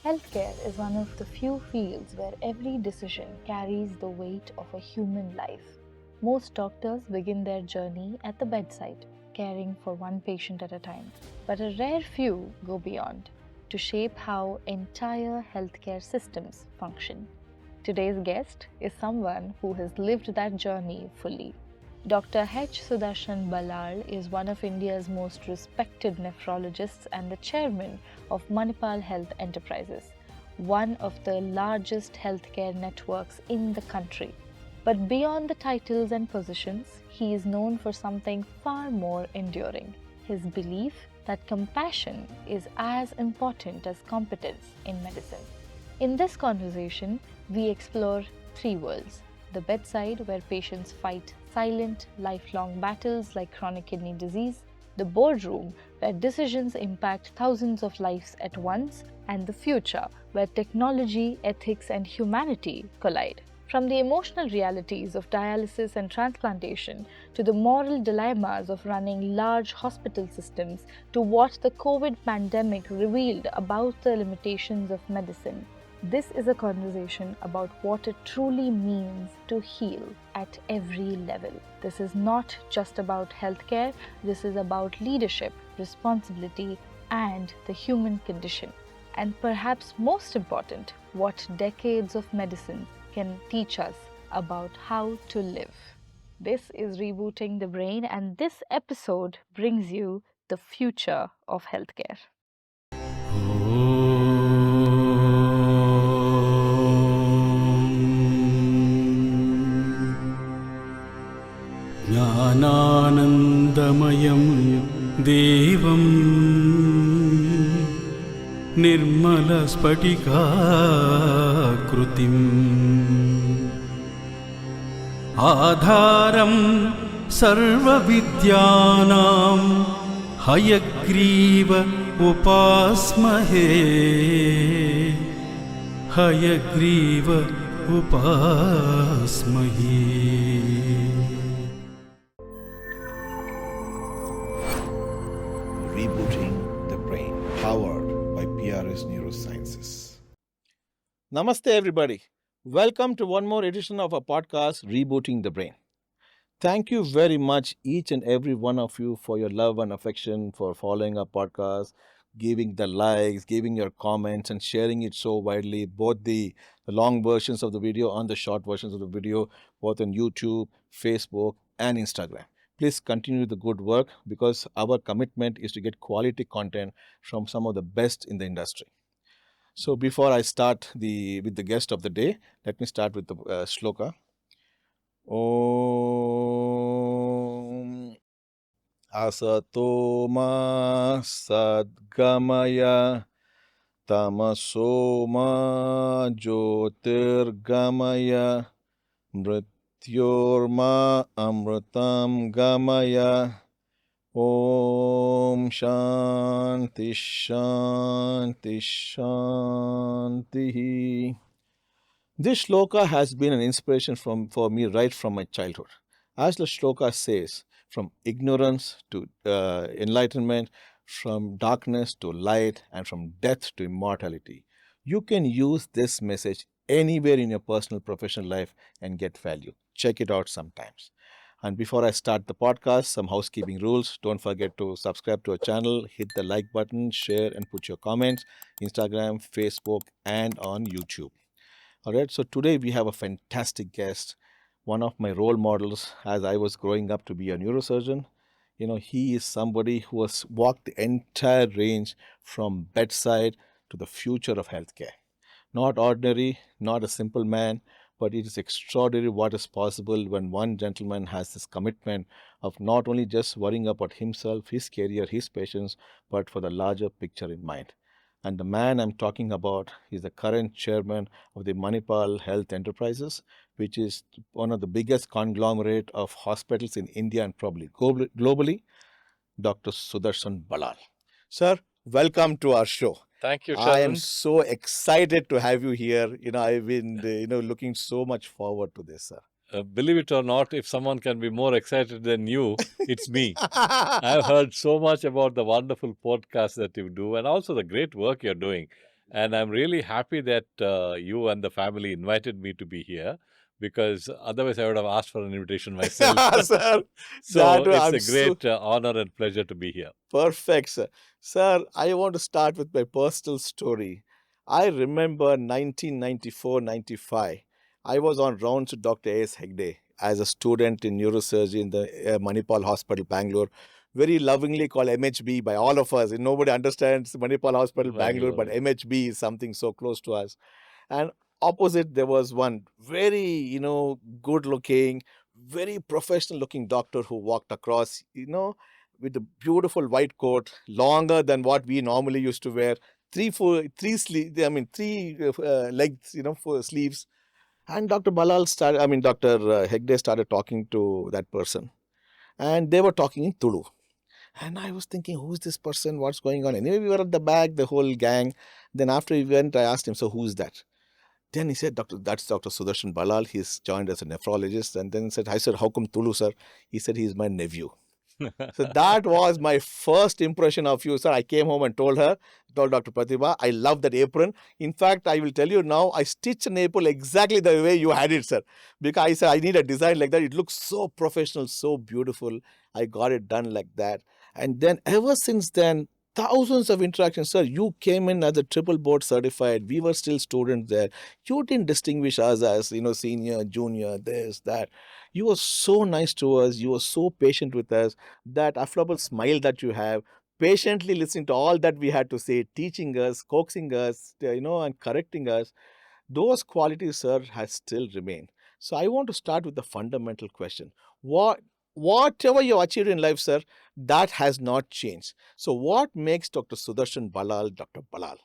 Healthcare is one of the few fields where every decision carries the weight of a human life. Most doctors begin their journey at the bedside, caring for one patient at a time. But a rare few go beyond to shape how entire healthcare systems function. Today's guest is someone who has lived that journey fully. Dr. H. Sudarshan Ballal is one of India's most respected nephrologists and the chairman of Manipal Health Enterprises, one of the largest healthcare networks in the country. But beyond the titles and positions, he is known for something far more enduring: his belief that compassion is as important as competence in medicine. In this conversation, we explore three worlds: the bedside, where patients fight silent, lifelong battles like chronic kidney disease; the boardroom, where decisions impact thousands of lives at once; and the future, where technology, ethics, and humanity collide. From the emotional realities of dialysis and transplantation to the moral dilemmas of running large hospital systems to what the COVID pandemic revealed about the limitations of medicine, this is a conversation about what it truly means to heal at every level. This is not just about healthcare, this is about leadership, responsibility, and the human condition. And perhaps most important, what decades of medicine can teach us about how to live. This is Rebooting the Brain, and this episode brings you the future of healthcare. ജ്ഞാനാനന്ദമയം ദേവം നിർമ്മലസ്ഫടികാകൃതിം ആധാരം സർവവിദ്യാനാം Hayagriva ഉപാസ്മഹേ Hayagriva ഉപാസ്മഹേ. Rebooting the Brain, powered by PRS Neurosciences. Namaste, everybody. Welcome to one more edition of our podcast, Rebooting the Brain. Thank you very much, each and every one of you, for your love and affection, for following our podcast, giving the likes, giving your comments, and sharing it so widely, both the long versions of the video and the short versions of the video, both on YouTube, Facebook, and Instagram. Please continue the good work, because our commitment is to get quality content from some of the best in the industry. So before I start with the guest of the day, let me start with the shloka. Om Asato Ma Sadgamaya Tamaso Ma Jyotirgamaya Mrityorma Amritam Gamaya. Om Shanti Shanti Shanti. This shloka has been an inspiration for me right from my childhood. As the shloka says, from ignorance to enlightenment, from darkness to light, and from death to immortality. You can use this message anywhere in your personal professional life and get value. Check it out sometimes. And before I start the podcast, some housekeeping rules. Don't forget to subscribe to our channel, hit the like button, share, and put your comments, Instagram, Facebook, and on YouTube. All right, so today we have a fantastic guest, one of my role models as I was growing up to be a neurosurgeon. You know, he is somebody who has walked the entire range from bedside to the future of healthcare. Not ordinary, not a simple man, but it is extraordinary what is possible when one gentleman has this commitment of not only just worrying about himself, his career, his patients, but for the larger picture in mind. And the man I'm talking about is the current chairman of the Manipal Health Enterprises, which is one of the biggest conglomerate of hospitals in India and probably globally, Dr. Sudarshan Ballal. Sir, welcome to our show. Thank you, I am Sharan. so excited to have you here. You know, I've been, looking so much forward to this, sir. Believe it or not, if someone can be more excited than you, it's me. I've heard so much about the wonderful podcast that you do and also the great work you're doing. And I'm really happy that you and the family invited me to be here, because otherwise I would have asked for an invitation myself. Sir, So it's I'm a so great honor and pleasure to be here. perfect, sir. Sir, I want to start with my personal story. I remember 1994-95. I was on rounds with Dr. A.S. Hegde as a student in neurosurgery in the Manipal Hospital, Bangalore. Very lovingly called MHB by all of us. Nobody understands Manipal Hospital, Bangalore, but Bangalore. MHB is something so close to us. And opposite, there was one very, good looking, very professional looking doctor who walked across, with a beautiful white coat, longer than what we normally used to wear. Three legs, for sleeves. And Dr. Hegde started talking to that person. And they were talking in Tulu. And I was thinking, who's this person? What's going on? Anyway, we were at the back, the whole gang. Then after we went, I asked him, so who's that? Then he said, that's Dr. Sudarshan Ballal. He's joined as a nephrologist. And then I said, how come Tulu, sir? He said, he's my nephew. So that was my first impression of you, sir. I came home and told Dr. Pratibha, I love that apron. In fact, I will tell you now, I stitched an apron exactly the way you had it, sir. Because I said, I need a design like that. It looks so professional, so beautiful. I got it done like that. And then ever since then, thousands of interactions. Sir, you came in as a triple board certified. We were still students there. You didn't distinguish us as, senior, junior, this, that. You were so nice to us. You were so patient with us. That affable smile that you have, patiently listening to all that we had to say, teaching us, coaxing us, and correcting us. Those qualities, sir, has still remained. So I want to start with the fundamental question. Whatever you achieved in life, sir, that has not changed. So what makes Dr. Sudarshan Ballal Dr. Ballal?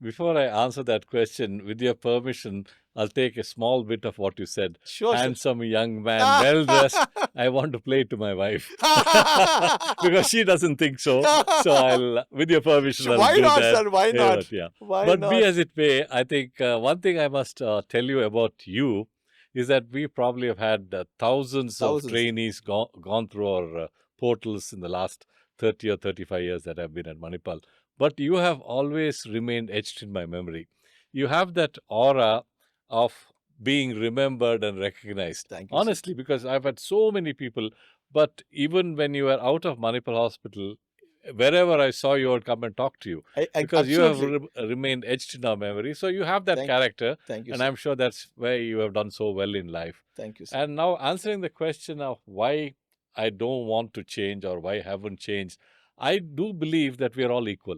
Before I answer that question, with your permission, I'll take a small bit of what you said. Sure, sir. Handsome young man, well dressed. I want to play it to my wife because she doesn't think so. So I'll, with your permission, I'll Why do not, that. sir? Why not? Yeah. Why But not? be as it may, I think one thing I must tell you about you is that we probably have had thousands of trainees gone through our portals in the last 30 or 35 years that I've been at Manipal. But you have always remained etched in my memory. You have that aura of being remembered and recognized. Thank you, honestly, sir. Because I've had so many people, but even when you were out of Manipal Hospital, wherever I saw you, I would come and talk to you because Absolutely. you have remained etched in our memory. So you have that character, Thank you, and sir. I'm sure that's where you have done so well in life. Thank you, sir. And now answering the question of why I don't want to change or why I haven't changed, I do believe that we are all equal.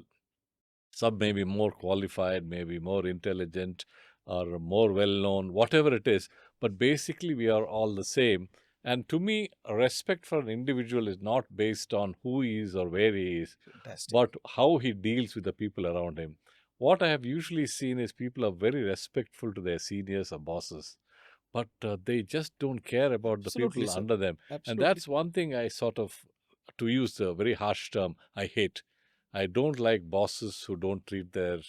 Some may be more qualified, maybe more intelligent, or more well known, whatever it is. But basically, we are all the same. And to me, respect for an individual is not based on who he is or where he is, Fantastic. but how he deals with the people around him. What I have usually seen is people are very respectful to their seniors or bosses, but they just don't care about the Absolutely, people sir. under them. Absolutely. And that's one thing I sort of, to use a very harsh term, I hate. I don't like bosses who don't treat their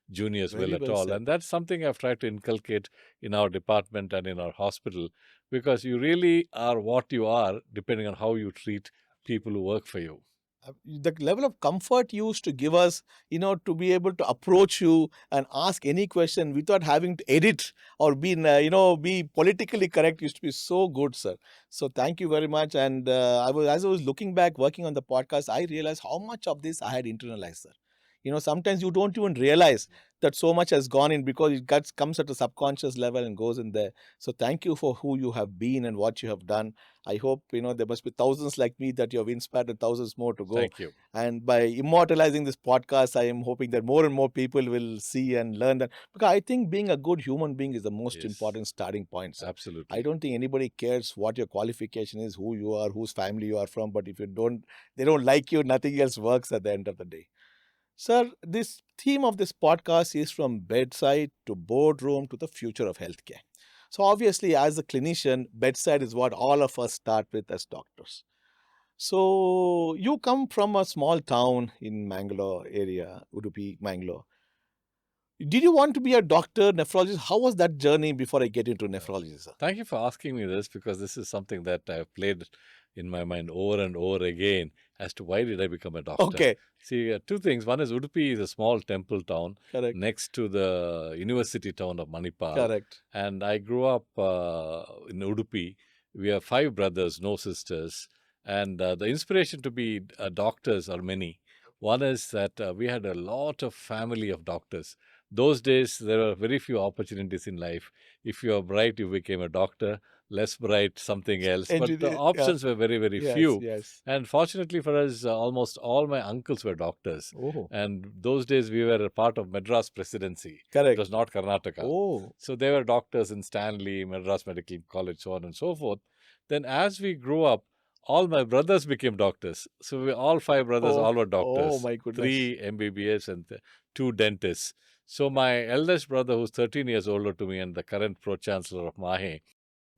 juniors Very well at well all. said. And that's something I've tried to inculcate in our department and in our hospital, because you really are what you are depending on how you treat people who work for you. The level of comfort you used to give us, to be able to approach you and ask any question without having to edit or be politically correct used to be so good, sir. So thank you very much. And as I was looking back, working on the podcast, I realized how much of this I had internalized, sir. Sometimes you don't even realize that so much has gone in because comes at a subconscious level and goes in there. So thank you for who you have been and what you have done. I hope, there must be thousands like me that you have inspired and thousands more to go. Thank you. And by immortalizing this podcast, I am hoping that more and more people will see and learn that. Because I think being a good human being is the most important starting point, sir. Absolutely. I don't think anybody cares what your qualification is, who you are, whose family you are from. But if they don't like you, nothing else works at the end of the day. Sir, this theme of this podcast is from bedside to boardroom to the future of healthcare. So obviously, as a clinician, bedside is what all of us start with as doctors. So you come from a small town in Mangalore area, Udupi, Mangalore. Did you want to be a doctor, nephrologist? How was that journey before I get into nephrology, sir? Thank you for asking me this, because this is something that I've played in my mind over and over again as to why did I become a doctor. Okay. See, two things. One is Udupi is a small temple town Correct. next to the university town of Manipal. Correct. And I grew up in Udupi. We have 5 brothers, no sisters. And the inspiration to be doctors are many. One is that we had a lot of family of doctors. Those days, there were very few opportunities in life. If you are bright, you became a doctor. Less bright, something else. But the Engineer, options were very, very Yes, few. yes. And fortunately for us, almost all my uncles were doctors. Oh, And those days, we were a part of Madras presidency. It correct. was not Karnataka. Oh, So they were doctors in Stanley, Madras Medical College, so on and so forth. Then as we grew up, all my brothers became doctors. So we all 5 brothers, Oh, all were doctors. oh my goodness. 3 MBBS and 2 dentists. So my eldest brother, who's 13 years older to me and the current pro-chancellor of Mahe,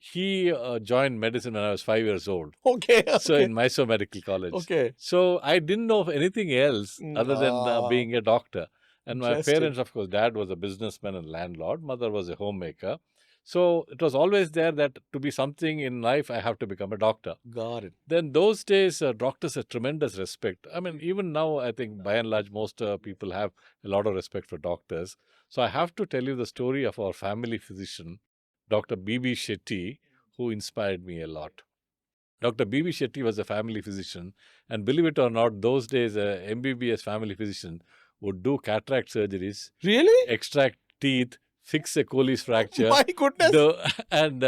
he joined medicine when I was 5 years old. okay. So in Mysore Medical College. Okay. So I didn't know of anything else other than being a doctor. And my Interesting. parents, of course, dad was a businessman and landlord. Mother was a homemaker. So it was always there that to be something in life, I have to become a doctor. Got it. Then those days, doctors had tremendous respect. I mean, even now, I think by and large, most people have a lot of respect for doctors. So I have to tell you the story of our family physician, Dr. B.B. Shetty, who inspired me a lot. Dr. B.B. Shetty was a family physician, and believe it or not, those days, a MBBS family physician would do cataract surgeries, Really? extract teeth, fix a Colles fracture, My goodness. and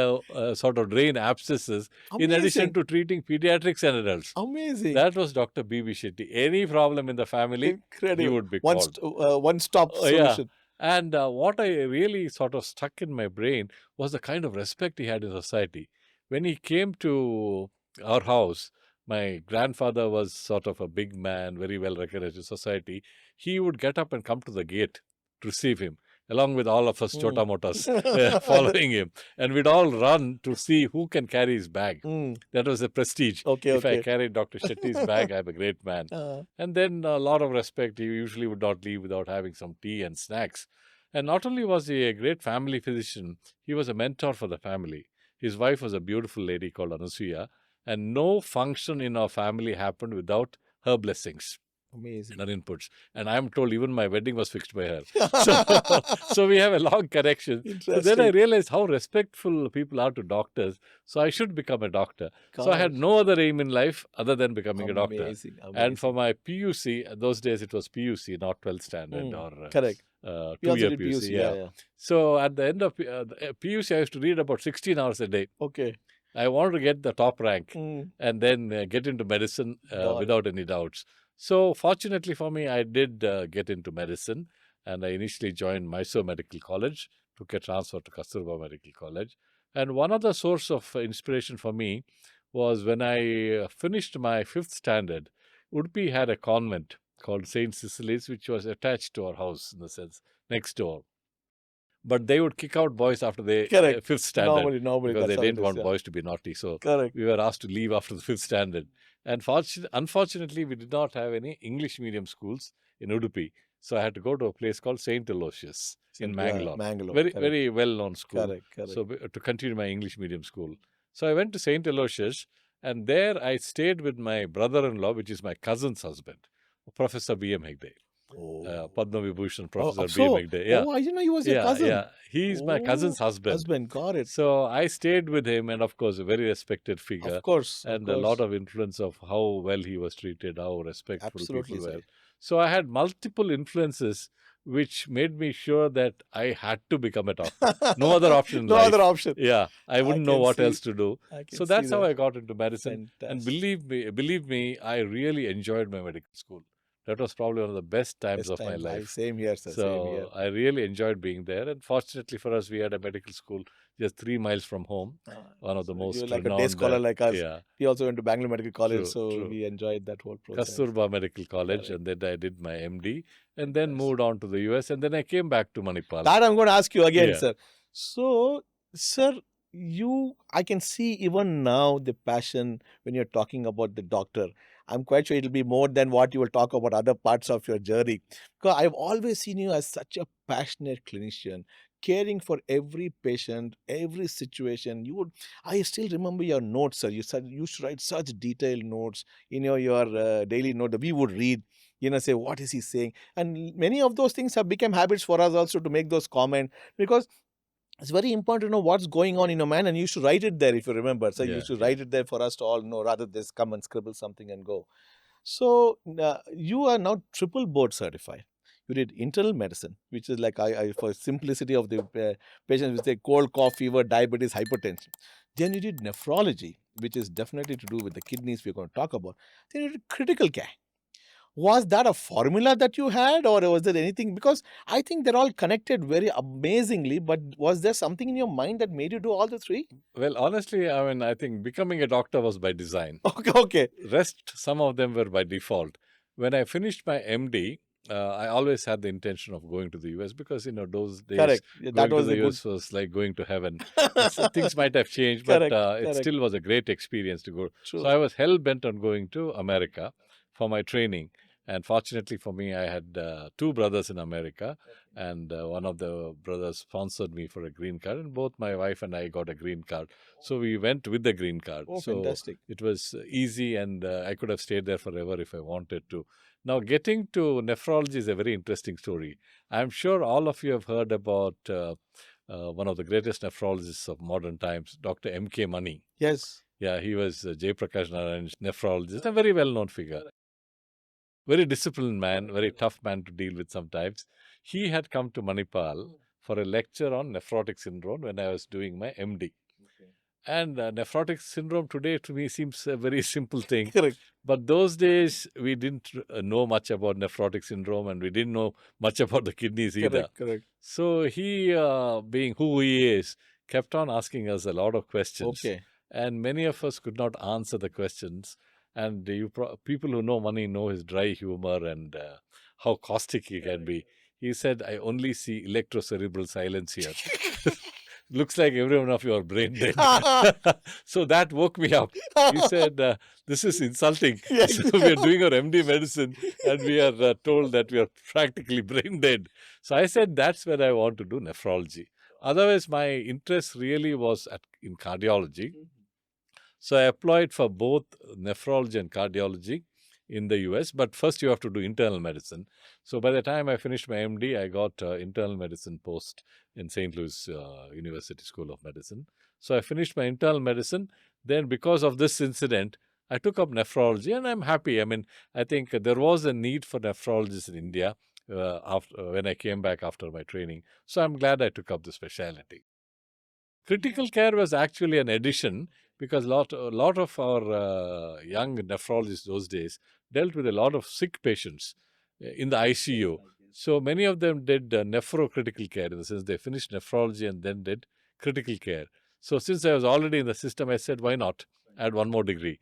sort of drain abscesses, in addition Amazing. to treating pediatrics and adults. Amazing. That was Dr. B.B. Shetty. Any problem in the family, he Incredible. would be called. One-stop Oh, yeah. solution. And what I really sort of stuck in my brain was the kind of respect he had in society. When he came to our house, my grandfather was sort of a big man, very well recognized in society. He would get up and come to the gate to receive him, along with all of us chota motas following him. And we'd all run to see who can carry his bag. That was a prestige. Okay, If okay. I carried Dr. Shetty's bag, I'm a great man. And then a lot of respect. He usually would not leave without having some tea and snacks. And not only was he a great family physician, he was a mentor for the family. His wife was a beautiful lady called Anasuya, and no function in our family happened without her blessings Amazing. and her inputs. And I'm told even my wedding was fixed by her. So we have a long connection. So then I realized how respectful people are to doctors. So I should become a doctor. So I had no other aim in life other than becoming a doctor. Amazing. And for my PUC, those days it was PUC, not 12th standard or Correct. 2-year PUC. Yeah. So at the end of PUC, I used to read about 16 hours a day. Okay. I wanted to get the top rank and then get into medicine without any doubts. So fortunately for me, I did get into medicine, and I initially joined Mysore Medical College, took a transfer to Kasturba Medical College. And one other source of inspiration for me was when I finished my 5th standard, Udupi had a convent called St. Cecily's, which was attached to our house, in the sense, next door. But they would kick out boys after the 5th standard. Normally, because they that's how it didn't is, want yeah. boys to be naughty. So Correct. we were asked to leave after the 5th standard. And unfortunately, we did not have any English medium schools in Udupi. So I had to go to a place called St. Aloysius in Mangalore. Correct. Very well-known school. Correct. So to continue my English medium school. So I went to St. Aloysius, and there I stayed with my brother-in-law, which is my cousin's husband, Professor B.M. Hegde. Padma Vibhushan, Professor B.M. Hegde. Yeah. Oh, I didn't know he was your cousin. Yeah. He's my cousin's husband. Got it. So I stayed with him, and of course, a very respected figure. Of course. And a lot of influence of how well he was treated, how respectful Absolutely, people were. sir. So I had multiple influences which made me sure that I had to become a doctor. No other option in No life. other option. Yeah, I wouldn't know can what see- else to do. So that's how I got into medicine. And Fantastic. believe me, I really enjoyed my medical school. That was probably one of the best times Best of my time. life. Same here, sir. Same here. So I really enjoyed being there. And fortunately for us, we had a medical school just 3 miles from home. One of the most You're like a day renowned, scholar like us. Yeah, He also went to Bangalore Medical College, True. we enjoyed that whole process. Kasturba Medical College, and then I did my MD, and then moved on to the US, and then I came back to Manipal. That I'm going to ask you again, Yeah. sir. So, sir, I can see even now the passion when you're talking about the doctor. I'm quite sure it'll be more than what you will talk about other parts of your journey. Because I've always seen you as such a passionate clinician, caring for every patient, every situation. I still remember your notes, sir. You said you used to write such detailed notes in your daily note that we would read, say, what is he saying? And many of those things have become habits for us also to make those comments, because it's very important to know what's going on in a man, and you used to write it there, if you remember. So you used to write it there for us to all know, rather than just come and scribble something and go. So you are now triple board certified. You did internal medicine, which is like, I for simplicity of the patients, which say cold, cough, fever, diabetes, hypertension. Then you did nephrology, which is definitely to do with the kidneys we're going to talk about. Then you did critical care. Was that a formula that you had, or was there anything? Because I think they're all connected very amazingly, but was there something in your mind that made you do all the three? Well, honestly, I mean, I think becoming a doctor was by design. Okay. Rest, some of them were by default. When I finished my MD, I always had the intention of going to the US, because, those days, Correct. Yeah, that going was to a the good. US was like going to heaven. Things might have changed, but it still was a great experience to go. True. So I was hell bent on going to America for my training. And fortunately for me, I had two brothers in America, and one of the brothers sponsored me for a green card, and both my wife and I got a green card. So we went with the green card. Oh, so fantastic. It was easy, and I could have stayed there forever if I wanted to. Now, getting to nephrology is a very interesting story. I'm sure all of you have heard about one of the greatest nephrologists of modern times, Dr. M.K. Mani. Yes. Yeah, he was Jayaprakash Narayan's nephrologist, a very well-known figure. Very disciplined man, very tough man to deal with sometimes. He had come to Manipal for a lecture on nephrotic syndrome when I was doing my MD. And nephrotic syndrome today to me seems a very simple thing. Correct. But those days we didn't know much about nephrotic syndrome, and we didn't know much about the kidneys either. Correct. So he, being who he is, kept on asking us a lot of questions. Okay. And many of us could not answer the questions. And people who know Mani know his dry humor and how caustic he can be. He said, I only see electrocerebral silence here. Looks like every one of you are brain dead. So that woke me up. He said, this is insulting. Yes. So we are doing our MD medicine, and we are told that we are practically brain dead. So I said, that's where I want to do nephrology. Otherwise, my interest really was in cardiology. So I applied for both nephrology and cardiology in the US, but first you have to do internal medicine. So by the time I finished my MD, I got internal medicine post in St. Louis University School of Medicine. So I finished my internal medicine. Then because of this incident, I took up nephrology, and I'm happy. I mean, I think there was a need for nephrologists in India when I came back after my training. So I'm glad I took up the specialty. Critical care was actually an addition, because a lot of our young nephrologists those days dealt with a lot of sick patients in the ICU. So many of them did nephrocritical care, in the sense they finished nephrology and then did critical care. So since I was already in the system, I said, why not add one more degree?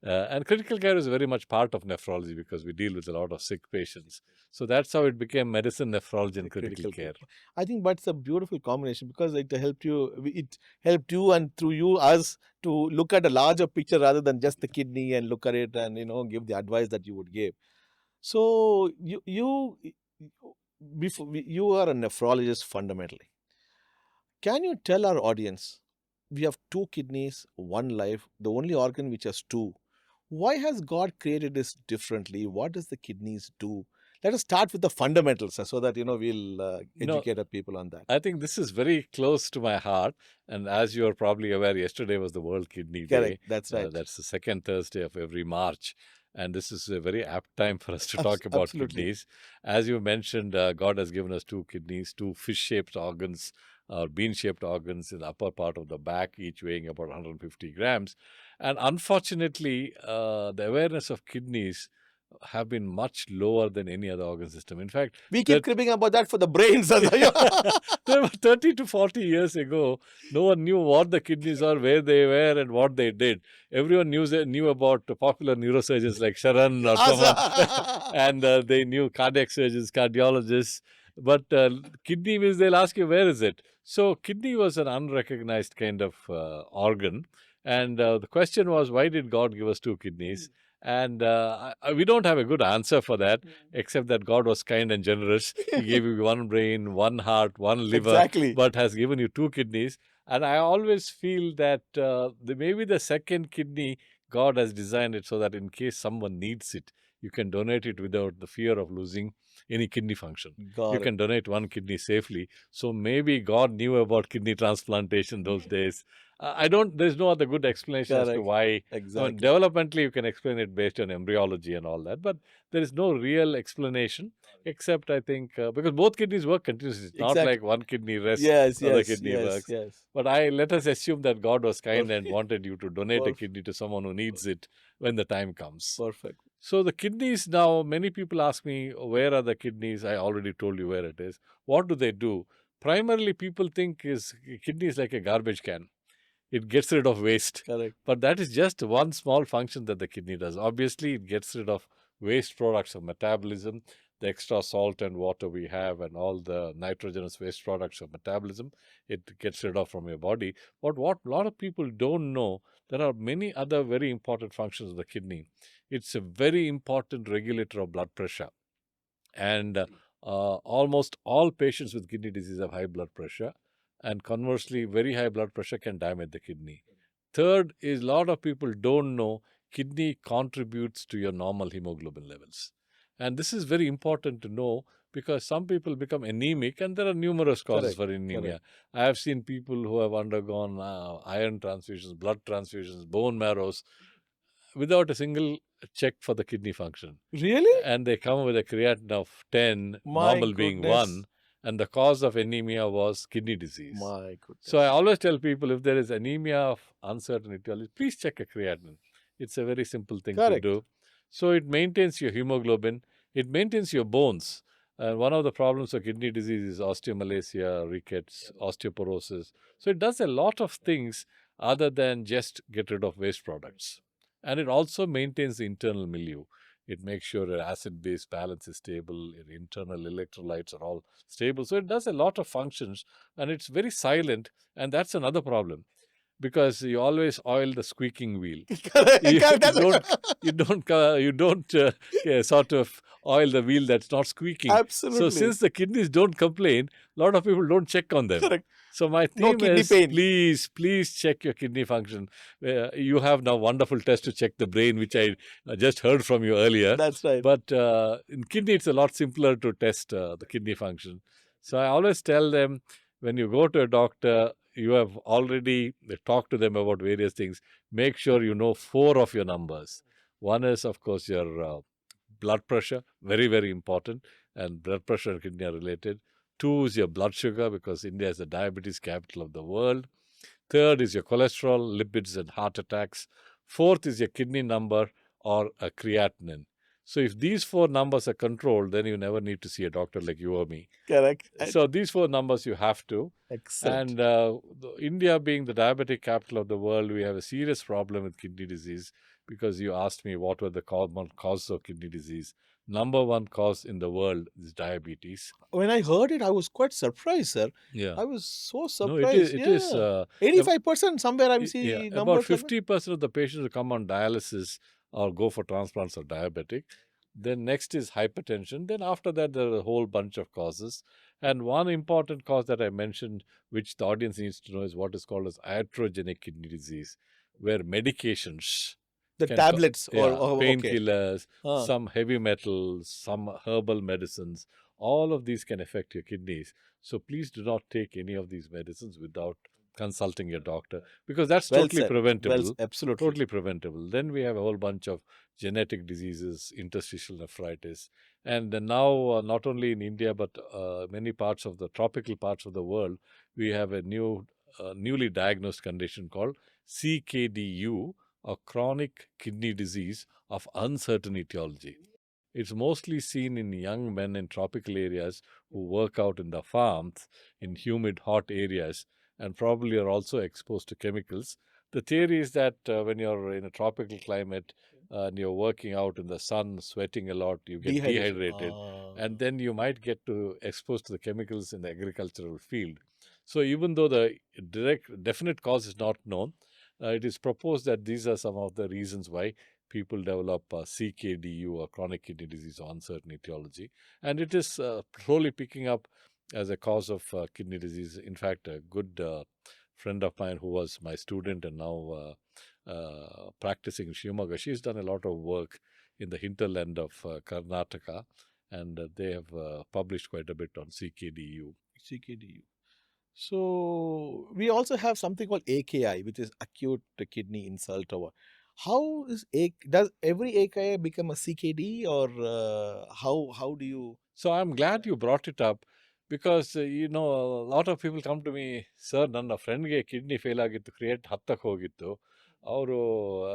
And critical care is very much part of nephrology, because we deal with a lot of sick patients. So that's how it became medicine, nephrology, and critical care. I think that's a beautiful combination, because it helped you and through you us to look at a larger picture rather than just the kidney, and look at it and give the advice that you would give. So you are a nephrologist fundamentally. Can you tell our audience, we have two kidneys, one life, the only organ which has two. Why has God created this differently? What does the kidneys do? Let us start with the fundamentals, so that we'll educate our people on that. I think this is very close to my heart, and as you are probably aware, yesterday was the World Kidney Day. Correct, that's right. That's the second Thursday of every March, and this is a very apt time for us to talk about kidneys. As you mentioned, God has given us two kidneys, two fish-shaped organs, or bean-shaped organs in the upper part of the back, each weighing about 150 grams. And unfortunately, the awareness of kidneys have been much lower than any other organ system. In fact, we keep cribbing about that for the brains. 30 to 40 years ago, no one knew what the kidneys are, where they were, and what they did. Everyone knew about popular neurosurgeons like Sharan or someone, and they knew cardiac surgeons, cardiologists. But kidney means they'll ask you, where is it? So kidney was an unrecognized kind of organ. And the question was, why did God give us two kidneys? And we don't have a good answer for that, except that God was kind and generous. He gave you one brain, one heart, one liver, Exactly. but has given you 2 kidneys. And I always feel that maybe the second kidney, God has designed it so that in case someone needs it, you can donate it without the fear of losing any kidney function. Got You it. can donate one kidney safely. So maybe God knew about kidney transplantation those days. There's no other good explanation as to Correct. why. I mean, Exactly. developmentally, you can explain it based on embryology and all that, but there is no real explanation, except I think because both kidneys work continuously. It's not Exactly. like one kidney rests, Yes, other yes, kidney yes, works. yes. But let us assume that God was kind and Perfect. wanted you to donate a Perfect. kidney to someone who needs it when the time comes. Perfect. So the kidneys now, many people ask me, where are the kidneys? I already told you where it is. What do they do? Primarily, people think kidney is like a garbage can. It gets rid of waste. Correct. But that is just one small function that the kidney does. Obviously, it gets rid of waste products of metabolism, the extra salt and water we have, and all the nitrogenous waste products of metabolism. It gets rid of from your body. But what a lot of people don't know, there are many other very important functions of the kidney. It's a very important regulator of blood pressure. And almost all patients with kidney disease have high blood pressure. And conversely, very high blood pressure can damage the kidney. Third is a lot of people don't know kidney contributes to your normal hemoglobin levels. And this is very important to know because some people become anemic and there are numerous causes Correct. for anemia. Correct. I have seen people who have undergone iron transfusions, blood transfusions, bone marrows without a single check for the kidney function. Really? And they come with a creatinine of 10, My normal being goodness. 1, and the cause of anemia was kidney disease. My goodness. So I always tell people if there is anemia of uncertain etiology, please check a creatinine. It's a very simple thing Correct. to do. So it maintains your hemoglobin, it maintains your bones. And one of the problems of kidney disease is osteomalacia, rickets, osteoporosis. So it does a lot of things other than just get rid of waste products. And it also maintains the internal milieu. It makes sure your acid-base balance is stable, your internal electrolytes are all stable. So it does a lot of functions and it's very silent. And that's another problem because you always oil the squeaking wheel. You don't sort of oil the wheel that's not squeaking. Absolutely. So since the kidneys don't complain, a lot of people don't check on them. Correct. So my No theme kidney is pain. please check your kidney function. You have now wonderful tests to check the brain, which I just heard from you earlier. That's right. But in kidney, it's a lot simpler to test the kidney function. So I always tell them when you go to a doctor, you have already talked to them about various things. Make sure you know 4 of your numbers. One is, of course, your blood pressure, very, very important, and blood pressure and kidney are related. 2 is your blood sugar, because India is the diabetes capital of the world. Third is your cholesterol, lipids, and heart attacks. Fourth is your kidney number or a creatinine. So if these 4 numbers are controlled, then you never need to see a doctor like you or me. Correct. So these 4 numbers you have to. Excellent. And India being the diabetic capital of the world, we have a serious problem with kidney disease because you asked me what were the common causes of kidney disease. Number 1 cause in the world is diabetes. When I heard it, I was quite surprised, sir. Yeah. I was so No, surprised. it is 85% somewhere I see about numbers. 50% of the patients who come on dialysis or go for transplants are diabetic. Then next is hypertension. Then after that, there are a whole bunch of causes. And one important cause that I mentioned, which the audience needs to know, is what is called as iatrogenic kidney disease, where medications, The tablets or okay. painkillers, some heavy metals, some herbal medicines, all of these can affect your kidneys. So please do not take any of these medicines without consulting your doctor, because that's totally preventable. Well, absolutely. Totally preventable. Then we have a whole bunch of genetic diseases, interstitial nephritis. And now, not only in India, but many parts of the tropical parts of the world, we have a newly diagnosed condition called CKDU, or chronic kidney disease of uncertain etiology. It's mostly seen in young men in tropical areas who work out in the farms, in humid, hot areas, and probably are also exposed to chemicals. The theory is that when you're in a tropical climate and you're working out in the sun, sweating a lot, you get dehydrated, and then you might get exposed to the chemicals in the agricultural field. So even though the definite cause is not known, it is proposed that these are some of the reasons why people develop CKDU, or chronic kidney disease or uncertain etiology. And it is slowly picking up as a cause of kidney disease. In fact, a good friend of mine who was my student and now practicing in Shimoga, she's done a lot of work in the hinterland of Karnataka, and they have published quite a bit on CKDU. CKDU. So we also have something called AKI, which is acute kidney insult. Or how is does every AKI become a CKD, or how do you? So I'm glad you brought it up, because a lot of people come to me, sir, ನನ್ನ ಫ್ರೆಂಡ್ಗೆ kidney fail ಆಗಿತ್ತು, create ಹತ್ತಕ್ಕೆ ಹೋಗಿತ್ತು, ಅವರು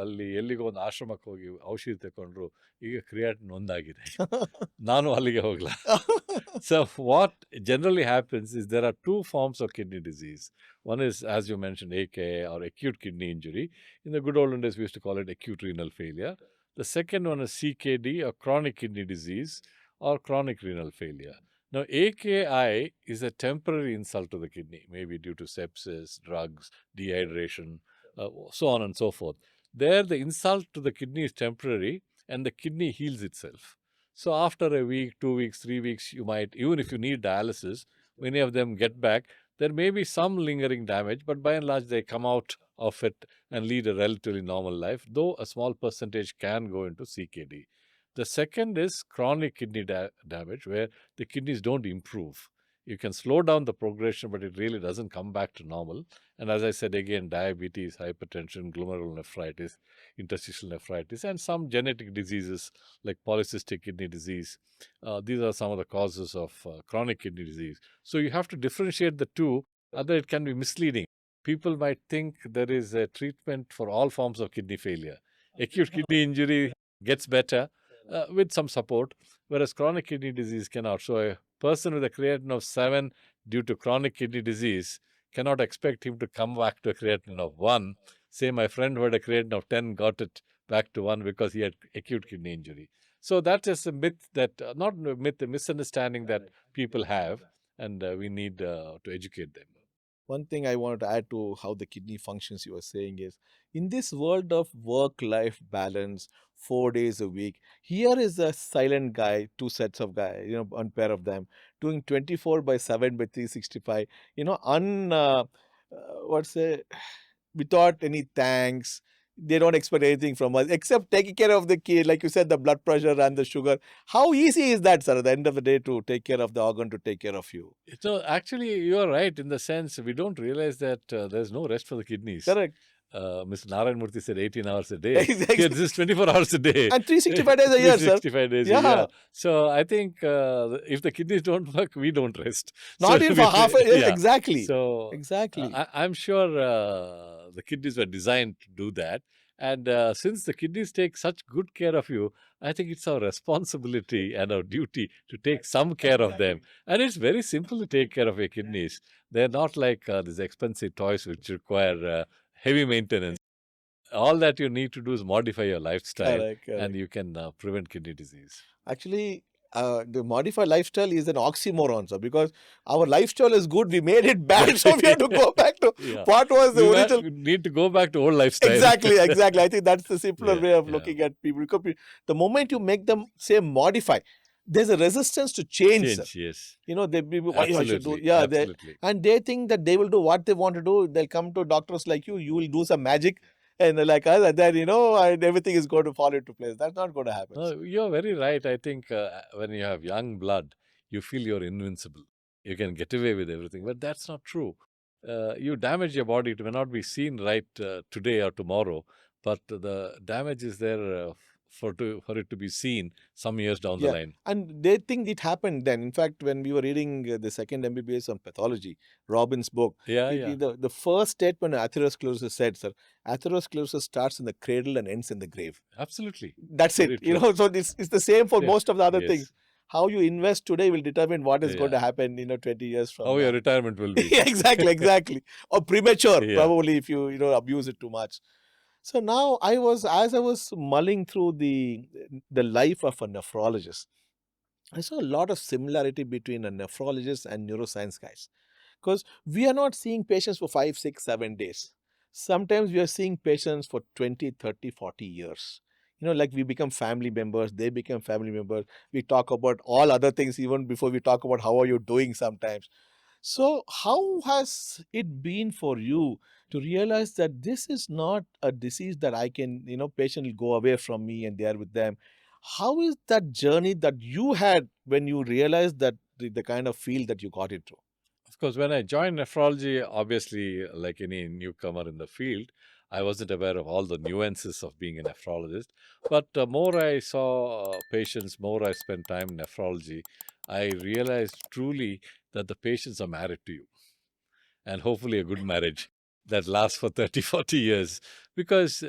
ಅಲ್ಲಿ ಎಲ್ಲಿಗೋ ಒಂದು ಆಶ್ರಮಕ್ಕೆ ಹೋಗಿ ಔಷಧಿ ತಗೊಂಡ್ರು, ಈಗ ಕ್ರಿಯಾಟಿನ್ ಒಂದಾಗಿದೆ. ನಾನು ಅಲ್ಲಿಗೆ ಹೋಗ್ಲಾ. So what generally happens is there are two forms of kidney disease. One is, as you mentioned, AKI, or acute kidney injury. In the good olden days, we used to call it acute renal failure. The second one is CKD, or chronic kidney disease, or chronic renal failure. Now, AKI is a temporary insult to the kidney, maybe due to sepsis, drugs, dehydration, so on and so forth. There, the insult to the kidney is temporary, and the kidney heals itself. So after a week, 2 weeks, 3 weeks, you might, even if you need dialysis, many of them get back. There may be some lingering damage, but by and large, they come out of it and lead a relatively normal life, though a small percentage can go into CKD. The second is chronic kidney damage, where the kidneys don't improve. You can slow down the progression, but it really doesn't come back to normal. And as I said again, diabetes, hypertension, glomerulonephritis, interstitial nephritis, and some genetic diseases like polycystic kidney disease. These are some of the causes of chronic kidney disease. So you have to differentiate the two, otherwise it can be misleading. People might think there is a treatment for all forms of kidney failure. Acute kidney injury gets better with some support, whereas chronic kidney disease cannot. So a person with a creatinine of 7 due to chronic kidney disease cannot expect him to come back to a creatinine of 1. Say my friend who had a creatinine of 10 got it back to 1 because he had acute kidney injury. So that is a myth that, not a myth, a misunderstanding that people have, and we need to educate them. One thing I wanted to add to how the kidney functions, you were saying, is in this world of work-life balance, 4 days a week, here is a silent guy, two sets of guys, one pair of them, doing 24/7 by 365, without any thanks. They don't expect anything from us except taking care of the kid, like you said, the blood pressure and the sugar. How easy is that, sir, at the end of the day, to take care of the organ, to take care of you? So actually, you are right in the sense we don't realize that there's no rest for the kidneys. Correct. Mr. Narayan Murthy said 18 hours a day. Exactly. Here, this is 24 hours a day. And 365 days a year, sir. 365 days a year. So I think if the kidneys don't work, we don't rest. Not so even for half a year. yeah. Exactly. So exactly. I'm sure the kidneys were designed to do that. And since the kidneys take such good care of you, I think it's our responsibility and our duty to take some care of them. And it's very simple to take care of your kidneys. They're not like these expensive toys which require heavy maintenance. All that you need to do is modify your lifestyle, Correct. and you can prevent kidney disease. Actually, the modified lifestyle is an oxymoron, sir, because our lifestyle is good, we made it bad, so we have to go back to what was the original. We need to go back to old lifestyle. Exactly. I think that's the simpler way of looking at people. Because the moment you make them say modify, there's a resistance to change. Yes. They people, why I should do, absolutely. and they think that they will do what they want to do. They'll come to doctors like you will do some magic, and like us, and then and everything is going to fall into place. That's not going to happen. No, you're very right. I think when you have young blood, you feel you're invincible. You can get away with everything, but that's not true. You damage your body. It may not be seen right today or tomorrow, but the damage is there for it to be seen some years down the line. And they think it happened then. In fact, when we were reading the second MBBS on pathology, Robin's book, the first statement atherosclerosis said, sir, atherosclerosis starts in the cradle and ends in the grave. Absolutely. That's very it. True. So it's the same for most of the other things. How you invest today will determine what is going to happen, 20 years from now. How your retirement will be. Exactly. Or premature, probably, if you, abuse it too much. So now as I was mulling through the life of a nephrologist, I saw a lot of similarity between a nephrologist and neuroscience guys. Because we are not seeing patients for 5, 6, 7 days. Sometimes we are seeing patients for 20, 30, 40 years. Like we become family members, they become family members. We talk about all other things even before we talk about how are you doing sometimes. So, how has it been for you to realize that this is not a disease that I can, patient will go away from me and they are with them? How is that journey that you had when you realized that the kind of field that you got into? Of course, when I joined nephrology, obviously, like any newcomer in the field, I wasn't aware of all the nuances of being a nephrologist. But more I saw patients, more I spent time in nephrology, I realized truly that the patients are married to you, and hopefully a good marriage that lasts for 30, 40 years. Because,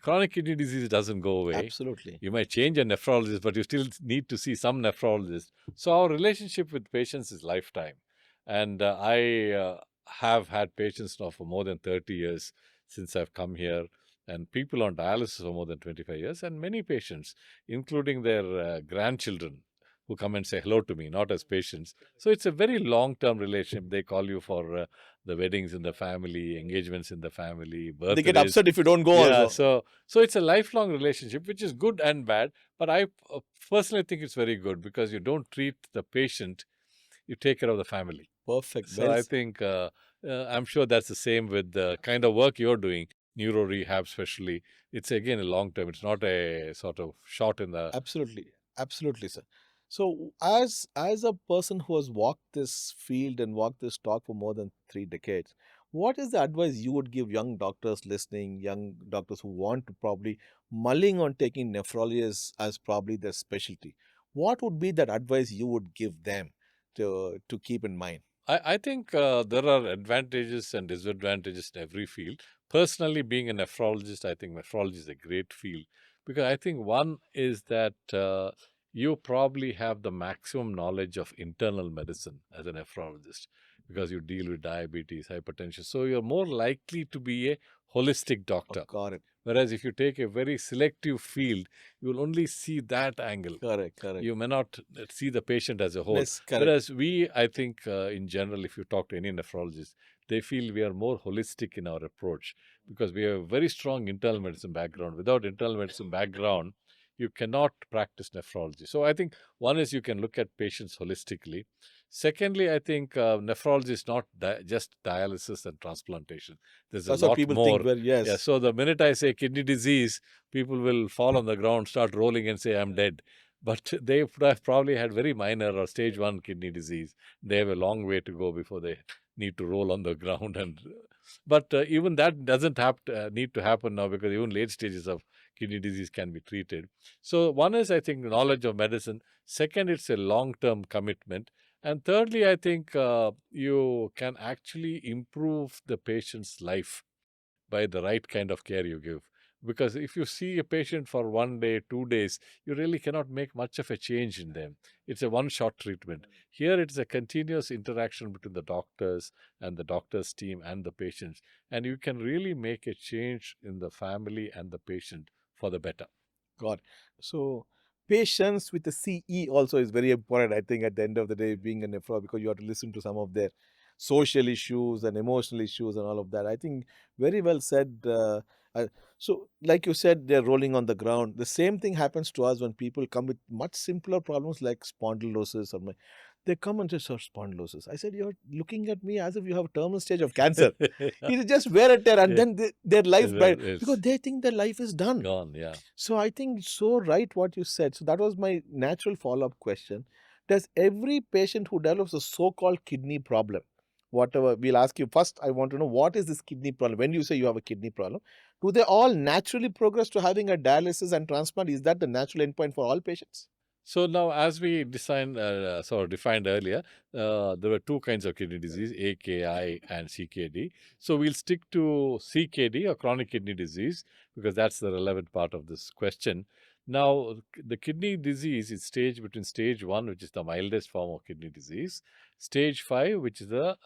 chronic kidney disease doesn't go away. Absolutely. You might change a nephrologist, but you still need to see some nephrologist. So our relationship with patients is lifetime. And I have had patients now for more than 30 years since I've come here, and people on dialysis for more than 25 years, and many patients, including their grandchildren, who come and say hello to me, not as patients. So it's a very long-term relationship. They call you for the weddings in the family, engagements in the family, They get birthdays. upset if you don't go Yeah, also. so it's a lifelong relationship, which is good and bad. But I personally think it's very good because you don't treat the patient, you take care of the family. Perfect. So I think I'm sure that's the same with the kind of work you're doing, neuro rehab, especially. It's again a long term. It's not a sort of shot in the. Absolutely, absolutely, sir. So, as a person who has walked this field and walked this talk for more than 3 decades, what is the advice you would give young doctors listening, young doctors who want to probably mulling on taking nephrology as probably their specialty? What would be that advice you would give them to keep in mind? I think there are advantages and disadvantages in every field. Personally, being a nephrologist, I think nephrology is a great field because I think one is that you probably have the maximum knowledge of internal medicine as a nephrologist because you deal with diabetes, hypertension. So you're more likely to be a holistic Oh, doctor. got it. Whereas if you take a very selective field, you will only see that angle. Correct, correct. You may not see the patient as a whole. Yes, correct. Whereas we, I think, in general, if you talk to any nephrologist, they feel we are more holistic in our approach because we have a very strong internal medicine background. Without internal medicine background, you cannot practice nephrology. So I think one is you can look at patients holistically. Secondly, I think nephrology is not just dialysis and transplantation. There's a That's what lot people think. more. Well, Yeah. yes, So the minute I say kidney disease, people will fall on the ground, start rolling, and say, I'm dead. But they would have probably had very minor or stage 1 kidney disease. They have a long way to go before they need to roll on the ground. But even that doesn't need to happen now because even late stages of kidney disease can be treated. So one is, I think, knowledge of medicine. Second, it's a long-term commitment. And thirdly, I think you can actually improve the patient's life by the right kind of care you give. Because if you see a patient for 1 day, 2 days, you really cannot make much of a change in them. It's a one shot treatment. Here, it's a continuous interaction between the doctors and the doctor's team and the patients. And you can really make a change in the family and the patient for the better. got it. So patience with the CE also is very important, I think, at the end of the day, being a nephrologist, because you have to listen to some of their social issues and emotional issues and all of that. I think very well said. So, like you said, they're rolling on the ground. The same thing happens to us when people come with much simpler problems like spondylosis or they come and say, "Sir, spondylosis." I said, "You're looking at me as if you have a terminal stage of cancer." It is just wear and tear, and Yeah, then their life bright because it's they think their life is done. gone. Yeah. So I think so right what you said. So that was my natural follow-up question. Does every patient who develops a so-called kidney problem, whatever, we'll ask you first, I want to know what is this kidney problem? When you say you have a kidney problem, do they all naturally progress to having a dialysis and transplant? Is that the natural endpoint for all patients? So now, as we defined earlier, there were two kinds of kidney disease, AKI and CKD. So we'll stick to CKD or chronic kidney disease because that's the relevant part of this question. Now, the kidney disease is staged between stage 1, which is the mildest form of kidney disease, stage 5, which is the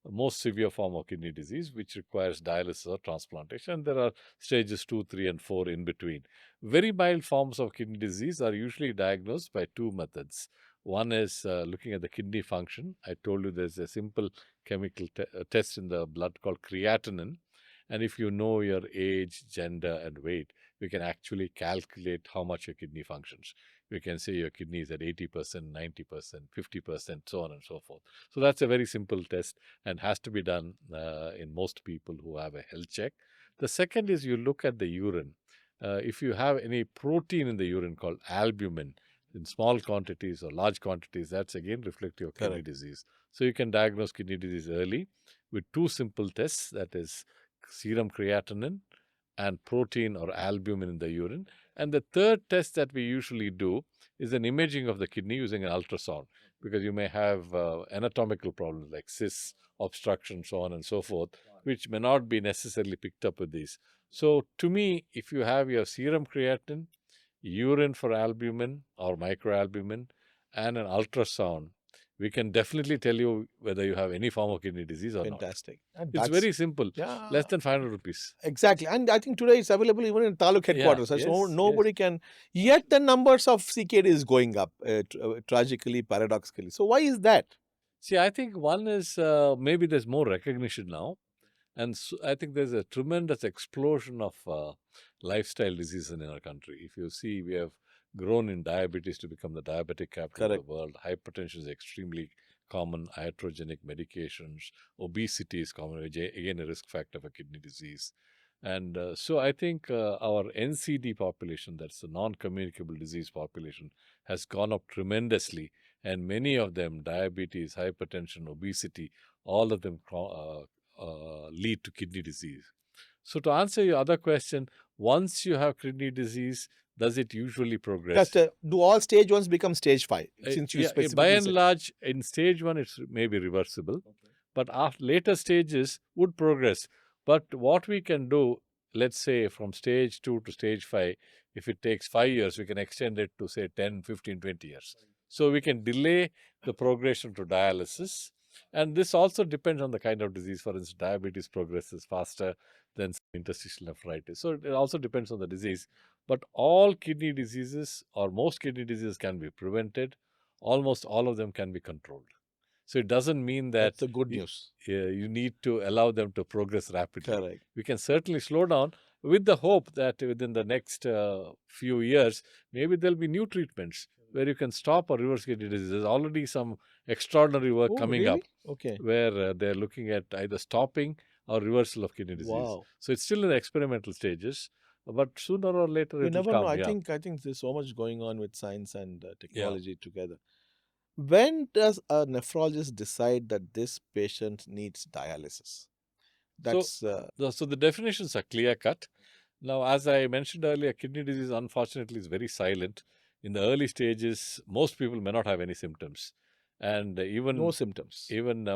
most severe form of kidney disease, which requires dialysis or transplantation. There are stages 2, 3, and 4 in between. Very mild forms of kidney disease are usually diagnosed by two methods. One is looking at the kidney function. I told you there's a simple chemical test in the blood called creatinine. And if you know your age, gender, and weight, we can actually calculate how much your kidney functions. We can say your kidney is at 80%, 90%, 50%, so on and so forth. So that's a very simple test and has to be done in most people who have a health check. The second is you look at the urine. If you have any protein in the urine called albumin in small quantities or large quantities, that's again reflective of kidney Correct. disease. So you can diagnose kidney disease early with two simple tests, that is serum creatinine and protein or albumin in the urine. And the third test that we usually do is an imaging of the kidney using an ultrasound, because you may have anatomical problems like cysts, obstruction, so on and so forth, which may not be necessarily picked up with these. So to me, if you have your serum creatinine, urine for albumin or microalbumin, and an ultrasound, we can definitely tell you whether you have any form of kidney disease or not. Fantastic. And It's that's very simple. yeah, Less than 500 rupees. exactly. And I think today it's available even in taluk headquarters. Yeah, So yes, nobody can. Yet the numbers of CKD is going up tragically, paradoxically. So why is that? See, I think one is maybe there's more recognition now. And so I think there's a tremendous explosion of lifestyle diseases in our country. If you see, we have grown in diabetes to become the diabetic capital Correct. of the world. Hypertension is extremely common. Iatrogenic medications. Obesity is common, which again a risk factor for kidney disease. And so I think our NCD population, that's the non-communicable disease population, has gone up tremendously. And many of them, diabetes, hypertension, obesity, all of them lead to kidney disease. So to answer your other question, once you have kidney disease, does it usually progress? Do all stage ones become stage 5? Since you Yeah, specifically by and said. large, in stage 1, it's maybe reversible. But after later stages would progress. But what we can do, let's say from stage 2 to stage 5, if it takes 5 years, we can extend it to say 10, 15, 20 years. So we can delay the progression to dialysis. And this also depends on the kind of disease. For instance, diabetes progresses faster than interstitial nephritis. So it also depends on the disease. But all kidney diseases or most kidney diseases can be prevented. Almost all of them can be controlled. So it doesn't mean that That's the good news. you need to allow them to progress rapidly. Correct. We can certainly slow down with the hope that within the next few years, maybe there'll be new treatments where you can stop or reverse kidney disease. There's already some extraordinary work coming really? up Okay. where they're looking at either stopping or reversal of kidney disease. Wow. So it's still in the experimental stages, but sooner or later You it will never come. know. I yeah. think there's so much going on with science and technology together. When does a nephrologist decide that this patient needs dialysis? That's So the definitions are clear cut. Now, as I mentioned earlier, kidney disease unfortunately is very silent. In the early stages, most people may not have any symptoms, and even no symptoms. Even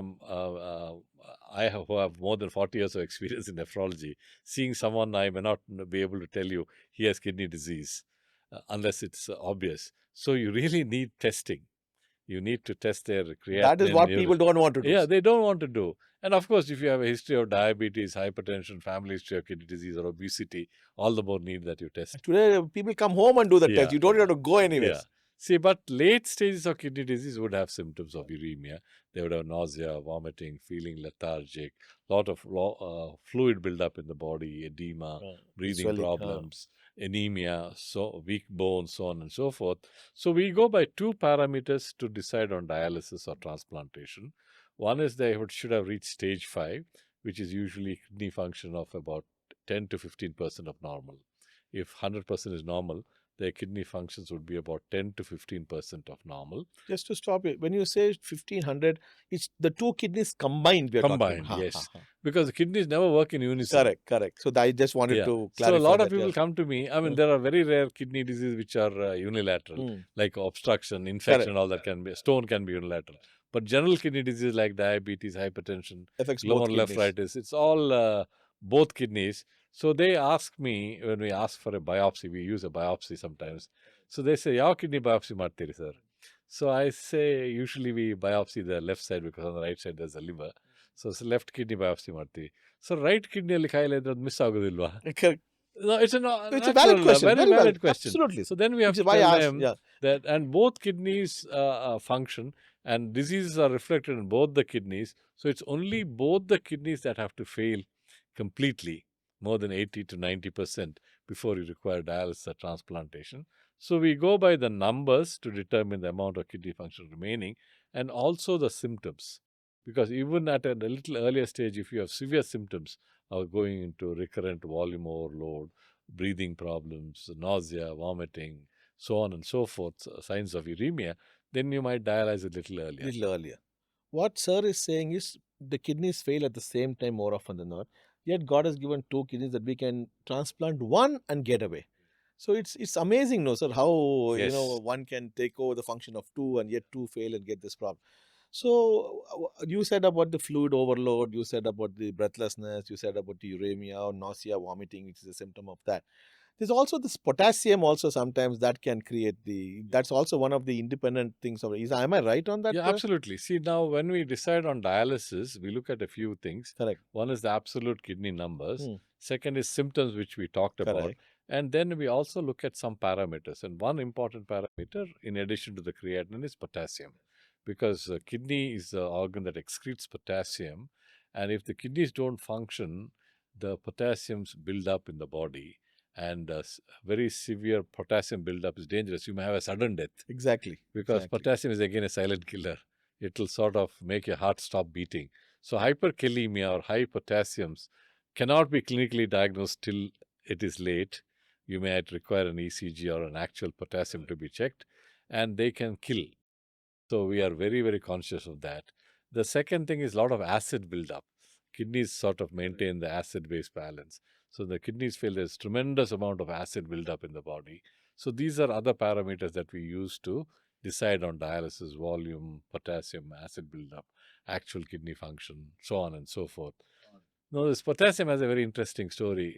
I who have more than 40 years of experience in nephrology, seeing someone, I may not be able to tell you he has kidney disease unless it's obvious. So you really need testing. You need to test their creatinine. That is what people don't want to do. Yeah, they don't want to do. And of course, if you have a history of diabetes, hypertension, family history of kidney disease or obesity, all the more need that you test. Today, people come home and do the test. You don't have to go anywhere. Yeah. See, but late stages of kidney disease would have symptoms of uremia. They would have nausea, vomiting, feeling lethargic, lot of fluid buildup in the body, edema, breathing swelling, problems, anemia, so weak bones, so on and so forth. So we go by two parameters to decide on dialysis or transplantation. One is they should have reached stage 5, which is usually kidney function of about 10 to 15% of normal. If 100% is normal, their kidney functions would be about 10 to 15% of normal. Just to stop it, when you say 1500, it's the two kidneys combined. Combined, yes. Because the kidneys never work in unison. Correct. So I just wanted to clarify. So a lot of people come to me. I mean, there are very rare kidney diseases which are unilateral, like obstruction, infection, all that can be. Stone can be unilateral. But general kidney disease like diabetes, hypertension, glomerulonephritis, it's all both kidneys. So they ask me, when we ask for a biopsy, we use a biopsy sometimes. So they say, ಯಾವ kidney biopsy ಮಾಡ್ತೀರಿ sir? So I say, usually we biopsy the left side because on the right side there's a liver. So it's left kidney biopsy ಮಾಡ್ತೀವಿ. So right kidney ಅಲ್ಲಿ ಕಾಯಿಲೆ ಇದ್ರೆ ಅದು miss ಆಗೋದಿಲ್ವಾ? No, it's a valid question. Very valid question. Absolutely. So then we have to tell them that, and both kidneys function, and diseases are reflected in both the kidneys. So it's only both the kidneys that have to fail completely, more than 80 to 90%, before you require dialysis or transplantation. So we go by the numbers to determine the amount of kidney function remaining and also the symptoms. Because even at a little earlier stage, if you have severe symptoms of going into recurrent volume overload, breathing problems, nausea, vomiting, so on and so forth, signs of uremia, then you might dialyze a little earlier. Little earlier. What sir is saying is the kidneys fail at the same time more often than not. Yet God has given two kidneys that we can transplant one and get away. So it's amazing, no sir, how Yes. one can take over the function of two and yet two fail and get this problem. So you said about the fluid overload, you said about the breathlessness, you said about the uremia or nausea, vomiting, which is a symptom of that. There's also this potassium also sometimes that can create that's also one of the independent things of am I right on that? Yeah, absolutely. See, now when we decide on dialysis, we look at a few things. Correct. One is the absolute kidney numbers. Second is symptoms, which we talked about. Correct. And then we also look at some parameters. And one important parameter, in addition to the creatinine, is potassium. Because kidney is the organ that excretes potassium. And if the kidneys don't function, the potassiums build up in the body. And very severe potassium buildup is dangerous. You may have a sudden death. Exactly. Because potassium is again a silent killer. It will sort of make your heart stop beating. So hyperkalemia or high potassiums cannot be clinically diagnosed till it is late. You may require an ECG or an actual potassium to be checked, and they can kill. So we are very, very conscious of that. The second thing is a lot of acid buildup. Kidneys sort of maintain the acid-base balance. So the kidneys fail, there's tremendous amount of acid buildup in the body. So these are other parameters that we use to decide on dialysis, volume, potassium, acid buildup, actual kidney function, so on and so forth. Now, this potassium has a very interesting story.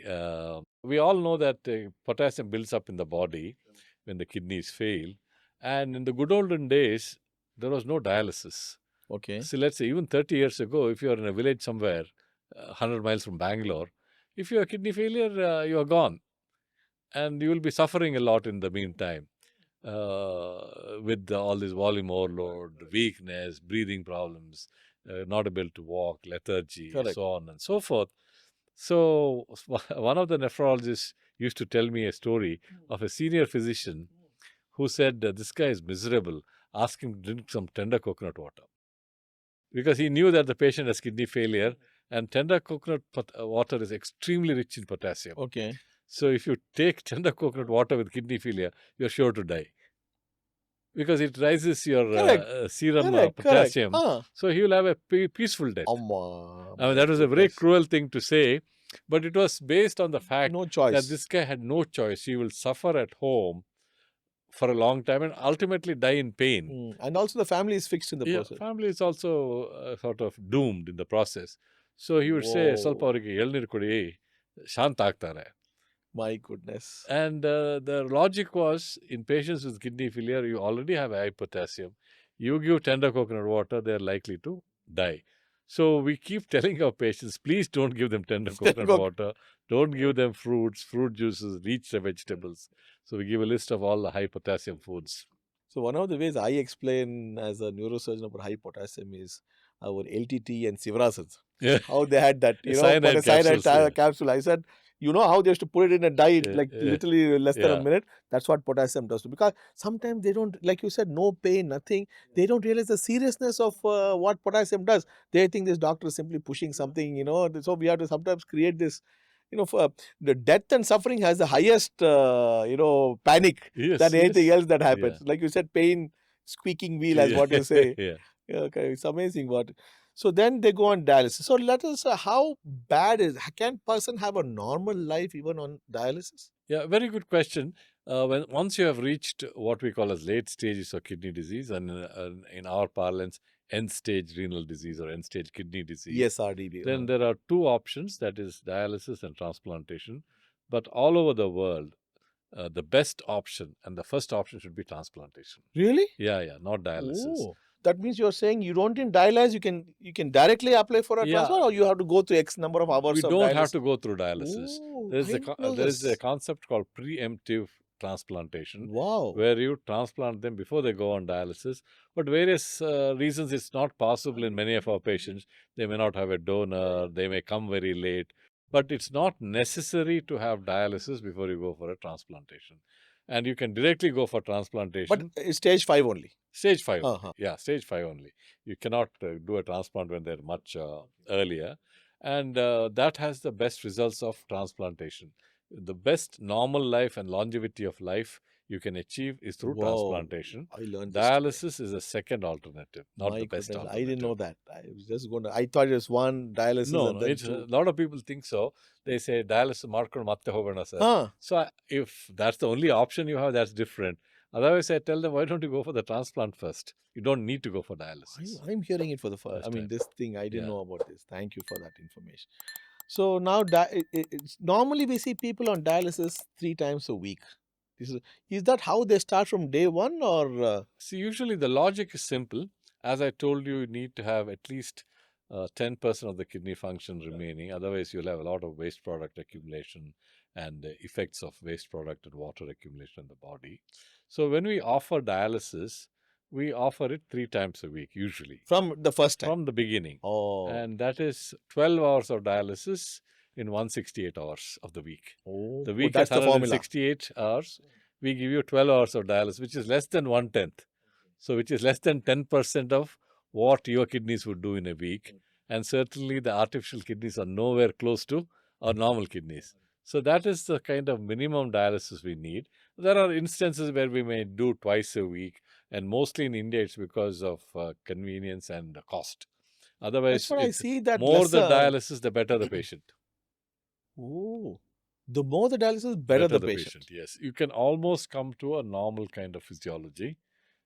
We all know that potassium builds up in the body when the kidneys fail. And in the good olden days, there was no dialysis. Okay. So let's say even 30 years ago, if you are in a village somewhere, 100 miles from Bangalore, if you have kidney failure, you are gone. And you will be suffering a lot in the meantime with all this volume overload, weakness, breathing problems, not able to walk, lethargy, Correct. so on and so forth. So one of the nephrologists used to tell me a story of a senior physician who said, this guy is miserable, ask him to drink some tender coconut water. Because he knew that the patient has kidney failure and tender coconut water is extremely rich in potassium. Okay. So if you take tender coconut water with kidney failure, you're sure to die. Because it rises your serum potassium. So he will have a peaceful death. I mean, that was a very cruel thing to say, but it was based on the fact that this guy had no choice. He will suffer at home for a long time and ultimately die in pain. And also the family is fixed in the process. Family is also sort of doomed in the process. So he would say, "Salpa avrige elnir kodi, shant aagtare." My goodness. And the logic was, in patients with kidney failure, you already have high potassium. You give tender coconut water, they are likely to die. So we keep telling our patients, please don't give them tender coconut water. Don't give them fruits, fruit juices, rich vegetables. So we give a list of all the high potassium foods. So one of the ways I explain as a neurosurgeon about high potassium is our LTT and Sivrasans. Yeah. How they had that, cyanide capsule. I said, you know how they used to put it in a diet, literally less than a minute? That's what potassium does. Because sometimes they don't, like you said, no pain, nothing. They don't realize the seriousness of what potassium does. They think this doctor is simply pushing something, So we have to sometimes create this, for the death and suffering has the highest, panic than anything else that happens. Like you said, pain, squeaking wheel, as what you say. Okay, it's amazing what. So then they go on dialysis. So let us, how bad can person have a normal life even on dialysis? Yeah, very good question. Once you have reached what we call as late stages of kidney disease, and in our parlance, end-stage renal disease or end-stage kidney disease, ESRD. Then there are two options, that is dialysis and transplantation. But all over the world, the best option and the first option should be transplantation. Really? Yeah, not dialysis. Oh. That means you're saying you don't need dialyze, you can directly apply for a transplant, or you have to go through X number of hours of dialysis? We don't have to go through dialysis. Oh, there is a concept called preemptive transplantation. Wow. Where you transplant them before they go on dialysis. But various reasons it's not possible in many of our patients. They may not have a donor, they may come very late. But it's not necessary to have dialysis before you go for a transplantation. And you can directly go for But transplantation. it's stage 5 only. Stage 5 only. Uh-huh. Yeah, stage 5 only. You cannot do a transplant when they're much earlier. And that has the best results of transplantation. The best normal life and longevity of life you can achieve is through Wow. transplantation. I learned this today. Dialysis is a second alternative, not My the best goodness, alternative. I didn't know that. I was just going to, I thought it was one dialysis No, and no, then it's two. a lot of people think so. They say dialysis marker matte hogana sir. Huh. So if that's the only option you have, that's different. Otherwise, I tell them, why don't you go for the transplant first? You don't need to go for dialysis. I'm hearing it for the first. First I mean, time. this thing I didn't Yeah. know about this. Thank you for that information. So now, it's normally we see people on dialysis 3 times a week. Is that how they start from day one, or? See, usually the logic is simple. As I told you, you need to have at least 10% of the kidney function remaining. Otherwise, you'll have a lot of waste product accumulation and effects of waste product and water accumulation in the body. So when we offer dialysis, we offer it 3 times a week, usually. From the first time? From the beginning. Oh. And that is 12 hours of dialysis in 168 hours of the week. Oh, The week that's has the formula. 168 hours. We give you 12 hours of dialysis, which is less than 1/10. So, which is less than 10% of what your kidneys would do in a week. And certainly the artificial kidneys are nowhere close to our normal kidneys. So, that is the kind of minimum dialysis we need. There are instances where we may do twice a week, and mostly in India, it's because of convenience and cost. Otherwise, That's what I see, that more the lesser. dialysis, the better the patient. Oh, the more the dialysis, better the patient. Yes, you can almost come to a normal kind of physiology.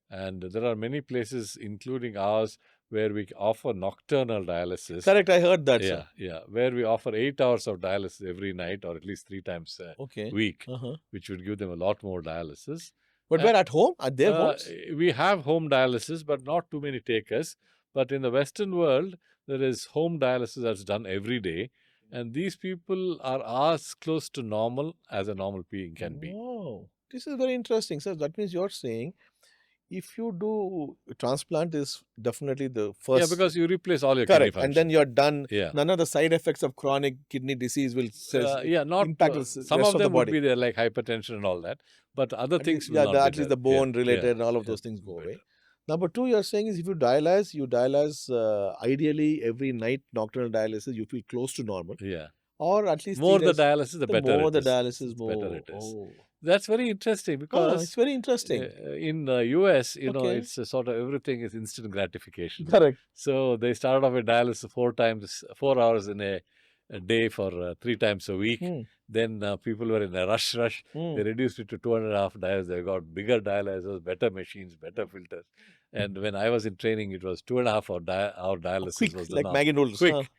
And there are many places, including ours, where we offer nocturnal dialysis. Correct, I heard that, Yeah, sir. yeah, where we offer 8 hours of dialysis every night, or at least 3 times a Okay. week, Uh-huh. which would give them a lot more dialysis. But we're at home? At their homes? We have home dialysis, but not too many takers. But in the Western world, there is home dialysis that's done every day. And these people are as close to normal as a normal being can be. Wow. This is very interesting, sir. That means you're saying if you do transplant is definitely the first. Yeah, because you replace all your kidney correct, function. and then you're done. Yeah. None of the side effects of chronic kidney disease will not impact the some rest of of the them would body. be there, like hypertension and all that, but other things will Yeah, not be at least there. the bone Yeah, related yeah, and all of yeah, those things go better. away. Number 2, you're saying is if you dialyze ideally every night nocturnal dialysis, you feel close to normal. Yeah. Or at least More 3 the days, dialysis, the better more it the is. dialysis, The more. better it is. Oh. That's very interesting because It's very interesting. in the US, Okay. it's a sort of everything is instant gratification. Correct. So they started off with dialysis 4 hours in a day for 3 times a week. Then people were in a rush. They reduced it to 2.5 dialysis. They got bigger dialyzers, better machines, better filters. And when I was in training, it was 2.5 hour dialysis Quick, was the like norm. Maggie noodles. Quick.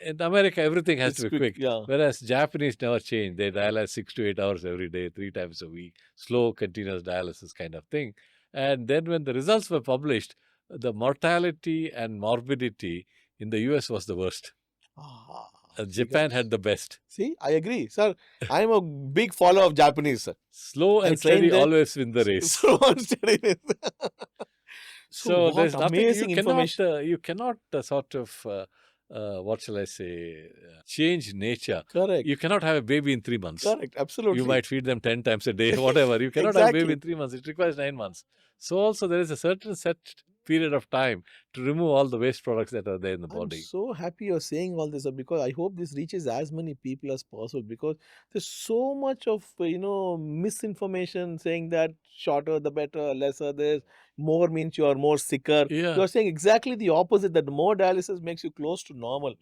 In America, everything has to be quick. Yeah. Whereas Japanese never change. They dialyze 6 to 8 hours every day, 3 times a week. Slow, continuous dialysis kind of thing. And then when the results were published, the mortality and morbidity in the US was the worst. Japan had the best. See, I agree, sir. I'm a big follower of Japanese, sir. Slow and steady always win the race. Slow and steady. So there's nothing amazing information. You cannot sort of what shall I say, change nature. Correct. You cannot have a baby in 3 months. Correct, absolutely. You might feed them 10 times a day, whatever. You cannot have a baby in 3 months. It requires 9 months. So also there is a certain set period of time to remove all the waste products that are there in the body. I'm so happy you're saying all this, because I hope this reaches as many people as possible, because there's so much of misinformation saying that shorter the better, lesser this, more means you are more sicker. Yeah. You're saying exactly the opposite, that more dialysis makes you close to normal.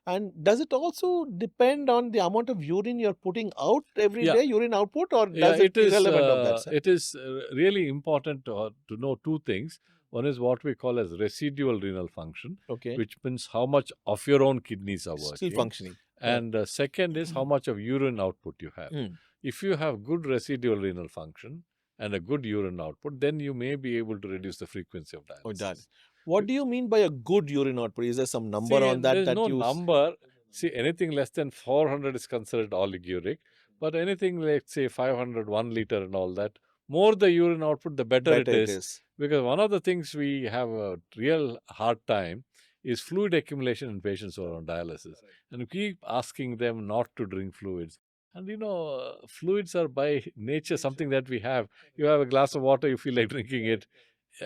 And does it also depend on the amount of urine you're putting out every day, urine output, or does it irrelevant of that, sir? It is really important to know 2 things. One is what we call as residual renal function, which means how much of your own kidneys are working. Still functioning. And second is how much of urine output you have. If you have good residual renal function and a good urine output, then you may be able to reduce the frequency of dialysis. What do you mean by a good urine output? Is there some number on that? There's no number. See, anything less than 400 is considered oliguric, but anything like, say, 500, 1 liter and all that, more the urine output, the better it is. Because one of the things we have a real hard time is fluid accumulation in patients who are on dialysis. And we keep asking them not to drink fluids. And fluids are by nature something that we have. You have a glass of water, you feel like drinking it.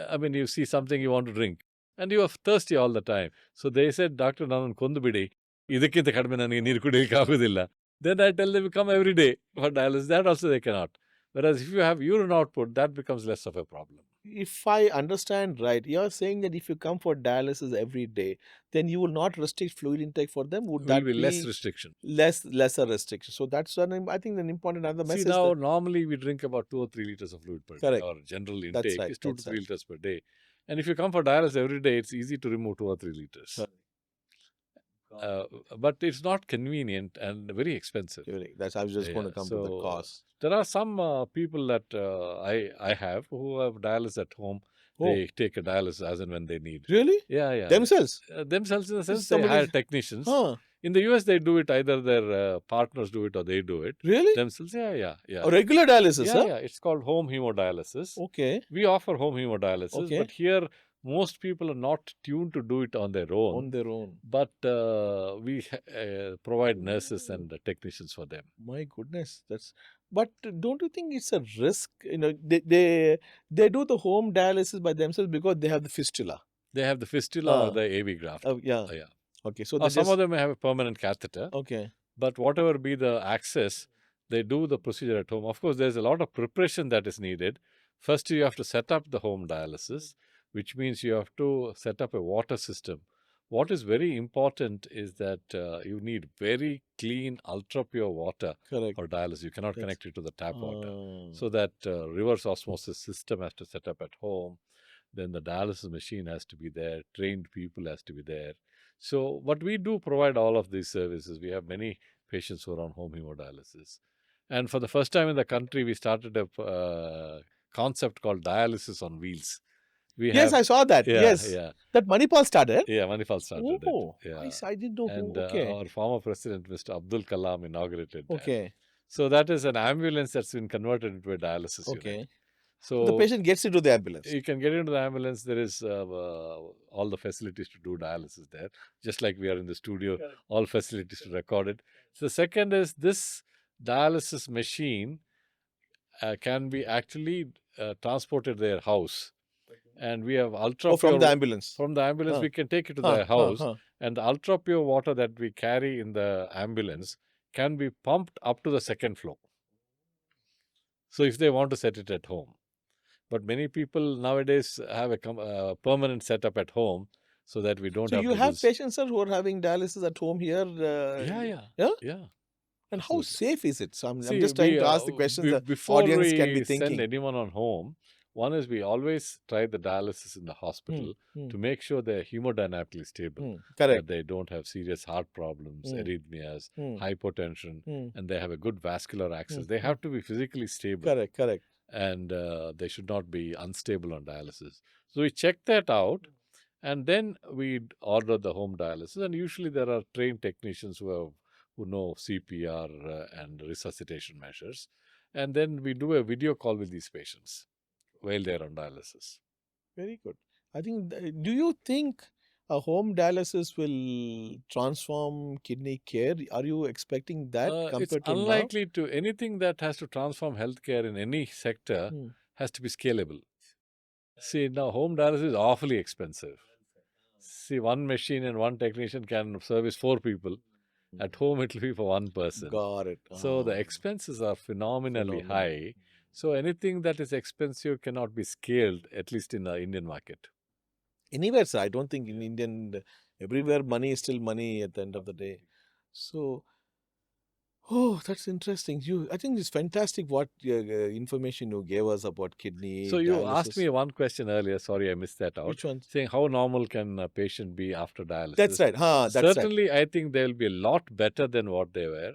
I mean, you see something you want to drink, and you are thirsty all the time. So they said, Dr. Nanan Kondubidi, ಇದಕ್ಕಿಂತ ಕಡಿಮೆ ನನಗೆ ನೀರು ಕುಡಿಯಲಿಕ್ಕೆ ಆಗೋದಿಲ್ಲ. Then I tell them, come every day for dialysis. That also they cannot. Whereas if you have urine output, that becomes less of a problem. If I understand right, you're saying that if you come for dialysis every day, then you will not restrict fluid intake for them. Would Will that be less restriction. lesser restriction? So that's I think an important other See, message. now normally we drink about 2 or 3 liters of fluid per day. Correct. Our general That's intake right, is 2 to that's 3 right. liters per day. And if you come for dialysis every day, it's easy to remove 2 or 3 liters. But it's not convenient and very expensive. That's I was just going to come to the cost. There are some people that I have who have dialysis at home. They take a dialysis as and when they need. Really? Yeah, yeah. Themselves? Themselves in the sense they hire technicians. In the US, they do it, either their partners do it or they do it. Really? Themselves, yeah. A regular dialysis, Yeah, yeah. It's called home hemodialysis. Okay. We offer home hemodialysis, but here most people are not tuned to do it on their own. But we provide nurses and technicians for them. My goodness, But don't you think it's a risk? They do the home dialysis by themselves because they have the fistula. They have the fistula or the AV graft. Yeah. Okay, so some of them may have a permanent catheter. Okay. But whatever be the access, they do the procedure at home. Of course, there's a lot of preparation that is needed. First, you have to set up the home dialysis, which means you have to set up a water system. What is very important is that you need very clean, ultra-pure water for dialysis. You cannot connect it to the tap water. So that reverse osmosis system has to set up at home. Then the dialysis machine has to be there. Trained people has to be there. So, but we do provide all of these services. We have many patients who are on home hemodialysis. And for the first time in the country, we started a concept called dialysis on wheels. Yes, I saw that. Yeah, yes. Yeah. That Manipal started? Yeah, Manipal started it. Yeah. I didn't know. And okay. Our former president, Mr. Abdul Kalam, inaugurated that. Okay. So that is an ambulance that's been converted into a dialysis unit. So the patient gets into the ambulance. You can get into the ambulance. There is all the facilities to do dialysis there. Just like we are in the studio, all facilities to record it. So the second is this dialysis machine can be actually transported to their house. And we have ultra pure... from the ambulance. From the ambulance, we can take it to their house. And the ultra pure water that we carry in the ambulance can be pumped up to the second floor. So if they want to set it at home. But many people nowadays have a permanent setup at home so that we don't have to... So you have patients, sir, who are having dialysis at home here? Yeah. And how safe is it? So I'm just trying to ask the questions the audience can be thinking. Before we send anyone on home, one is we always try the dialysis in the hospital to make sure they're hemodynamically stable. Correct. That they don't have serious heart problems, arrhythmias, hypotension, and they have a good vascular access. They have to be physically stable. Correct. And they should not be unstable on dialysis. So we check that out, and then we order the home dialysis. And usually there are trained technicians who know CPR and resuscitation measures. And then we do a video call with these patients while they're on dialysis. Very good. I think, do you think a home dialysis will transform kidney care? Are you expecting that compared it's unlikely to. Anything that has to transform healthcare in any sector has to be scalable. See, now home dialysis is awfully expensive. See, one machine and one technician can service 4 people. At home, it will be for 1 person. Got it. So the expenses are phenomenally high. So anything that is expensive cannot be scaled, at least in the Indian market. Anywhere, sir. I don't think in Indian, everywhere money is still money at the end of the day. So, that's interesting. I think it's fantastic what information you gave us about kidney So you dialysis. asked me one question earlier. Sorry, I missed that out. Which one? Saying how normal can a patient be after dialysis? That's right. Certainly, I think they'll be a lot better than what they were.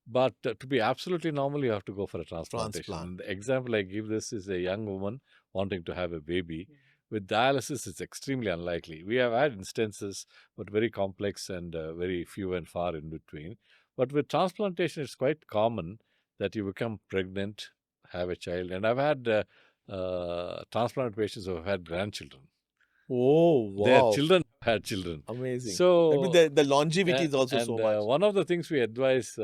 But to be absolutely normal, you have to go for a transplantation. The example I give this is a young woman wanting to have a baby. With dialysis, it's extremely unlikely. We have had instances, but very complex and very few and far in between. But with transplantation, it's quite common that you become pregnant, have a child. And I've had transplant patients who have had grandchildren. Oh, wow. Their children had children. Amazing. That So means the longevity is also so much. one of the things we advise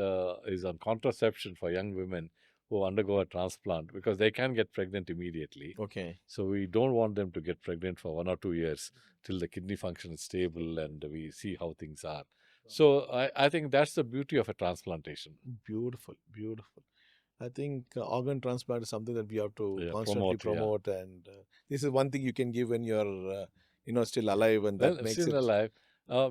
is on contraception for young women who undergo a transplant, because they can get pregnant immediately. Okay. So we don't want them to get pregnant for 1 or 2 years till the kidney function is stable and we see how things are. So I think that's the beauty of a transplantation. Beautiful, beautiful. I think organ transplant is something that we have to constantly promote, and this is one thing you can give when you're still alive, and that makes still it alive.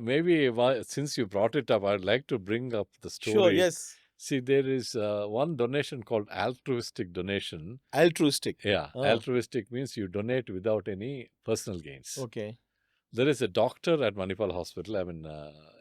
Maybe since you brought it up, I'd like to bring up the story. Sure, yes. See, there is one donation called altruistic donation. Altruistic. Yeah, altruistic means you donate without any personal gains. Okay. There is a doctor at Manipal Hospital. I mean,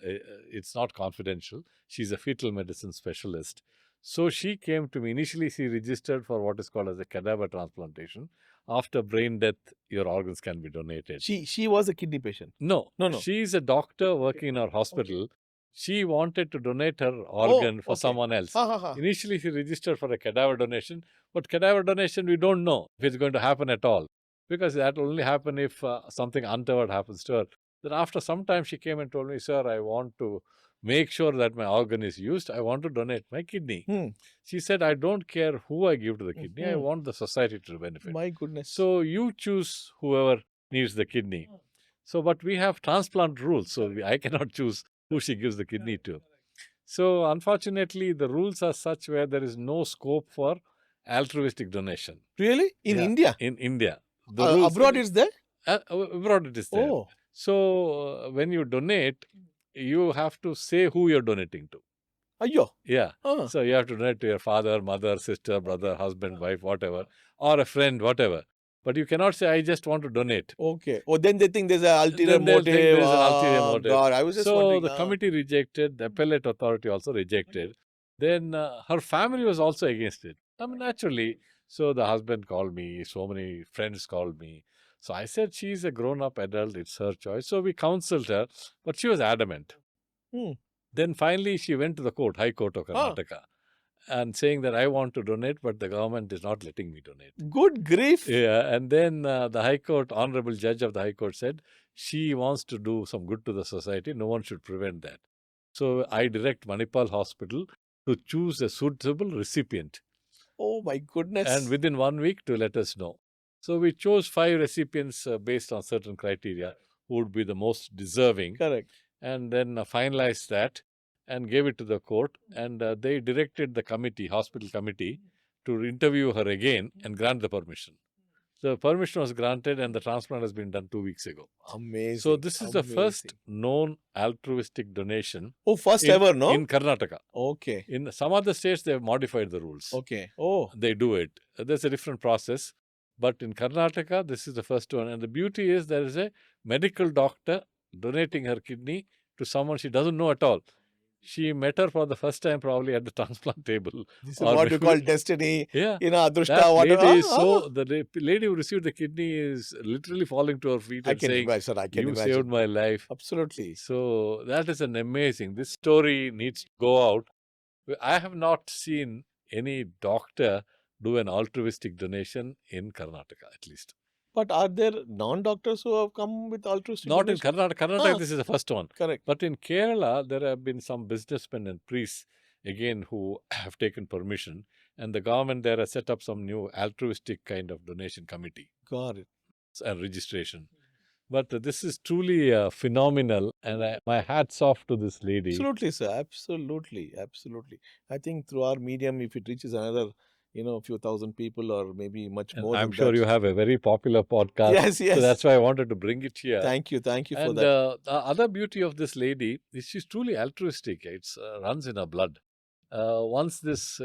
it's not confidential. She's a fetal medicine specialist. So she came to me. Initially, she registered for what is called as a cadaver transplantation. After brain death, your organs can be donated. She was a kidney patient. No. She's a doctor working in our hospital. Okay. She wanted to donate her organ for someone else. Initially, she registered for a cadaver donation. But cadaver donation, we don't know if it's going to happen at all, because that will only happen if something untoward happens to her. Then after some time, she came and told me, sir, I want to make sure that my organ is used. I want to donate my kidney. She said, I don't care who I give to the kidney. I want the society to benefit. My goodness. So you choose whoever needs the kidney. So, but we have transplant rules. So I cannot choose who she gives the kidney to. So unfortunately, the rules are such where there is no scope for altruistic donation. Really? In India? In India. Abroad it's there? Abroad it is there. Oh. So when you donate, you have to say who you're donating to. Ayyo. Yeah. So you have to donate to your father, mother, sister, brother, husband, wife, whatever, or a friend, whatever. But you cannot say, I just want to donate. Okay. Oh, then they think there's an ulterior motive. There's an ulterior motive. God, I was just wondering. So the committee rejected, the appellate authority also rejected. Then her family was also against it. I mean, naturally. So the husband called me, so many friends called me. So I said, she's a grown-up adult, it's her choice. So we counseled her, but she was adamant. Then finally she went to the court, High Court of Karnataka, and saying that I want to donate, but the government is not letting me donate. Good grief. Yeah, and then the High Court, honorable judge of the High Court said, she wants to do some good to the society, no one should prevent that. So I direct Manipal Hospital to choose a suitable recipient. Oh my goodness. And within 1 week to let us know. So we chose 5 recipients based on certain criteria who would be the most deserving. Correct. And then finalized that and gave it to the court. And they directed the committee, hospital committee, to interview her again and grant the permission. The permission was granted and the transplant has been done 2 weeks ago. Amazing. So this is the first known altruistic donation. Oh, first ever, no? In Karnataka. Okay. In some other states, they have modified the rules. Okay. Oh. They do it. There's a different process. But in Karnataka, this is the first one. And the beauty is there is a medical doctor donating her kidney to someone she doesn't know at all. She met her for the first time probably at the transplant table. This is what you call destiny. Yeah. Adrushta. That lady is the lady who received the kidney is literally falling to her feet and saying, I can you imagine. saved my life. Absolutely. So that is an amazing. This story needs to go out. I have not seen any doctor do an altruistic donation in Karnataka, at least. But are there non-doctors who have come with altruistic Not donation? in Karnataka. Karnataka, this is the first one. Correct. But in Kerala, there have been some businessmen and priests, again, who have taken permission. And the government there has set up some new altruistic kind of donation committee. Got it. And registration. But this is truly phenomenal. And my hat's off to this lady. Absolutely, sir. Absolutely. I think through our medium, if it reaches another a few thousand people or maybe much more. I'm sure you have a very popular podcast. Yes. So that's why I wanted to bring it here. Thank you for that. And the other beauty of this lady is she's truly altruistic. It runs in her blood. Once this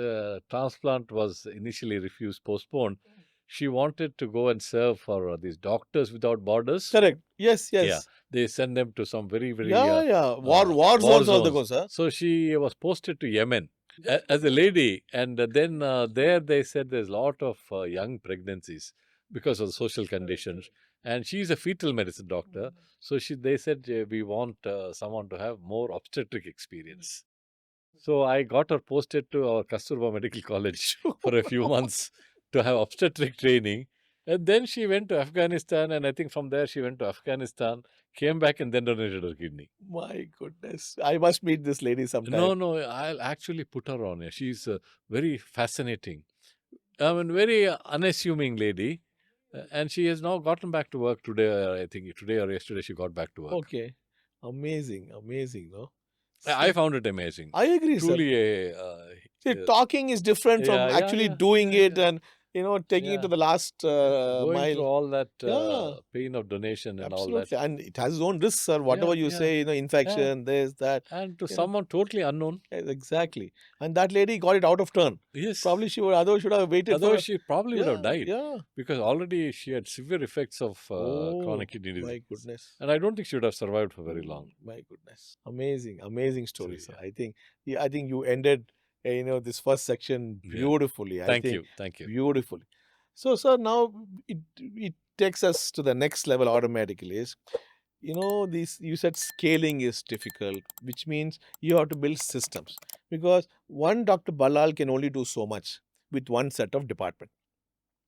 transplant was initially refused, postponed, she wanted to go and serve for these Doctors Without Borders. Correct. Yes. Yeah. They send them to some very, very... War zones also go, sir. So she was posted to Yemen as a lady, and then there they said there's a lot of young pregnancies because of the social conditions, and she's a fetal medicine doctor, so they said we want someone to have more obstetric experience. So I got her posted to our Kasturba Medical College for a few months to have obstetric training, And then she went to Afghanistan, and I think from there she went to Afghanistan, came back, and then donated her kidney. My goodness. I must meet this lady sometime. No, I'll actually put her on here. She's very fascinating. I mean, very unassuming lady. And she has now gotten back to work today. I think today or yesterday she got back to work. Okay. Amazing. Amazing, no? I found it amazing. I agree, sir. Truly See, talking is different from actually doing it and, taking it to the last going mile. through all that Yeah. pain of donation and all Absolutely. that. And it has its own risks, sir. Whatever you say, infection, this, that. And to someone totally unknown. Yes, exactly. And that lady got it out of turn. Yes. Probably she would otherwise should have waited Otherwise she probably would have died. Yeah. Because already she had severe effects of chronic kidney disease. My goodness. And I don't think she would have survived for very long. My goodness. Amazing. Amazing story, sir. I think you ended this first section beautifully. Thank you. Beautifully. So, sir, now it takes us to the next level automatically. Is you said scaling is difficult, which means you have to build systems, because one Dr. Ballal can only do so much with one set of department.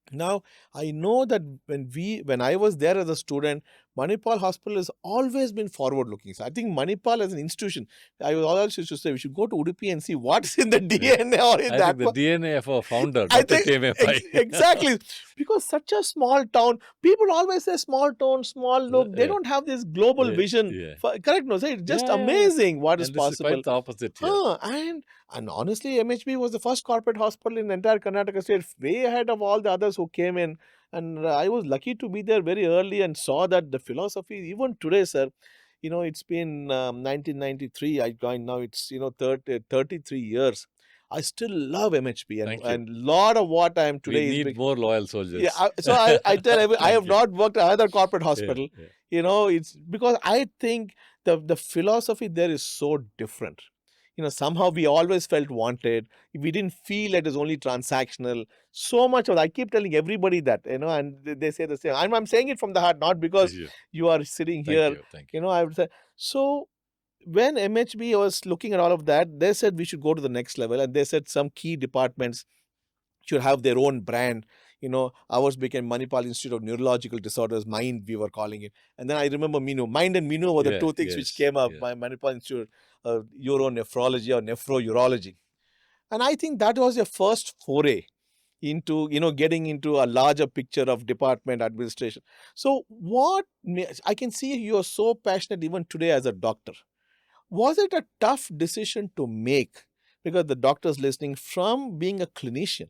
Now, I know that when I was there as a student, Manipal Hospital has always been forward-looking. So I think Manipal as an institution, I was always used to say we should go to Utopian and see what's in the DNA or in I think the DNA of our founder, I Dr. think KMFI. exactly, because such a small town, people always say small town, small look. They don't have this global vision. Correct? No, say it's just amazing what is possible. It's the opposite. And honestly, MHB was the first corporate hospital in the entire Karnataka state, way ahead of all the others who came in. And I was lucky to be there very early and saw that the philosophy, even today, sir, it's been 1993. I joined now. It's 33 years. I still love MHB, and a lot of what I am today. We need more loyal soldiers. Yeah, so I tell everyone, I have not worked at either corporate hospital. It's because I think the philosophy there is so different. Somehow we always felt wanted. We didn't feel it is only transactional. So much of I keep telling everybody that, and they say the same. I'm saying it from the heart, not because you are sitting here. Thank you. I would say. So when MHB was looking at all of that, they said we should go to the next level. And they said some key departments should have their own brand. Ours became Manipal Institute of Neurological Disorders, MIND we were calling it. And then I remember MIND and MINU were the two things which came up, by Manipal Institute of Nephrology or Nephrourology. And I think that was your first foray into, getting into a larger picture of department administration. So I can see you are so passionate even today as a doctor. Was it a tough decision to make? Because the doctors listening, from being a clinician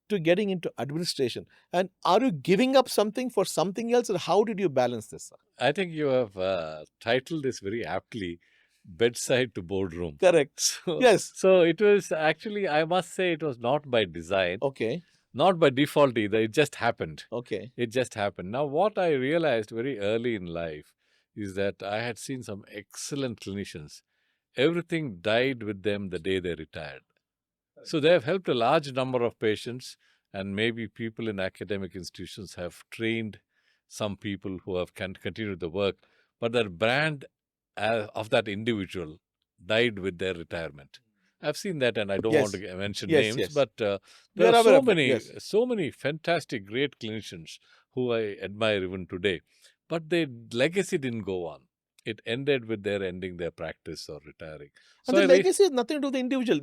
to getting into administration, and are you giving up something for something else, or how did you balance this, sir? I think you have titled this very aptly, bedside to boardroom. Correct. So, yes. So it was actually, I must say, it was not by design. Okay. Not by default either. It just happened. Okay. It just happened. Now, what I realized very early in life is that I had seen some excellent clinicians. Everything died with them the day they retired. So they have helped a large number of patients, and maybe people in academic institutions have trained some people who have continued the work, but their brand of that individual died with their retirement. I've seen that, and I don't want to mention names, but there are so many fantastic, great clinicians who I admire even today. But their legacy didn't go on. It ended with their ending their practice or retiring. And the legacy has nothing to do with the individual,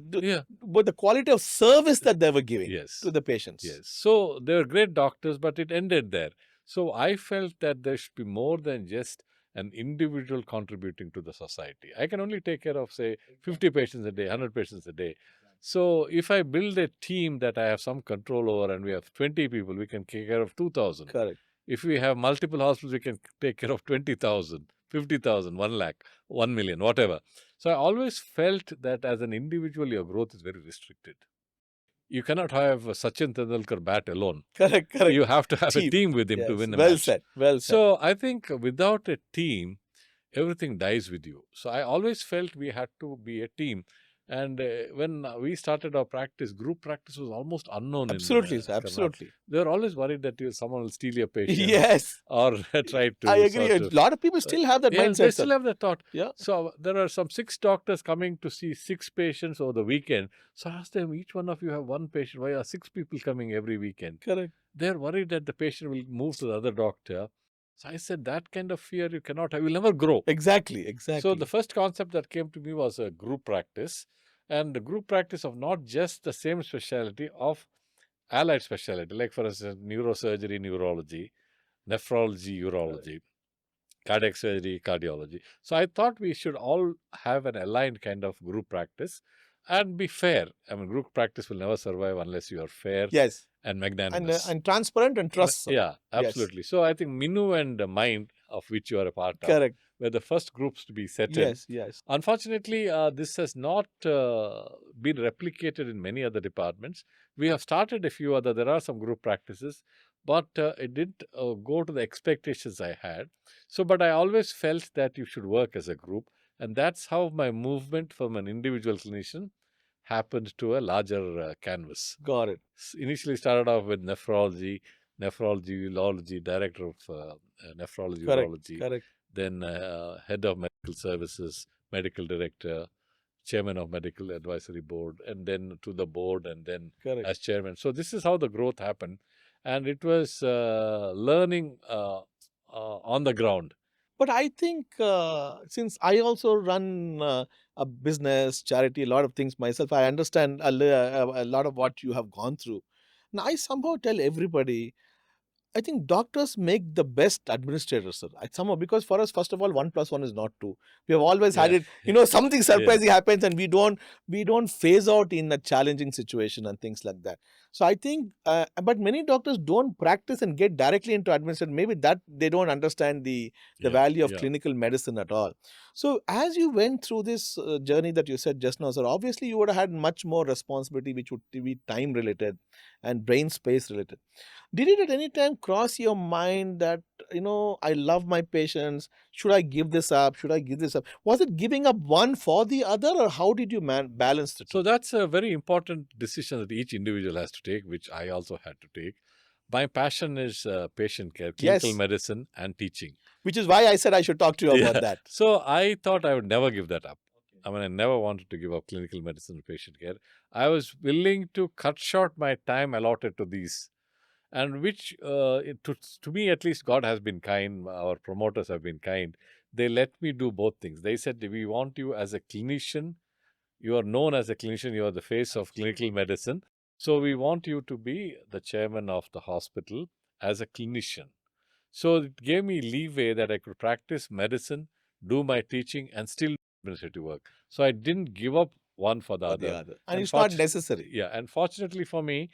but the quality of service that they were giving to the patients. Yes. So they were great doctors, but it ended there. So I felt that there should be more than just an individual contributing to the society. I can only take care of, say, 50 patients a day, 100 patients a day. So if I build a team that I have some control over, and we have 20 people, we can take care of 2,000. Correct. If we have multiple hospitals, we can take care of 20,000, 50,000, 1 lakh, 1 million, whatever. So I always felt that as an individual, your growth is very restricted. You cannot have Sachin Tendulkar bat alone. Correct. You have to have a team with him to win a match. Well said. So I think without a team, everything dies with you. So I always felt we had to be a team. And when we started our practice, group practice was almost unknown in Absolutely, sir. Karnataka. Absolutely. They were always worried that someone will steal your patient Yes, or try I to agree. sort A of. lot of people still have that Yeah, they mindset, sir. still have that thought. Yeah, So there are some 6 doctors coming to see 6 patients over the weekend. So I asked them, each one of you have 1 patient. Why are 6 people coming every weekend? correct. They're worried that the patient will move to the other doctor. So I said, that kind of fear you cannot have. You will never grow. Exactly, So exactly. the first concept that came to me was a group practice, and the group practice of not just the same specialty, of allied specialty, like for instance, neurosurgery, neurology, nephrology, urology, cardiac surgery, cardiology. So I thought we should all have an aligned kind of group practice and be fair. I mean, group practice will never survive unless you are fair Yes, and magnanimous. and transparent and trust, sir. Yeah, Yes, absolutely. So I think Minu and Mind, of which you are a part of, correct. were the first groups to be set in. Yes, yes. Unfortunately, this has not been replicated in many other departments. We have started a few other, there are some group practices, but it didn't go to the expectations I had. So, but I always felt that you should work as a group. And that's how my movement from an individual clinician happened to a larger canvas. Got it. Initially started off with nephrology, urology, director of nephrology, Correct, urology, correct. then head of medical services, medical director, chairman of medical advisory board, and then to the board, and then Correct. as chairman. So this is how the growth happened, and it was learning on the ground. But I think since I also run a business, charity, a lot of things myself, I understand a lot of what you have gone through. Now, I somehow tell everybody, I think doctors make the best administrators, sir. Somehow, because for us, first of all, 1+1 is not 2. We have always had Yeah. it. Something surprising happens, and we don't phase out in a challenging situation and things like that. So I think, but many doctors don't practice and get directly into administration. Maybe that they don't understand the Yeah, value of yeah. clinical medicine at all. So as you went through this journey that you said just now, sir, obviously you would have had much more responsibility, which would be time related and brain space related. Did it at any time cross your mind that, I love my patients? Should I give this up? Should I give this up? Was it giving up one for the other, or how did you balance the two? So that's a very important decision that each individual has to take, which I also had to take. My passion is patient care, clinical Yes. medicine, and teaching. Which is why I said I should talk to you about that. So I thought I would never give that up. I mean, I never wanted to give up clinical medicine and patient care. I was willing to cut short my time allotted to these, and which, to me at least, God has been kind. Our promoters have been kind. They let me do both things. They said, we want you as a clinician. You are known as a clinician. You are the face of clinical medicine. So we want you to be the chairman of the hospital as a clinician. So it gave me leeway that I could practice medicine, do my teaching, and still do administrative work. So I didn't give up one for the other. And it's not necessary. Yeah, and fortunately for me,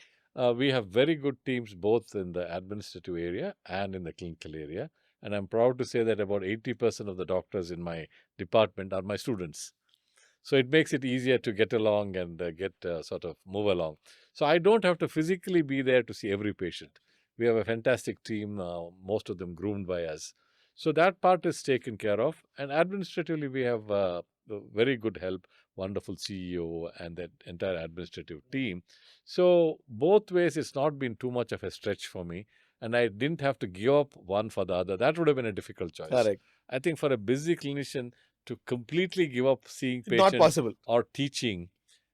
we have very good teams both in the administrative area and in the clinical area. And I'm proud to say that about 80% of the doctors in my department are my students. So it makes it easier to get along and sort of move along. So I don't have to physically be there to see every patient. We have a fantastic team, most of them groomed by us. So that part is taken care of. And administratively, we have very good help, wonderful CEO and that entire administrative team. So both ways, it's not been too much of a stretch for me. And I didn't have to give up one for the other. That would have been a difficult choice. Correct. I think for a busy clinician, to completely give up seeing Not patients possible. or teaching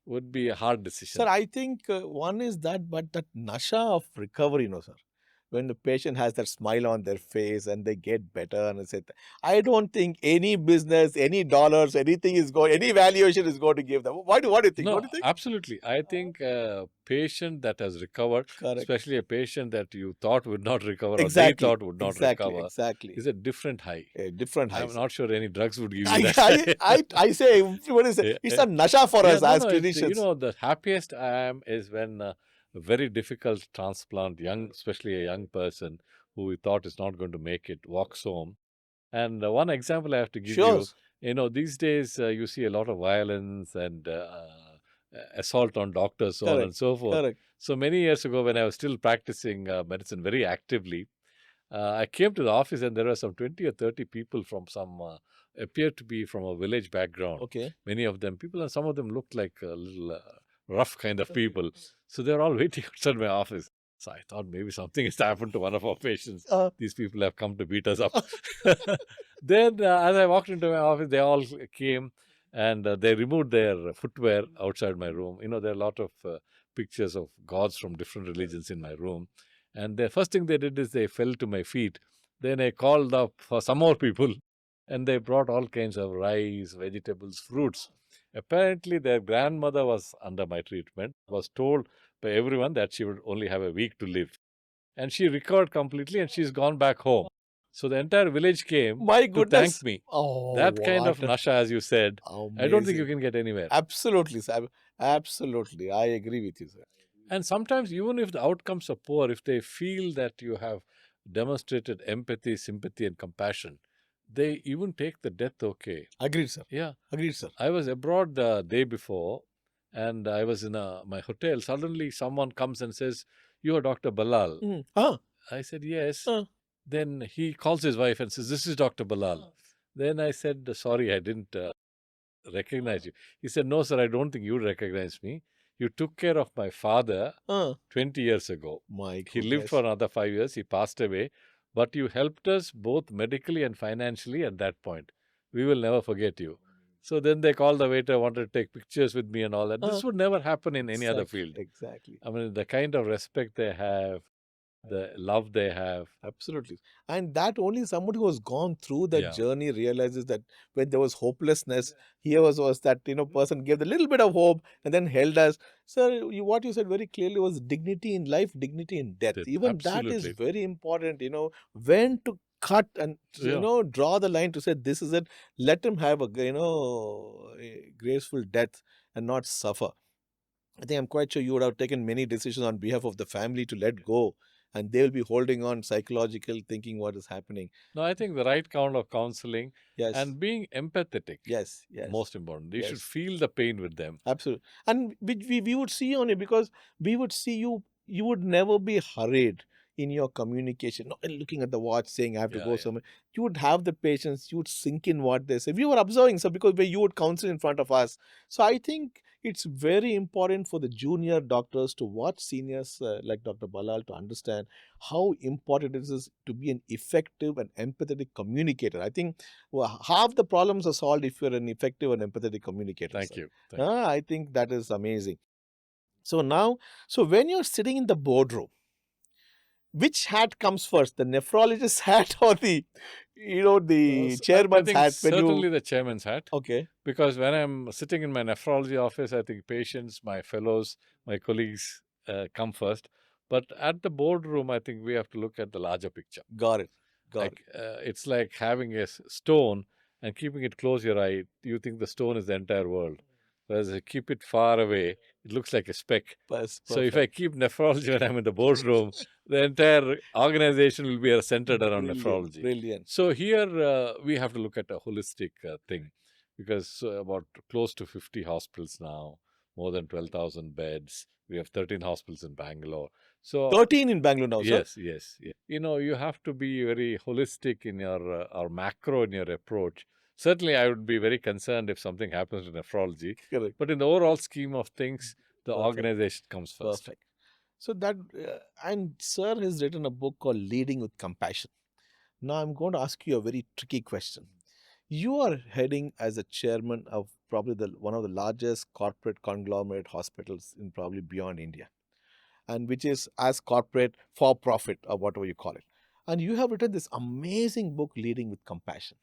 would be a hard decision. Sir, I think one is that, but that nasha of recovery, sir. When the patient has that smile on their face and they get better, and I don't think any business, any dollars, anything is going, any valuation is going to give them. What do you think? No, What do you think? absolutely. I think a patient that has recovered, Correct. especially a patient that you thought would not recover Exactly. or they thought would not recover, Exactly. is a different high. A different high. I'm not sure any drugs would give you that. I say, everybody say, it's a nasha for us as clinicians. The happiest I am is when a very difficult transplant, especially a young person who we thought is not going to make it, walks home. And one example I have to give you, these days you see a lot of violence and assault on doctors, so on and so forth. Correct. So many years ago, when I was still practicing medicine very actively, I came to the office and there were some 20 or 30 people from appeared to be from a village background. Okay. Many of them people, and some of them looked like a little rough kind of people. So they were all waiting outside my office. So I thought maybe something has happened to one of our patients. These people have come to beat us up. Then, as I walked into my office, they all came and they removed their footwear outside my room. You know, there are a lot of pictures of gods from different religions in my room. And the first thing they did is they fell to my feet. Then I called up for some more people and they brought all kinds of rice, vegetables, fruits. Apparently, their grandmother was under my treatment, was told by everyone that she would only have a week to live. And she recovered completely and she's gone back home. So the entire village came My to thank goodness. me. Oh, That kind of what a- nasha, as you said, I don't think you amazing. can get anywhere. Absolutely, sir. Absolutely. I agree with you, sir. And sometimes, even if the outcomes are poor, if they feel that you have demonstrated empathy, sympathy, and compassion, they even take the death okay. Agreed, sir. Yeah. Agreed, sir. I was abroad the day before and I was in my hotel. Suddenly, someone comes and says, "You are Dr. Ballal." I said, "Yes." Then he calls his wife and says, "This is Dr. Ballal." Then I said, "Sorry, I didn't recognize you." He said, "No, sir, I don't think you recognize me. You took care of my father 20 years ago. My He lived for another 5 years. He passed away. But you helped us both medically and financially at that point. We will never forget you." So then they called the waiter, wanted to take pictures with me and all that. This would never happen in any other field. Exactly. I mean, the kind of respect they have, the love they have. Absolutely. And that only somebody who has gone through that Yeah. journey realizes that when there was hopelessness, here was that, person gave a little bit of hope and then held us. Sir, what you said very clearly was dignity in life, dignity in death. Even that is Absolutely. very important, when to cut and, Yeah. draw the line to say, this is it. Let him have a graceful death and not suffer. I think I'm quite sure you would have taken many decisions on behalf of the family to let go, and they will be holding on psychological, thinking what is happening. No, I think the right kind of counseling Yes. and being empathetic. Yes. Yes. Most important. You should Yes. feel the pain with them. Absolutely. And we would see on it because we would see you would never be hurried in your communication, not looking at the watch saying I have to Yeah, go yeah. somewhere. You would have the patience, you would sink in what they say. We were observing, so because you would counsel in front of us. So I think it's very important for the junior doctors to watch seniors like Dr. Ballal to understand how important it is to be an effective and empathetic communicator. I think half the problems are solved if you're an effective and empathetic communicator. Thank sir. you. Thank you. I think that is amazing. So when you're sitting in the boardroom, which hat comes first, the nephrologist hat or the I chairman's think hat? certainly the chairman's hat. Okay. Because when I'm sitting in my nephrology office, I think patients, my fellows, my colleagues come first. But at the boardroom, I think we have to look at the larger picture. Got it. It's like having a stone and keeping it close your eye. You think the stone is the entire world. Whereas if you keep it far away, it looks like a speck. So if I keep nephrology when I'm in the boardroom, the entire organization will be centered around nephrology. Brilliant. So here we have to look at a holistic thing because about close to 50 hospitals now, more than 12,000 beds. We have 13 hospitals in Bangalore. So 13 in Bangalore now, sir? Yes. You have to be very holistic in your or macro in your approach. Certainly, I would be very concerned if something happens to nephrology. Correct. But in the overall scheme of things, the Perfect. organization comes first. Perfect. So that, and sir has written a book called Leading with Compassion. Now I'm going to ask you a very tricky question. You are heading as a chairman of probably one of the largest corporate conglomerate hospitals in probably beyond India, and which is as corporate for profit or whatever you call it. And you have written this amazing book, Leading with Compassion.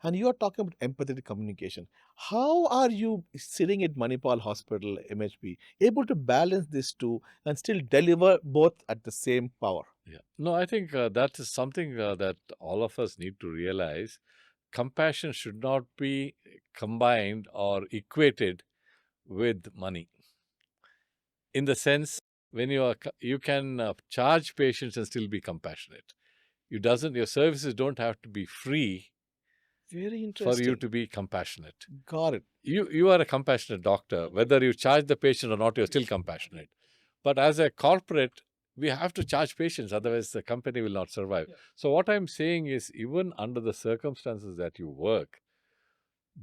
And you are talking about empathetic communication. How are you sitting at Manipal Hospital, MHP, able to balance these two and still deliver both at the same power? Yeah. No, I think that is something that all of us need to realize. Compassion should not be combined or equated with money. In the sense, when you can charge patients and still be compassionate. Your services don't have to be free. Very interesting. For you to be compassionate. Got it. You are a compassionate doctor. Whether you charge the patient or not, you're still compassionate. But as a corporate, We have to charge patients, otherwise the company will not survive. So what I'm saying is, even under the circumstances that you work,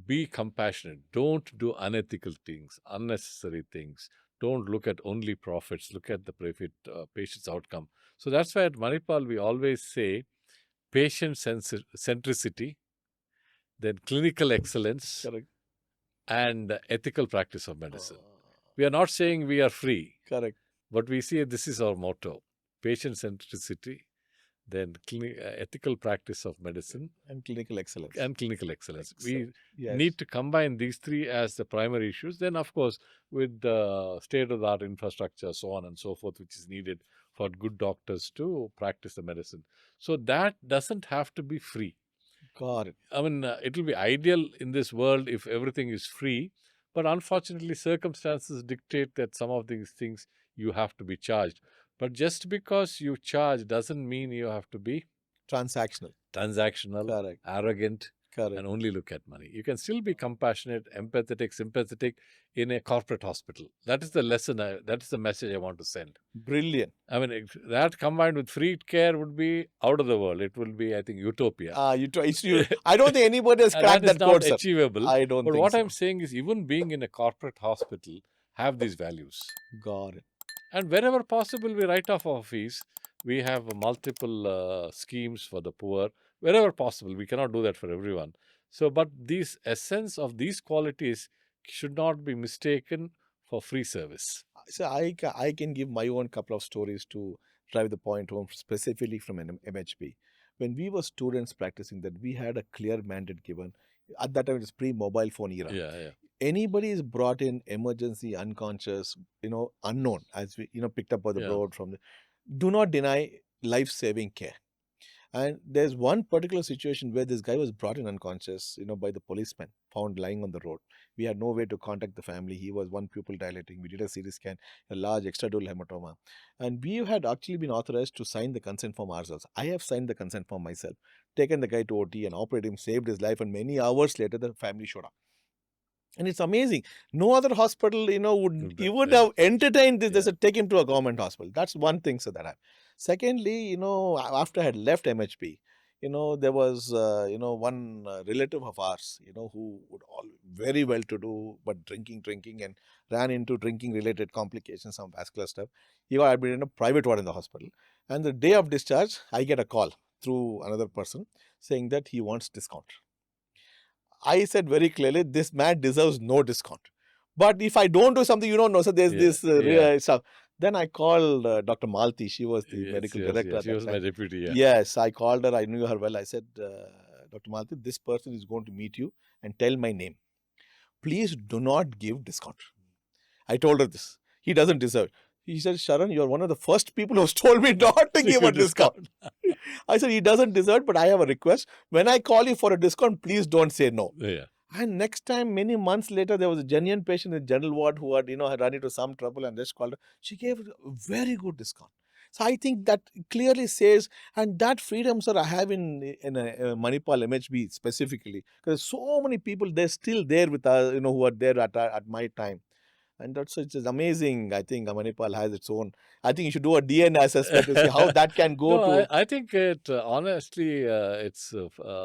be compassionate. Don't do unethical things, unnecessary things. Don't look at only profits. Look at the patient's outcome. So that's why at Manipal we always say patient centricity, then clinical excellence, Correct. and ethical practice of medicine. We are not saying we are free, Correct. but we say this is our motto: patient centricity, then ethical practice of medicine, And clinical excellence. and clinical excellence. We Yes. need to combine these three as the primary issues. Then, of course, with the state-of-the-art infrastructure, so on and so forth, which is needed for good doctors to practice the medicine. So that doesn't have to be free. Got it. I mean, it will be ideal in this world if everything is free, but unfortunately, circumstances dictate that some of these things you have to be charged. But just because you charge doesn't mean you have to be Transactional. transactional, Correct. arrogant, Correct. and only look at money. You can still be compassionate, empathetic, sympathetic in a corporate hospital. That is the lesson, that is the message I want to send. Brilliant. I mean, that combined with free care would be out of the world. It will be, I think, utopia. I don't think anybody has cracked that is that code, not sir. achievable. I don't But think what so. I'm saying is, even being in a corporate hospital, have these values. Got it. And wherever possible, we write off our fees. We have multiple schemes for the poor. Wherever possible, we cannot do that for everyone. So, but these essence of these qualities should not be mistaken for free service. So I can give my own couple of stories to drive the point home, specifically from an MHP. When we were students practicing that, we had a clear mandate given. At that time, it was pre-mobile phone era. Yeah. Anybody is brought in emergency, unconscious, unknown, as we, picked up by the road do not deny life-saving care. And there's one particular situation where this guy was brought in unconscious, by the policeman, found lying on the road. We had no way to contact the family. He was one pupil dilating. We did a CT scan, a large extradural hematoma. And we had actually been authorized to sign the consent form ourselves. I have signed the consent form myself, taken the guy to OT and operated him, saved his life. And many hours later, the family showed up. And it's amazing. No other hospital, would have entertained this. They said, take him to a government hospital. That's one thing so that happened. Secondly, after I had left MHP, there was, one relative of ours, who would all very well to do, but drinking and ran into drinking related complications, some vascular stuff. He had been in a private ward in the hospital. And the day of discharge, I get a call through another person saying that he wants discount. I said very clearly, this man deserves no discount. But if I don't do something, you don't know. So there's this stuff. Then I called Dr. Malti. She was the medical director. She was my deputy. Yeah. Yes, I called her. I knew her well. I said, Dr. Malti, this person is going to meet you and tell my name. Please do not give discount. I told her this. He doesn't deserve it. He said, Sharan, you're one of the first people who's told me not to give a discount. I said, he doesn't deserve it, but I have a request. When I call you for a discount, please don't say no. Yeah. And next time, many months later, there was a genuine patient in the general ward who had, had run into some trouble and just called her. She gave a very good discount. So I think that clearly says, and that freedom, sir, I have in Manipal MHB specifically, because so many people, they're still there with us, who are there at my time. And that's it's amazing. I think Manipal has its own. I think you should do a DNA assessment to see how that can go to. I think it honestly, it's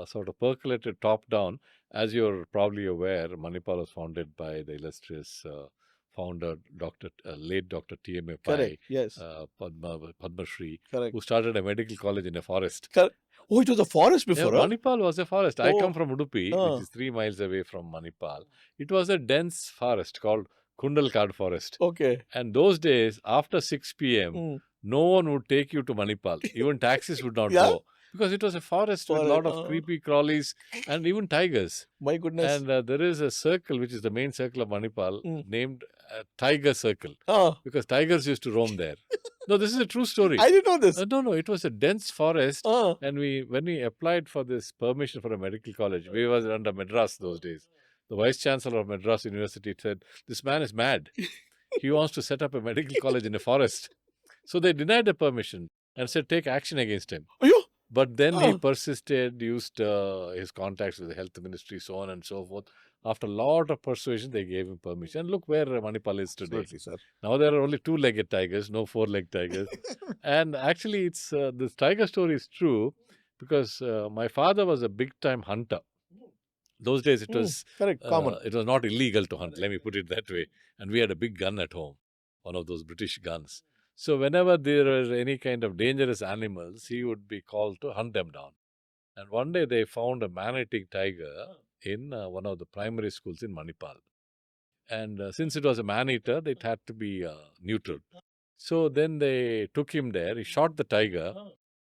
sort of percolated top down. As you're probably aware, Manipal was founded by the illustrious founder, late Dr. T.M.A. Pai, Correct. Yes. Padma Shri, Correct. who started a medical college in a forest. Correct. Oh, it was a forest before. Yeah, Manipal was a forest. I come from Udupi, which is 3 miles away from Manipal. It was a dense forest called Kundalkad forest. Okay. And those days, after 6 p.m., no one would take you to Manipal. Even taxis would not go. Because it was a forest with a lot of creepy crawlies and even tigers. My goodness. And there is a circle, which is the main circle of Manipal, named Tiger Circle. Because tigers used to roam there. No, this is a true story. I didn't know this. No, it was a dense forest. And when we applied for this permission for a medical college, we was under Madras those days. The vice chancellor of Madras University said, this man is mad. He wants to set up a medical college in a forest. So they denied the permission and said, take action against him. But then he Oh, persisted, used his contacts with the health ministry, so on and so forth. After a lot of persuasion, they gave him permission. Look where Manipal is today. absolutely, sir. Now there are only two-legged tigers, no four-legged tigers. And actually, it's this tiger story is true because my father was a big-time hunter. Those days, Correct, common. it was not illegal to hunt. Let me put it that way. And we had a big gun at home, one of those British guns. So whenever there were any kind of dangerous animals, he would be called to hunt them down. And one day they found a man-eating tiger in one of the primary schools in Manipal. And since it was a man-eater, it had to be neutered. So then they took him there. He shot the tiger,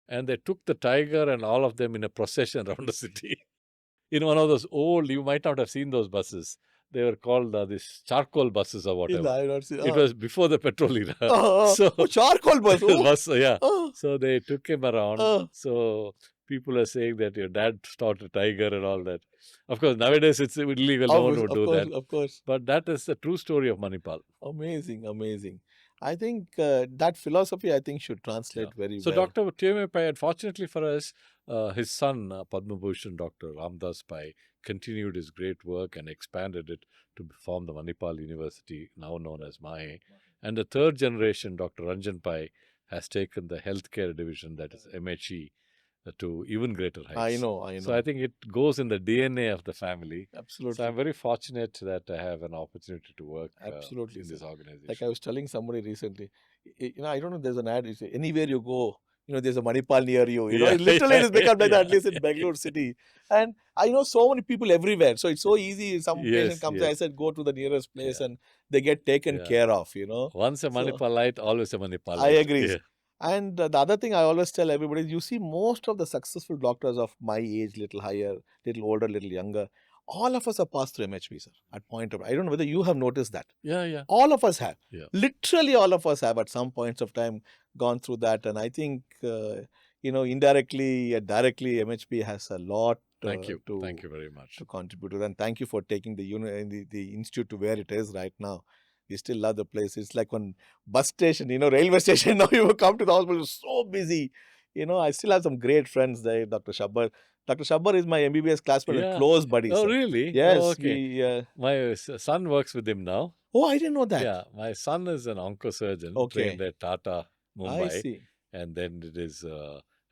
and they took the tiger and all of them in a procession around the city. In one of those old, you might not have seen those buses. They were called this charcoal buses or whatever. I not see. It was before the petrol era. So charcoal bus. bus, yeah. Oh, So they took him around. oh. So people are saying that your dad shot a tiger and all that. Of course, nowadays it's illegal. No one would do that. Of course. But that is the true story of Manipal. Amazing, amazing. I think that philosophy, I think, should translate very So well. Dr. T.M.A. Pai, unfortunately for us, his son, Padma Bhushan, Dr. Ramdas Pai, continued his great work and expanded it to form the Manipal University, now known as MAE. And the third generation, Dr. Ranjan Pai, has taken the healthcare division, that is MHE, to even greater heights. I know. So I think it goes in the DNA of the family. Absolutely. So I'm very fortunate that I have an opportunity to work Absolutely, in this sir. organization. Like I was telling somebody recently, I don't know, there's an ad, you say, anywhere you go, there's a Manipal near you. Literally it has become like that, at least in Bangalore city. And I know so many people everywhere. So it's so easy. Some patient comes, I said, go to the nearest place and they get taken care of, Once a Manipalite, always a Manipalite. I agree. Yeah. And the other thing I always tell everybody is, you see most of the successful doctors of my age, little higher, little older, little younger, all of us have passed through MHP, sir, at point of, I don't know whether you have noticed that. Yeah. All of us have. Yeah. Literally all of us have at some points of time gone through that. And I think, indirectly, directly, MHP has a lot Thank you very much to contribute to that. And thank you for taking the institute to where it is right now. We still love the place. It's like one bus station, railway station. Now you come to the hospital, it's so busy. I still have some great friends there, Dr. Shabbar. Dr. Shabbar is my MBBS classmate and close buddy. Oh, sir. really? Yes. Oh, okay. My son works with him now. Oh, I didn't know that. Yeah, my son is an oncosurgeon trained at Tata, Mumbai. I see. And then it is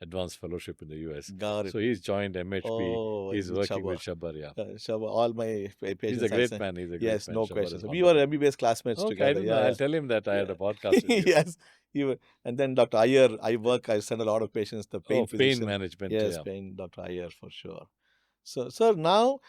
advanced fellowship in the US. Got it. So he's joined MHP. Oh, he's working with Shabbar, Shabbar, all my patients. He's a great man. Yes, no question. We were MBBS classmates together. I'll tell him that I had a podcast with you. Yes. And then Dr. Iyer, I send a lot of patients, the pain physician. Pain management. Yes, pain, Dr. Iyer for sure. So, sir, now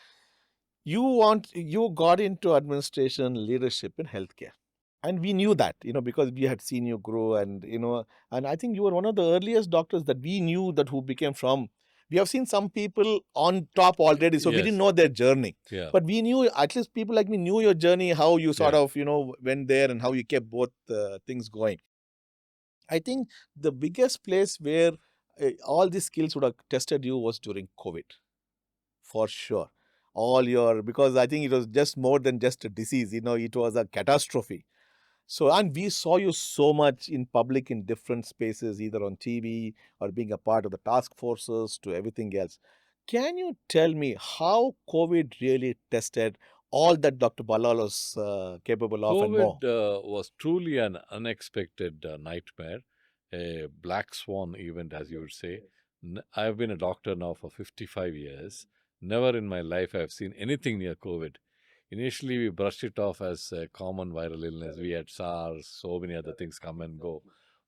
you got into administration leadership in healthcare. And we knew that, because we had seen you grow and, and I think you were one of the earliest doctors that we knew that who became from. We have seen some people on top already, so we didn't know their journey. Yeah. But we knew, at least people like me knew your journey, how you sort of, went there and how you kept both things going. I think the biggest place where all these skills would have tested you was during COVID, for sure. Because I think it was just more than just a disease, it was a catastrophe. So, and we saw you so much in public in different spaces, either on TV or being a part of the task forces to everything else. Can you tell me how COVID really tested all that Dr. Ballal was capable of and more? COVID was truly an unexpected nightmare, a black swan event, as you would say. I've been a doctor now for 55 years. Never in my life have seen anything near COVID. Initially, we brushed it off as a common viral illness. We had SARS, so many other things come and go.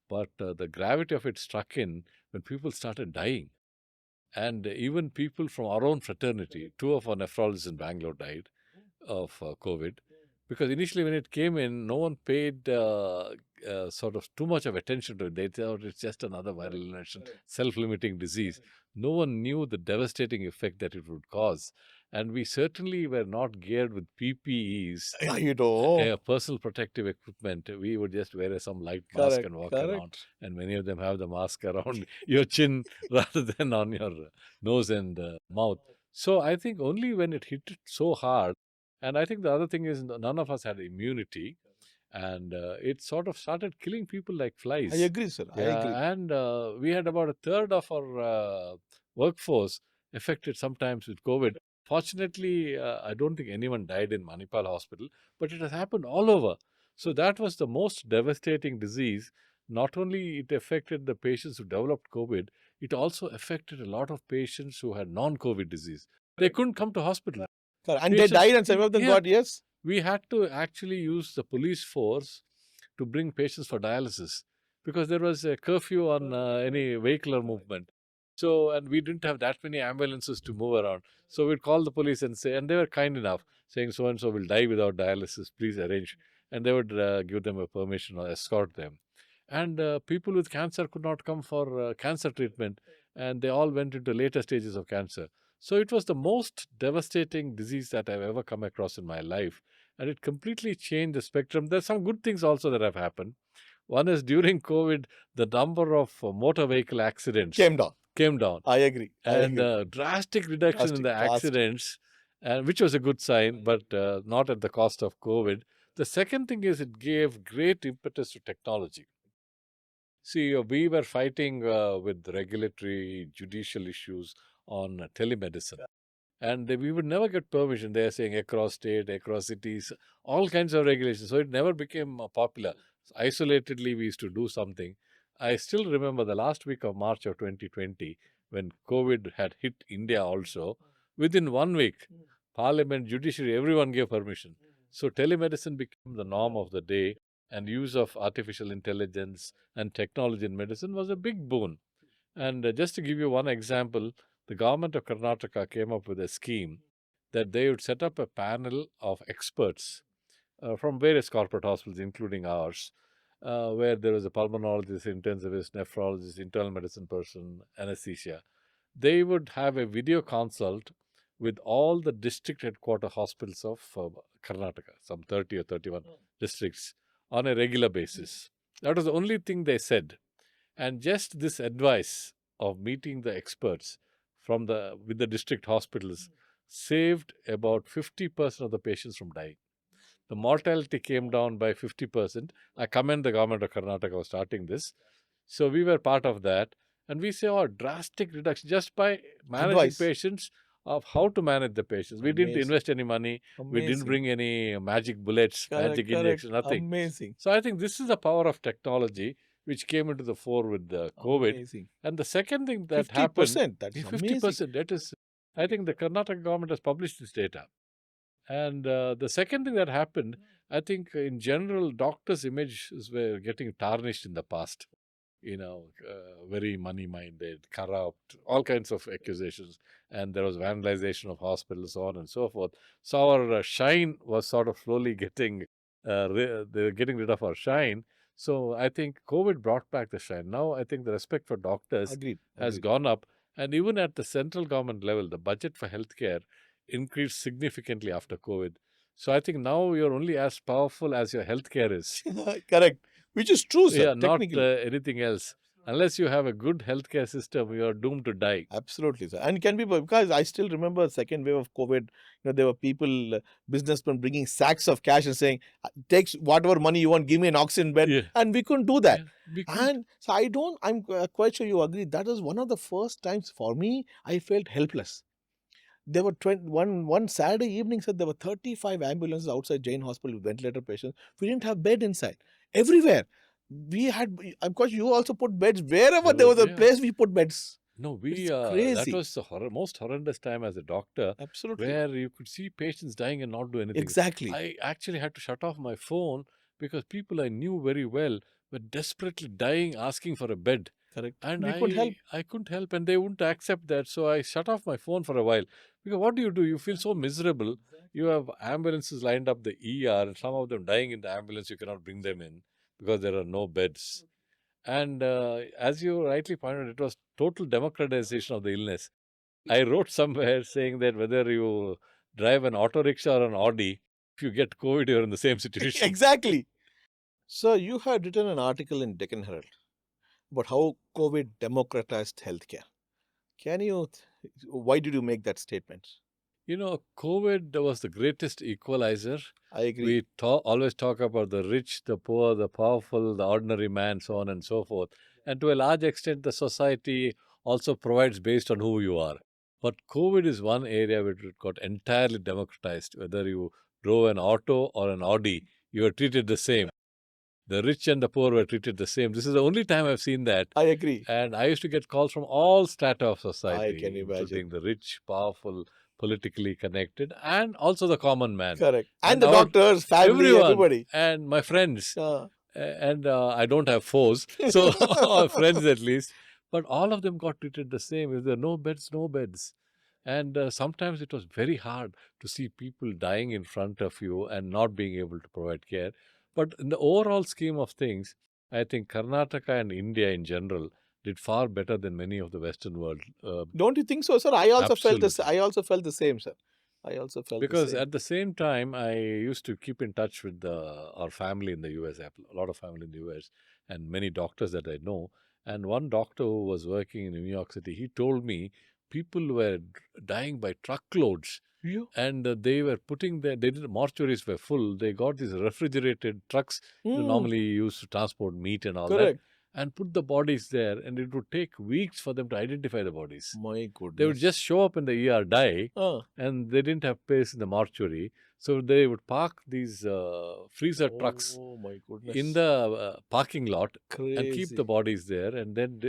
But the gravity of it struck in when people started dying. And even people from our own fraternity, 2 of our nephrologists in Bangalore died of COVID. Because initially when it came in, no one paid sort of too much of attention to it. They thought it's just another viral illness, self-limiting disease. No one knew the devastating effect that it would cause. And we certainly were not geared with PPEs, personal protective equipment. We would just wear some light mask and walk around. And many of them have the mask around your chin rather than on your nose and mouth. So I think only when it hit it so hard, and I think the other thing is none of us had immunity. and it sort of started killing people like I flies. agree, sir. I agree. Yeah, and we had about a third of our workforce affected sometimes with COVID. Fortunately, I don't think anyone died in Manipal hospital, but it has happened all over. So that was the most devastating disease. Not only it affected the patients who developed COVID, it also affected a lot of patients who had non-COVID disease. They couldn't come to hospital. Correct. And they Patients, died, and some of them yeah, got, yes. we had to actually use the police force to bring patients for dialysis because there was a curfew on any vehicular movement. So, and we didn't have that many ambulances to move around. So we'd call the police and say, and they were kind enough, saying so and so will die without dialysis, please arrange. And they would give them a permission or escort them. And people with cancer could not come for cancer treatment, and they all went into later stages of cancer. So it was the most devastating disease that I've ever come across in my life, and it completely changed the spectrum. There's some good things also that have happened. One is during COVID, the number of motor vehicle accidents Came down. came down, I agree. I and agree. drastic reduction in the Drastic. accidents, and which was a good sign, but not at the cost of COVID. The second thing is it gave great impetus to technology. See, we were fighting with regulatory, judicial issues on telemedicine. And we would never get permission. They are saying across state, across cities, all kinds of regulations. So it never became popular. Isolatedly, we used to do something. I still remember the last week of March of 2020 when COVID had hit India also. Within 1 week, Parliament, judiciary, everyone gave permission. So telemedicine became the norm of the day, and use of artificial intelligence and technology in medicine was a big boon. And just to give you one example, the government of Karnataka came up with a scheme that they would set up a panel of experts from various corporate hospitals, including ours, where there was a pulmonologist, intensivist, nephrologist, internal medicine person, anesthesia. They would have a video consult with all the district headquarter hospitals of Karnataka, some 30 or 31 districts, on a regular basis. That was the only thing they said. And just this advice of meeting the experts from with the district hospitals saved about 50% of the patients from dying. The mortality came down by 50%. I commend the government of Karnataka for starting this. So we were part of that. And we saw a drastic reduction just by managing Advice. patients of how to manage the patients. We didn't Amazing. invest any money. We didn't Amazing. bring any magic bullets, Correct, magic correct. injections, nothing. Amazing. So I think this is the power of technology which came into the fore with the COVID. Amazing. And the second thing that happened, 50%. That's amazing. 50%, that is, I think the Karnataka government has published this data. And the second thing that happened, I think in general, doctors' images were getting tarnished in the past. Very money minded, corrupt, all kinds of accusations. And there was vandalization of hospitals, so on and so forth. So our shine was sort of slowly getting, they were getting rid of our shine. So I think COVID brought back the shine. Now I think the respect for doctors Agreed. has Agreed. gone up. And even at the central government level, the budget for healthcare increased significantly after COVID. So I think now you're only as powerful as your healthcare is. Correct. Which is true, sir. Yeah, not technically. anything else. Unless you have a good healthcare system, you are doomed to die. Absolutely, sir. And can be because I still remember second wave of COVID. There were people, businessmen bringing sacks of cash and saying, "Take whatever money you want, give me an oxygen bed," Yeah. and we couldn't do that. Yeah, we couldn't. And so I'm quite sure you agree. That was one of the first times for me I felt helpless. There were one Saturday evening, said there were 35 ambulances outside Jain Hospital with ventilator patients. We didn't have bed inside. Everywhere. I'm quite sure you also put beds. Wherever there was a place, we put beds. No, It's that crazy. was the most horrendous time as a doctor, Absolutely. where you could see patients dying and not do anything. Exactly. I actually had to shut off my phone because people I knew very well were desperately dying, asking for a bed. Correct. And we couldn't help. I couldn't help, and they wouldn't accept that. So I shut off my phone for a while. Because what do? You feel so miserable. You have ambulances lined up the ER, and some of them dying in the ambulance. You cannot bring them in because there are no beds. And as you rightly pointed, it was total democratization of the illness. I wrote somewhere saying that whether you drive an auto rickshaw or an Audi, if you get COVID, you're in the same situation. Exactly. So you had written an article in Deccan Herald about how COVID democratized healthcare. Why did you make that statement? COVID was the greatest equalizer. I agree. We always talk about the rich, the poor, the powerful, the ordinary man, so on and so forth. And to a large extent, the society also provides based on who you are. But COVID is one area where it got entirely democratized. Whether you drove an auto or an Audi, you were treated the same. The rich and the poor were treated the same. This is the only time I've seen that. I agree. And I used to get calls from all strata of I society, can imagine. including the rich, powerful, politically connected, and also the common man. Correct. And And the our- doctors, family, Everyone. everybody. And my friends. Yeah. And I don't have foes, so or friends at least. But all of them got treated the same. If there are no beds, no beds. And sometimes it was very hard to see people dying in front of you and not being able to provide care. But in the overall scheme of things, I think Karnataka and India in general did far better than many of the Western world. Don't you think so, sir? I also felt this. Absolutely. I also felt the same, sir. I also felt Because the same. at the same time, I used to keep in touch with our family in the US. I have a lot of family in the US and many doctors that I know. And one doctor who was working in New York City, he told me people were dying by truckloads. Yeah. And they were putting mortuaries were full. They got these refrigerated trucks normally used to transport meat and all Correct. that, and put the bodies there. And it would take weeks for them to identify the bodies. My goodness. They would just show up in the ER, die, Ah. and they didn't have place in the mortuary. So they would park these freezer trucks Oh my goodness. in the parking lot Crazy. and keep the bodies there, and then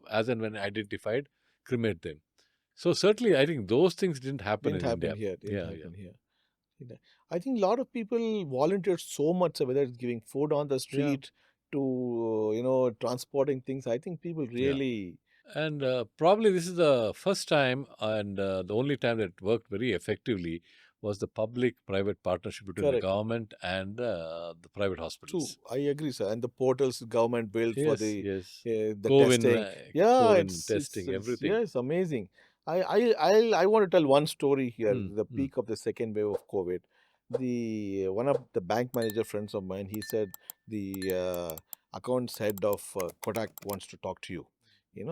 as and when identified, cremate them. So certainly, I think those things didn't happen Didn't in happen India. here. Didn't happen here. I think a lot of people volunteered so much, whether it's giving food on the street to transporting things. I think people really. And probably this is the first time and the only time that it worked very effectively was the public-private partnership between the Correct. government and the private True, hospitals. I agree, sir. And the portals the government built for Yes, the yes. the COVID, testing. Yeah, COVID testing, everything. Yeah, it's amazing. I want to tell one story here. The Mm. peak of the second wave of COVID. One of the bank manager friends of mine, he said the accounts head of Kotak wants to talk to you.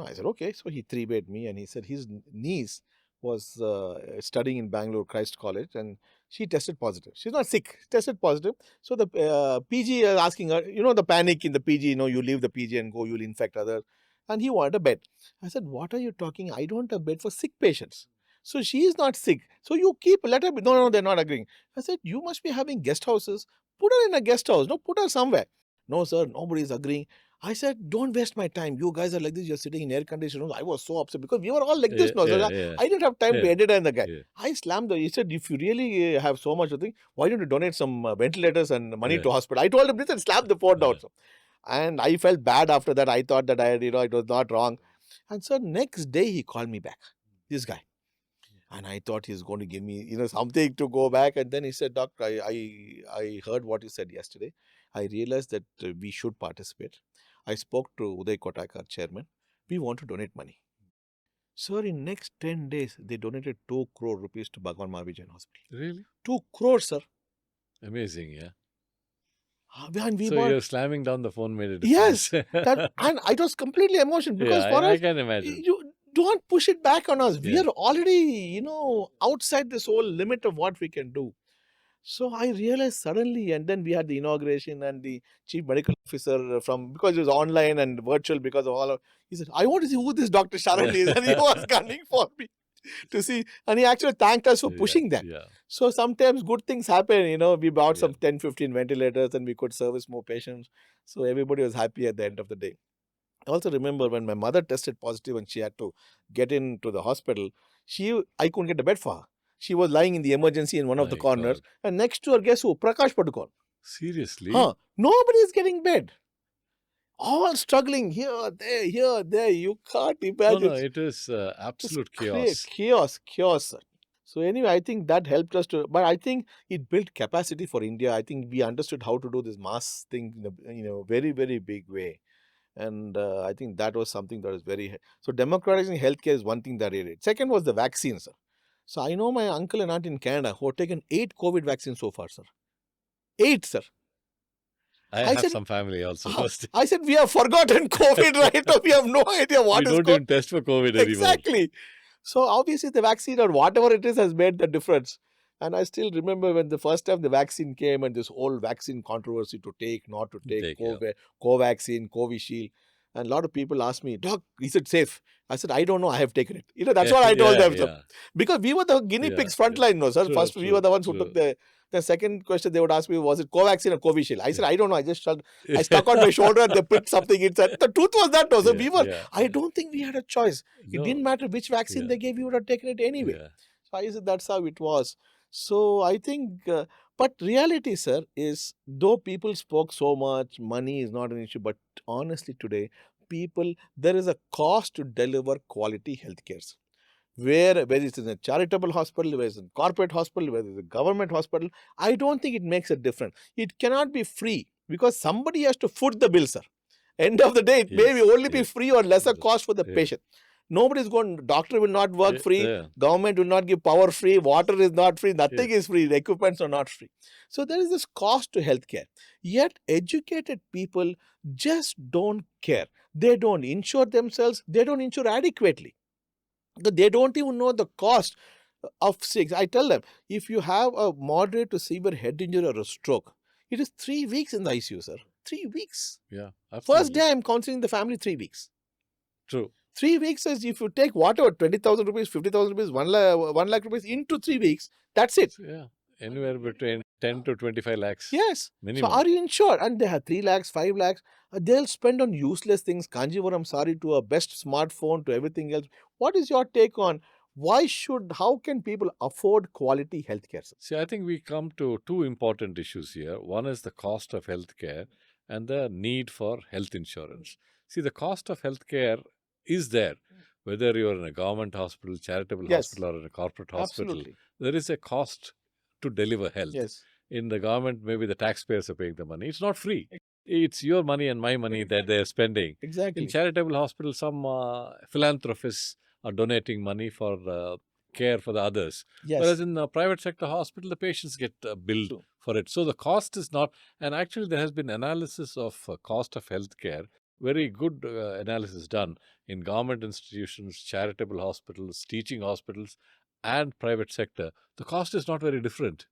I said okay. So he three-bayed me and he said his niece was studying in Bangalore Christ College and she tested positive. She's not sick, tested positive. So the PG is asking her, the panic in the PG, you leave the PG and go, you'll infect others. And he wanted a bed. I said, what are you talking? I don't have a bed for sick patients. So she is not sick. So you let her be. No, they're not agreeing. I said, you must be having guest houses. Put her in a guest house. No, put her somewhere. No, sir, nobody is agreeing. I said, don't waste my time. You guys are like this. You're sitting in air conditioned rooms. I was so upset because we were all like this. No, sir. I didn't have time to edit the guy. I slammed the. He said, if you really have so much to think, why don't you donate some ventilators and money to hospital? I told him this and slapped the phone down. And I felt bad after that. I thought that it was not wrong. And so next day he called me back. This guy. And I thought he's going to give me, something to go back. And then he said, Doc, I heard what you said yesterday. I realized that we should participate. I spoke to Uday Kotak, our chairman. We want to donate money. Sir, in next 10 days, they donated 2 crore rupees to Bhagwan Mahavir Jain Hospital. Really? 2 crores, sir. Amazing, yeah. And so you're slamming down the phone made a difference. Yes. And I was completely emotional because for us, I can imagine. You don't push it back on us. We are already, outside this whole limit of what we can do. So I realized suddenly, and then we had the inauguration and the chief medical officer because it was online and virtual because of all of, he said, I want to see who this Dr. Sharan is. And he was gunning for me to see. And he actually thanked us for pushing that. Yeah. So sometimes good things happen. We bought some 10, 15 ventilators and we could service more patients. So everybody was happy at the end of the day. I also remember when my mother tested positive and she had to get into the hospital, I couldn't get a bed for her. She was lying in the emergency in one of the corners. God. And next to her, guess who? Prakash Padukone. Seriously? Nobody is getting bed. All struggling here, there. You can't imagine. No, it is absolute chaos. Chaos. So anyway, I think that helped us but I think it built capacity for India. I think we understood how to do this mass thing in a very, very big way. And I think that was something that was so democratizing healthcare is one thing that I did. Second was the vaccines, sir. So I know my uncle and aunt in Canada who have taken 8 COVID vaccines so far, sir. 8, sir. I have some family also. I said, we have forgotten COVID right now. We have no idea what is we don't even test for COVID anymore. Exactly. So obviously the vaccine or whatever it is has made the difference. And I still remember when the first time the vaccine came and this whole vaccine controversy to take, not to take, Yeah. Covaxin, Covishield. And a lot of people asked me, Doc, is it safe? I said, I don't know, I have taken it. That's what I told them. Sir. Yeah. Because we were the guinea Yeah, pigs frontline, no, sir. True, First, we were the ones who true. took the second question they would ask me, was it Covaxin or Covishield? I said, Yeah. I don't know. I stuck on my shoulder and they pricked something inside. The truth was that, no, sir. I don't think we had a choice. It didn't matter which vaccine they gave, you would have taken it anyway. Yeah. So I said that's how it was. So I think, but reality, sir, is though people spoke so much, money is not an issue, but honestly today, there is a cost to deliver quality healthcare. Sir. Whether it's in a charitable hospital, whether it's in a corporate hospital, whether it's a government hospital, I don't think it makes a difference. It cannot be free because somebody has to foot the bill, sir. End of the day, it may only be free or lesser cost for the patient. Nobody's going, doctor will not work free, government will not give power free, water is not free, nothing is free, the equipments are not free. So there is this cost to healthcare. Yet educated people just don't care. They don't insure themselves, they don't insure adequately. They don't even know the cost of things. I tell them, if you have a moderate to severe head injury or a stroke, it is 3 weeks in the ICU, sir. 3 weeks. Yeah, absolutely. First day I'm counseling the family 3 weeks. True. 3 weeks is if you take whatever 20,000 rupees, 50,000 rupees, 1 lakh rupees into 3 weeks, that's it. Yeah, anywhere between 10 to 25 lakhs. Yes. Minimum. So are you insured? And they have 3 lakhs, 5 lakhs. They'll spend on useless things. Kanjivaram sari to a best smartphone to everything else. What is your take on how can people afford quality healthcare? See, I think we come to two important issues here. One is the cost of healthcare and the need for health insurance. See, the cost of healthcare is there. Whether you're in a government hospital, charitable hospital, or in a corporate hospital, absolutely. There is a cost to deliver health. Yes. In the government, maybe the taxpayers are paying the money. It's not free. It's your money and my money that they're spending. Exactly. In charitable hospitals, some philanthropists are donating money for care for the others. Yes. Whereas in the private sector hospital, the patients get billed for it. So the cost is not, and actually there has been analysis of cost of healthcare, very good analysis done in government institutions, charitable hospitals, teaching hospitals, and private sector. The cost is not very different.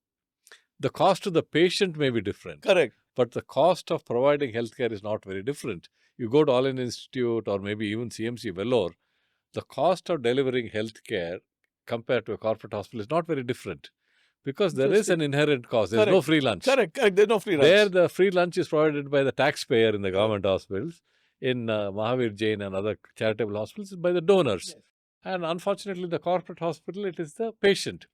The cost to the patient may be different. Correct. But the cost of providing healthcare is not very different. You go to All India Institute or maybe even CMC Vellore, the cost of delivering healthcare compared to a corporate hospital is not very different because there is an inherent cost. There's no free lunch. Correct. There's no free lunch. There, the free lunch is provided by the taxpayer in the government hospitals. In Mahavir Jain and other charitable hospitals, by the donors. Yes. And unfortunately, the corporate hospital, it is the patient.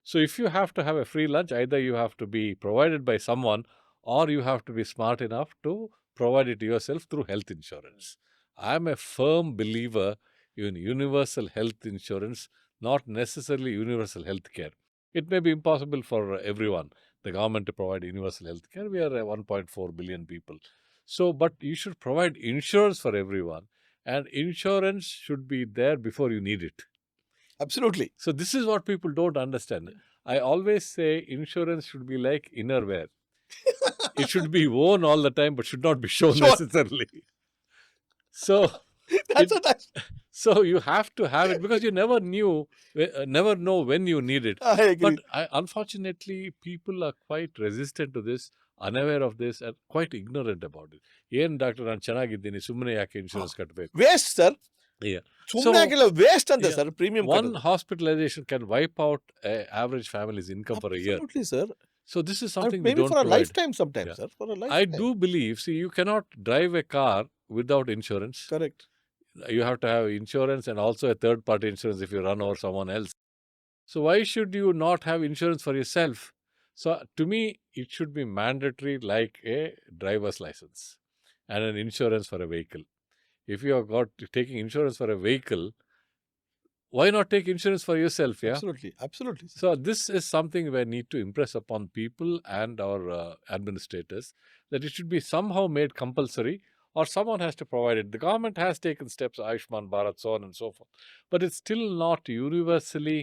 So if you have to have a free lunch, either you have to be provided by someone or you have to be smart enough to provide it yourself through health insurance. I'm a firm believer in universal health insurance, not necessarily universal health care. It may be impossible for everyone, the government to provide universal health care. We are 1.4 billion people. So, but you should provide insurance for everyone, and insurance should be there before you need it. Absolutely. So this is what people don't understand. I always say insurance should be like innerwear. It should be worn all the time, but should not be shown necessarily. So so you have to have it because you never know when you need it. I agree. But unfortunately, people are quite resistant to this, unaware of this, and quite ignorant about it. Even Dr. ನಾನು ಚೆನ್ನಾಗಿದ್ದೀನಿ ಸುಮ್ಮನೆ ಯಾಕೆ insurance ಕಟ್ಟಬೇಕು waste sir waste and sir premium one hospitalization can wipe out an average family's income for a year. Absolutely, sir. So this is something maybe we don't for a provide. lifetime sometimes, sir. For a lifetime. I do believe, see, you cannot drive a car without insurance. Correct. You have to have insurance and also a third-party insurance if you run over someone else. So why should you not have insurance for yourself? So to me, it should be mandatory like a driver's license and an insurance for a vehicle. If you are taking insurance for a vehicle, why not take insurance for yourself? Yeah, absolutely. So this is something we need to impress upon people and our administrators, that it should be somehow made compulsory, or someone has to provide it. The government has taken steps, Ayushman Bharat, so on and so forth, but it's still not universally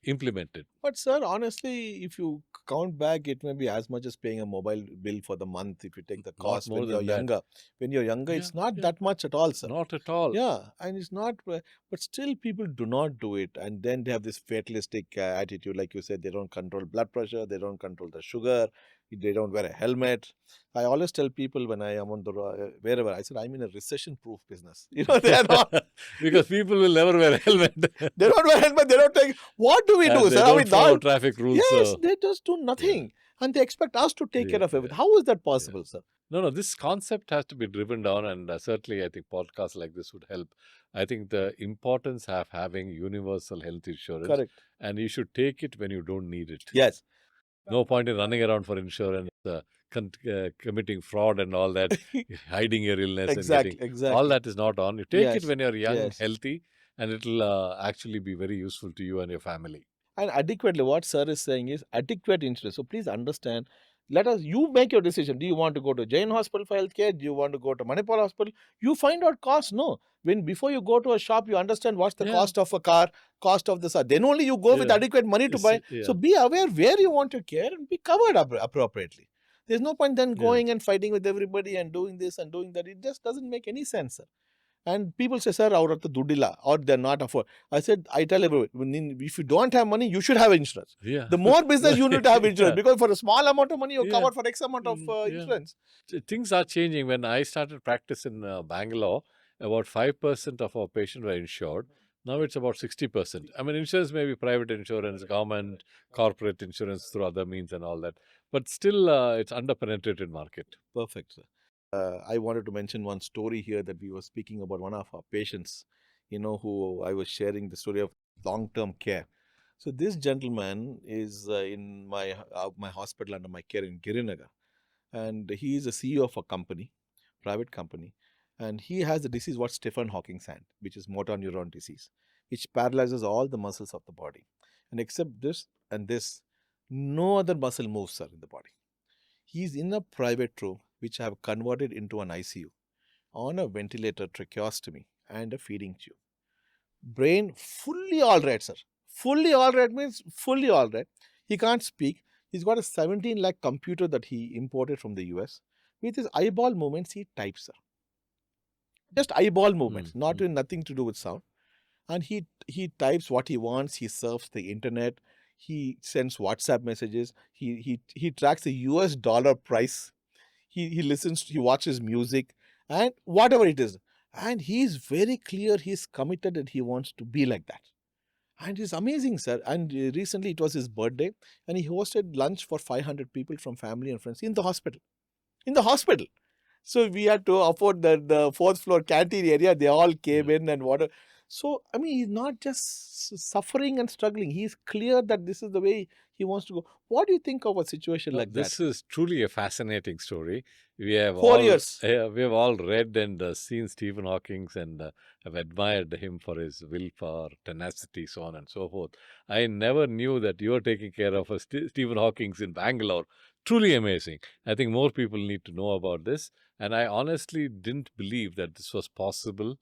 implemented. But sir, honestly, if you count back, it may be as much as paying a mobile bill for the month. If you take the Not cost more than that. when you're younger, Yeah, it's not yeah. that much at all, sir. Not at all. Yeah, and it's not, but still people do not do it. And then they have this fatalistic attitude. Like you said, they don't control blood pressure, they don't control the sugar, they don't wear a helmet. I always tell people when I am on the wherever, I said, I'm in a recession proof business. You know, they are not, Because people will never wear a helmet. they don't wear helmet, they don't take, what do we And do, they sir? I don't mean, follow traffic rules. yes, they just do nothing. And they expect us to take care of everything. How is that possible, sir? No, this concept has to be driven down, and certainly I think podcasts like this would help. I think the importance of having universal health insurance, Correct. and you should take it when you don't need it. Yes. No point in running around for insurance, committing fraud and all that, hiding your illness Exactly, and getting exactly. all that is not on. You take it Yes, when you're young, yes. healthy, and it'll actually be very useful to you and your family. And adequately, what sir is saying is adequate insurance. So please understand, you make your decision. Do you want to go to Jain Hospital for healthcare? Do you want to go to Manipal Hospital? You find out cost. No. Before you go to a shop, you understand what's the Yeah. cost of a car, cost of the car. Then only you go with Yeah. adequate money to It's- buy. yeah. So be aware where you want your care and be covered appropriately. There's no point then going and fighting with everybody and doing this and doing that. It just doesn't make any sense, sir. And people say, sir, our dudilla, or they're not afford. I said, I tell everybody, if you don't have money, you should have insurance. Yeah. The more business you need to have insurance, Yeah. because for a small amount of money, you're Yeah. covered for X amount of Yeah. insurance. Things are changing. When I started practice in Bangalore, about 5% of our patients were insured. Now it's about 60%. I mean, insurance may be private insurance, government, corporate insurance through other means and all that. But still, it's under-penetrated market. Perfect, sir. I wanted to mention one story here that we were speaking about one of our patients, who I was sharing the story of long-term care. So this gentleman is in my hospital under my care in Girinagar, and he is a CEO of a company, private company, and he has the disease what Stephen Hawking had, which is motor neuron disease, which paralyzes all the muscles of the body, and except this and this, no other muscle moves, sir, in the body. He is in a private room, which I have converted into an ICU, on a ventilator, tracheostomy, and a feeding tube. Brain fully all right, sir. Fully all right means fully all right. He can't speak. He's got a 17 lakh computer that he imported from the US. With his eyeball movements, he types, sir. Just eyeball movements, not doing nothing to do with sound. And he types what he wants. He surfs the internet. He sends WhatsApp messages. He tracks the US dollar price. He listens, he watches music, and whatever it is. And he's very clear, he's committed and he wants to be like that. And it's amazing, sir. And recently it was his birthday, and he hosted lunch for 500 people from family and friends in the hospital. In the hospital. So we had to afford the fourth floor canteen area. They all came in and whatever. So, I mean, he's not just suffering and struggling. He's clear that this is the way he wants to go. What do you think of a situation like This that? is truly a fascinating story. We have 4 years. we have all read and seen Stephen Hawking and have admired him for his willpower, tenacity, so on and so forth. I never knew that you were taking care of a Stephen Hawking in Bangalore. Truly amazing. I think more people need to know about this. And I honestly didn't believe that this was possible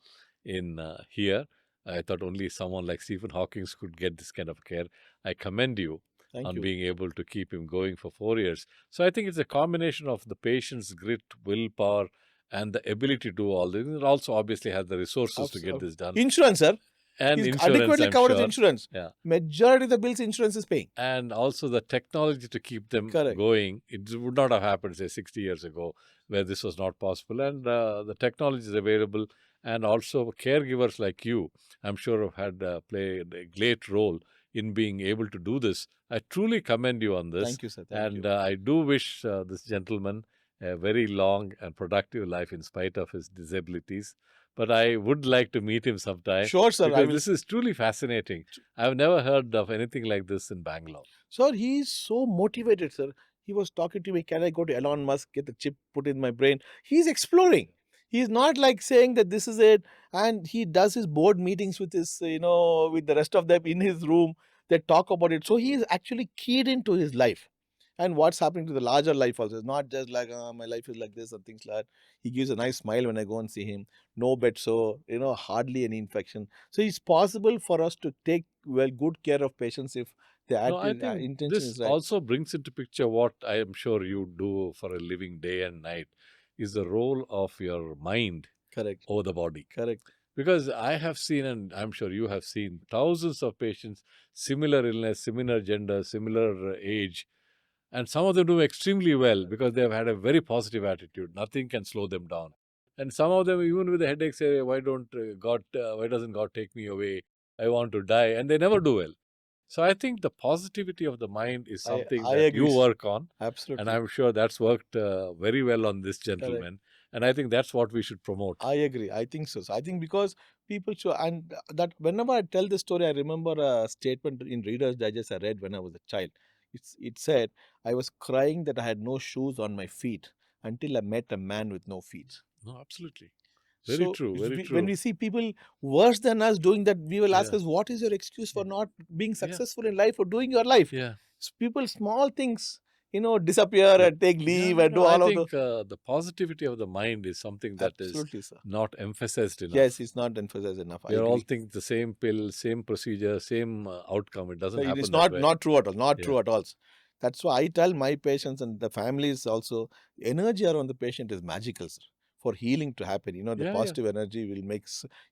in here. I thought only someone like Stephen Hawking could get this kind of care. I commend you Thank on you. being able to keep him going for 4 years. So I think it's a combination of the patient's grit, willpower, and the ability to do all this. It also obviously has the resources to get this done. Insurance, sir. And He's insurance, adequately I'm covered with sure. insurance. Yeah. Majority of the bills insurance is paying. And also the technology to keep them Correct. going. It would not have happened, say, 60 years ago, where this was not possible. And the technology is available. And also caregivers like you, I'm sure, have had played a great role in being able to do this. I truly commend you on this. Thank you, sir. Thank you. I do wish this gentleman a very long and productive life in spite of his disabilities. But I would like to meet him sometime. Sure, sir. Because this is truly fascinating. I've never heard of anything like this in Bangalore. Sir, he is so motivated, sir. He was talking to me, can I go to Elon Musk, get the chip put in my brain? He's exploring. He's not like saying that this is it. And he does his board meetings with his, with the rest of them in his room. They talk about it. So he is actually keyed into his life. and what's happening to the larger life also. It's not just like my life is like this and things like that. He gives a nice smile when I go and see him. No bed sore, hardly any infection. So it's possible for us to take good care of patients if the No, I think intention this is right. also brings into picture what I am sure you do for a living day and night is the role of your mind Correct. over the body. Correct. Because I have seen, and I'm sure you have seen, thousands of patients, similar illness, similar gender, similar age, and some of them do extremely well because they've had a very positive attitude. Nothing can slow them down. And some of them, even with a headache, say, why doesn't God take me away? I want to die. And they never do well. So I think the positivity of the mind is something I that agree, you sir. work on. And Absolutely. I'm sure that's worked very well on this Correct. gentleman. And I think that's what we should promote. I agree. I think so. So I think because people should, and that whenever I tell this story, I remember a statement in Reader's Digest I read when I was a child. It said, I was crying that I had no shoes on my feet until I met a man with no feet. No, absolutely. Very true. Very When true. we see people worse than us doing that, we will ask Yeah. us, what is your excuse for Yeah. not being Yeah. successful in life or doing your life? Yeah. People, small things, disappear Yeah. and take Yeah, leave and do no, I all of the. think the positivity of the mind is something that is Absolutely, sir. not emphasized Yes, enough. it's not emphasized enough. I We are all agree. thinking the same pill, same procedure, same outcome. It doesn't So it is happen that way. not true at all. Not Yeah. true at all. That's why I tell my patients and the families also, energy around the patient is magical, sir. For healing to happen, the Yeah, yeah. positive energy will make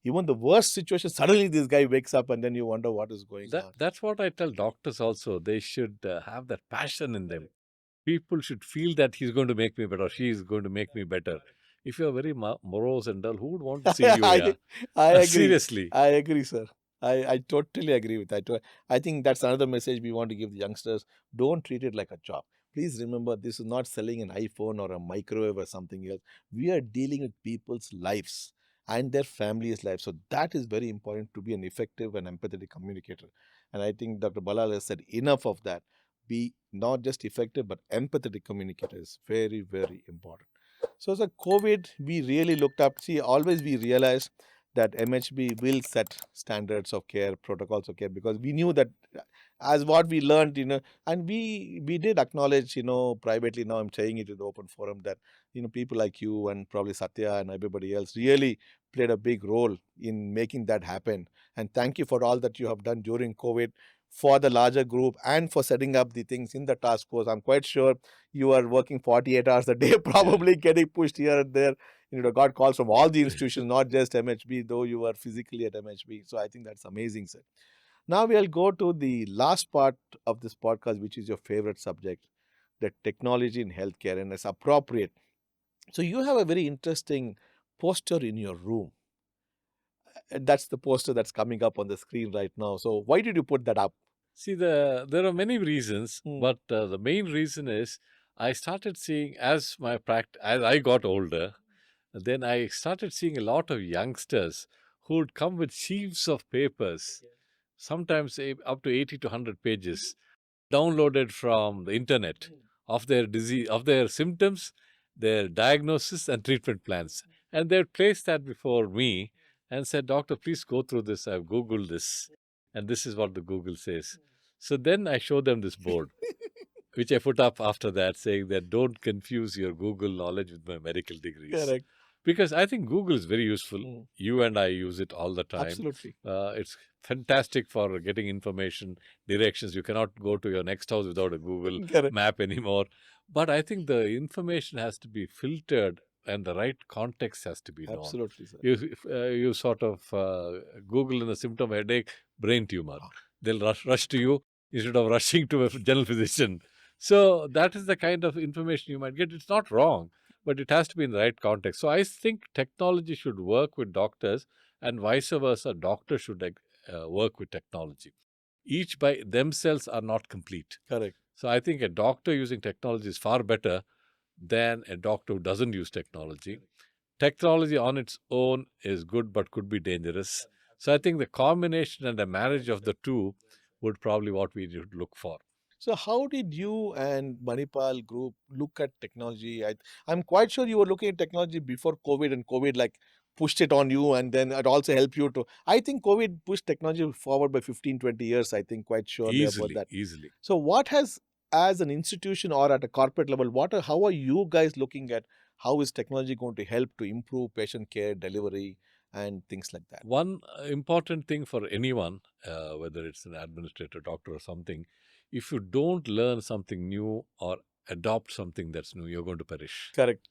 even the worst situation. Suddenly, this guy wakes up, and then you wonder what is going on. That's what I tell doctors also. They should have that passion in them. People should feel that he's going to make me better, she is going to make me better. If you're very morose and dull, who would want to see you here? I agree. Seriously. I agree, sir. I totally agree with that. I think that's another message we want to give the youngsters. Don't treat it like a job. Please remember, this is not selling an iPhone or a microwave or something else. We are dealing with people's lives and their families' lives. So that is very important to be an effective and empathetic communicator. And I think Dr. Ballal has said enough of that. Be not just effective, but empathetic communicator is very, very important. So as a COVID, we really looked up. See, always we realized that MHB will set standards of care, protocols of care, because we knew that as what we learned, and we did acknowledge, privately. Now I'm saying it in the open forum that people like you and probably Satya and everybody else really played a big role in making that happen. And thank you for all that you have done during COVID for the larger group and for setting up the things in the task force. I'm quite sure you are working 48 hours a day, probably getting pushed here and there. Got calls from all the institutions, not just MHB, though you are physically at MHB. So I think that's amazing, sir. Now we'll go to the last part of this podcast, which is your favorite subject, the technology in healthcare, and it's appropriate. So you have a very interesting poster in your room. That's the poster that's coming up on the screen right now. So why did you put that up? See, there are many reasons, Hmm. but the main reason is I started seeing as I got older, then I started seeing a lot of youngsters who would come with sheaves of papers, sometimes up to 80 to 100 pages, downloaded from the internet of their disease, of their symptoms, their diagnosis and treatment plans. And they would place that before me and said, Doctor, please go through this. I've Googled this. And this is what the Google says. So then I show them this board, which I put up after that, saying that don't confuse your Google knowledge with my medical degrees. Correct. Because I think Google is very useful. Mm. You and I use it all the time. Absolutely. It's fantastic for getting information, directions. You cannot go to your next house without a Google Correct. map anymore. But I think the information has to be filtered and the right context has to be known. Absolutely, sir. You sort of Google in the symptom headache, brain tumor. They'll rush to you instead of rushing to a general physician. So that is the kind of information you might get. It's not wrong, but it has to be in the right context. So I think technology should work with doctors and vice versa. Doctors should work with technology. Each by themselves are not complete. Correct. So I think a doctor using technology is far better than a doctor who doesn't use technology. Technology on its own is good but could be dangerous. So I think the combination and the marriage of the two would probably what we should look for. So how did you and Manipal group look at technology? I'm quite sure you were looking at technology before COVID, and COVID pushed it on you, and then it also helped you to. I think COVID pushed technology forward by 15, 20 years. I think quite sure about that. Easily. So what has as an institution or at a corporate level, how are you guys looking at how is technology going to help to improve patient care, delivery, and things like that? One important thing for anyone, whether it's an administrator, doctor, or something, if you don't learn something new or adopt something that's new, you're going to perish. Correct.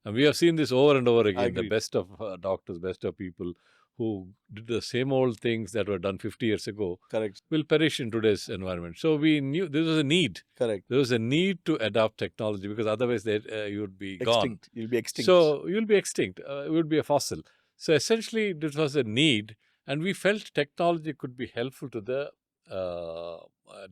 And we have seen this over and over again. The Agreed. best of doctors, best of people who did the same old things that were done 50 years ago Correct. will perish in today's environment. So we knew there was a need. Correct. There was a need to adopt technology because otherwise you would be gone. Extinct. You'll be extinct. So you'll be extinct. You would be a fossil. So essentially, this was a need, and we felt technology could be helpful to the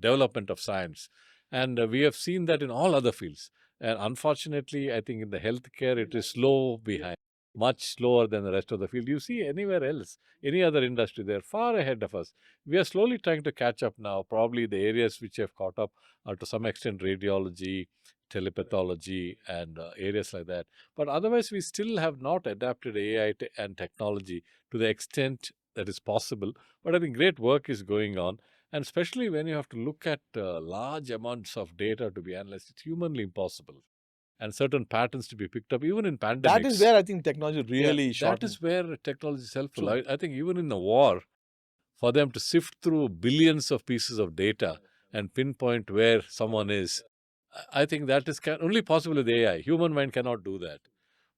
development of science. And we have seen that in all other fields. And unfortunately, I think in the healthcare, it is slow behind, much slower than the rest of the field. You see anywhere else, any other industry, they're far ahead of us. We are slowly trying to catch up now. Probably the areas which have caught up are to some extent radiology, telepathology, and areas like that. But otherwise, we still have not adapted AI and technology to the extent that is possible. But I think great work is going on. And especially when you have to look at large amounts of data to be analyzed, it's humanly impossible. And certain patterns to be picked up, even in pandemics. That is where I think technology really that is where technology is helpful. I think even in the war, for them to sift through billions of pieces of data and pinpoint where someone is, I think that is only possible with AI. Human mind cannot do that.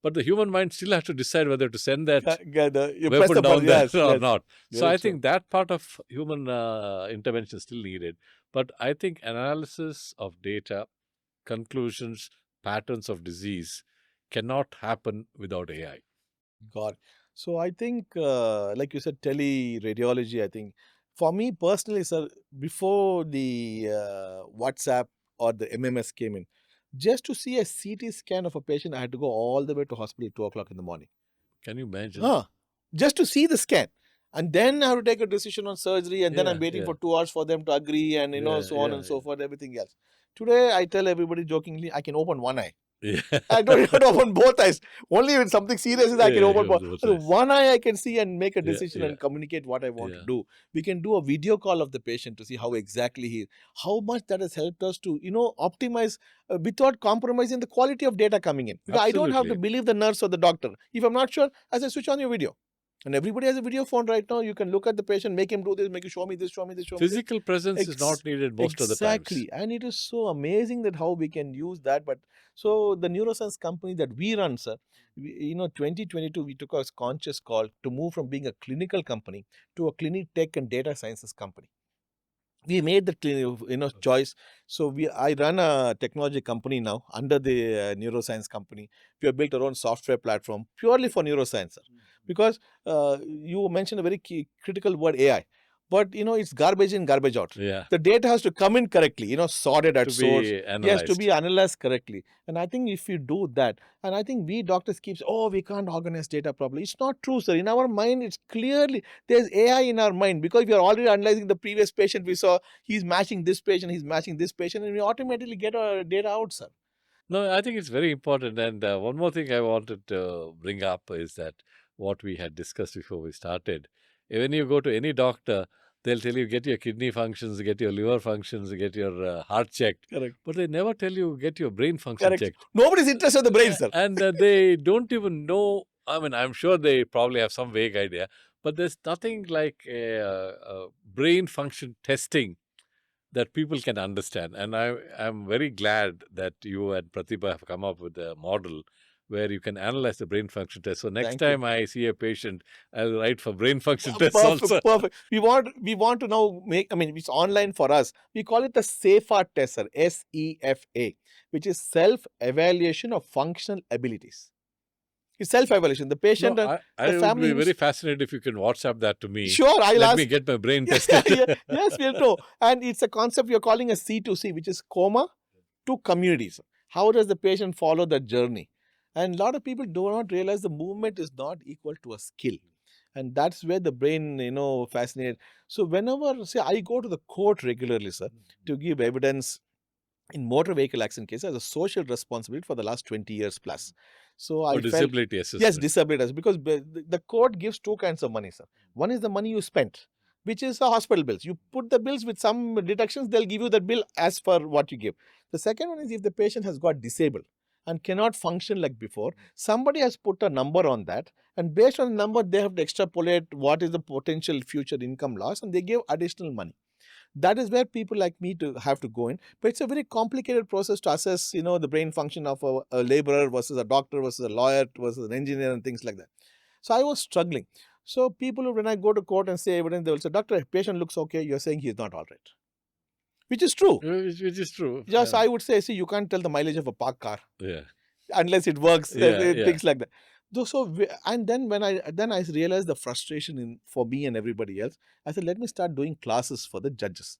But the human mind still has to decide whether to send that weapon down there or not. So I think that part of human intervention is still needed. But I think analysis of data, conclusions, patterns of disease cannot happen without AI. God. So I think, like you said, tele-radiology, I think, for me personally, sir, before the WhatsApp or the MMS came in, just to see a CT scan of a patient, I had to go all the way to hospital at 2 o'clock in the morning. Can you imagine? Just to see the scan. And then I have to take a decision on surgery, and then I'm waiting for 2 hours for them to agree, and so on and so forth, everything else. Today, I tell everybody jokingly, I can open one eye. I don't have to open both eyes. Only when something serious is, I can open both. So one eye I can see and make a decision and communicate what I want to do. We can do a video call of the patient to see how exactly he is. How much that has helped us to, optimize without compromising the quality of data coming in. Because I don't have to believe the nurse or the doctor. If I'm not sure, I say switch on your video. And everybody has a video phone right now. You can look at the patient, make him do this, make you show me this, show me this, show me this. Physical presence is not needed most of the times. Exactly. And it is so amazing that how we can use that. But so the neuroscience company that we run, sir, 2022, we took a conscious call to move from being a clinical company to a clinic tech and data sciences company. We made the choice. So I run a technology company now under the neuroscience company. We have built our own software platform purely for neuroscience, sir. Because you mentioned a very critical word, AI. But, it's garbage in, garbage out. Yeah. The data has to come in correctly, sorted at source. Yes, to be analyzed correctly. And I think if you do that, and I think we doctors keep saying, we can't organize data properly. It's not true, sir. In our mind, it's clearly, there's AI in our mind because we are already analyzing the previous patient we saw. He's matching this patient, and we automatically get our data out, sir. No, I think it's very important. And one more thing I wanted to bring up is that what we had discussed before we started. When you go to any doctor, they'll tell you get your kidney functions, get your liver functions, get your heart checked. Correct. But they never tell you get your brain function checked. Nobody's interested in the brain, sir. And they don't even know. I mean, I'm sure they probably have some vague idea, but there's nothing like a brain function testing that people can understand. And I'm very glad that you and Pratibha have come up with a model where you can analyze the brain function test. So next time I see a patient, I'll write for brain function test also. Perfect. We want to now it's online for us. We call it the SEFA test, sir, SEFA, which is self-evaluation of functional abilities. It's self-evaluation. The patient I would be very fascinated if you can WhatsApp that to me. Sure, Let me get my brain tested. Yes, we'll know. And it's a concept you're calling a C2C, which is coma to communities. How does the patient follow that journey? And a lot of people do not realize the movement is not equal to a skill. And that's where the brain, fascinated. So whenever, say, I go to the court regularly, sir, to give evidence in motor vehicle accident cases as a social responsibility for the last 20 years plus. So I disability assessment. Yes, disability assessment. Because the court gives two kinds of money, sir. One is the money you spent. which is the hospital bills. You put the bills with some deductions, they'll give you that bill as per what you give. The second one is if the patient has got disabled and cannot function like before, somebody has put a number on that, and based on the number, they have to extrapolate what is the potential future income loss, and they give additional money. That is where people like me to have to go in. But it's a very complicated process to assess, the brain function of a laborer versus a doctor versus a lawyer versus an engineer and things like that. So I was struggling. So people, when I go to court and say evidence, they will say, doctor, patient looks okay. You're saying he's not all right. Which is true. Which is true. Just I would say, see, you can't tell the mileage of a parked car. Yeah. Unless it works, Yeah, things like that. And then when I realized the frustration for me and everybody else, I said, let me start doing classes for the judges.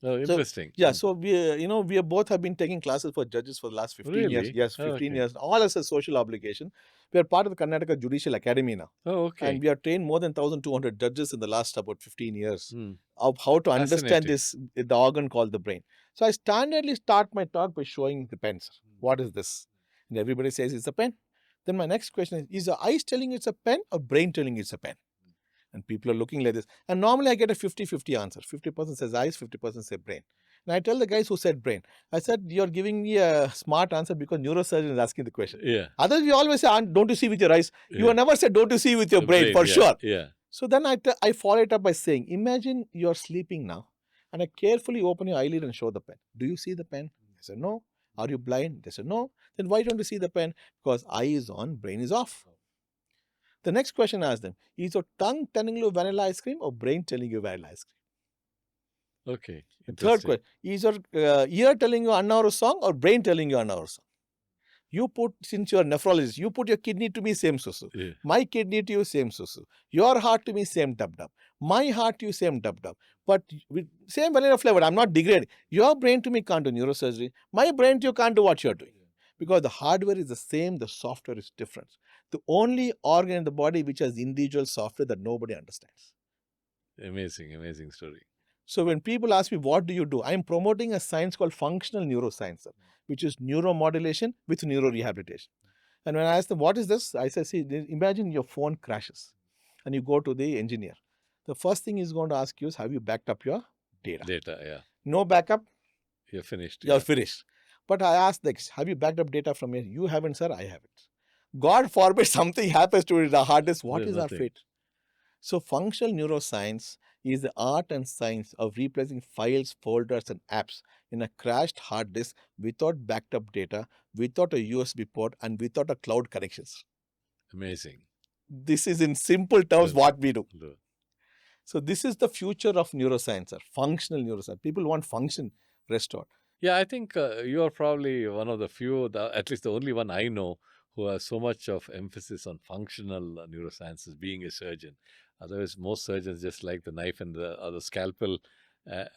Oh, interesting. So we both have been taking classes for judges for the last 15 years. Really? Yes, 15 years. All as a social obligation. We are part of the Karnataka Judicial Academy now. Oh, okay. And we have trained more than 1,200 judges in the last about 15 years of how to understand the organ called the brain. So I standardly start my talk by showing the pen, sir. What is this? And everybody says it's a pen. Then my next question is the eyes telling it's a pen or brain telling it's a pen? And people are looking like this. And normally I get a 50-50 answer. 50% says eyes, 50% say brain. And I tell the guys who said brain, I said, you're giving me a smart answer because neurosurgeon is asking the question. Yeah. Others, we always say, don't you see with your eyes? You have never said, don't you see with your brain, for sure. Yeah. So then I follow it up by saying, imagine you're sleeping now and I carefully open your eyelid and show the pen. Do you see the pen? I said, no. Are you blind? They said, no. Then why don't you see the pen? Because eye is on, brain is off. The next question I asked them, is your tongue telling you vanilla ice cream or brain telling you vanilla ice cream? Okay. The third question, is your ear telling you an hour song or brain telling you an hour song? You put, since you're a nephrologist, you put your kidney to me, same susu. Yeah. My kidney to you, same susu. Your heart to me, same dub-dub. My heart to you, same dub-dub. But with same vanilla flavor, I'm not degrading. Your brain to me can't do neurosurgery. My brain to you can't do what you're doing. Because the hardware is the same, the software is different. The only organ in the body which has individual software that nobody understands. Amazing, amazing story. So when people ask me, what do you do? I'm promoting a science called functional neuroscience, which is neuromodulation with neurorehabilitation. And when I ask them, what is this? I say, see, imagine your phone crashes and you go to the engineer. The first thing he's going to ask you is, have you backed up your data? Data, yeah. No backup? You're finished. You're finished. But I asked next, have you backed up data from here? You haven't, sir, I haven't. God forbid something happens to the hard disk. What is our fate? So functional neuroscience is the art and science of replacing files, folders and apps in a crashed hard disk without backed up data, without a USB port and without a cloud connections. Amazing. This is in simple terms what we do. So this is the future of neuroscience, sir. Functional neuroscience. People want function restored. Yeah, I think you are probably one of the few, at least the only one I know, who has so much of emphasis on functional neurosciences, being a surgeon. Otherwise, most surgeons just like the knife and the scalpel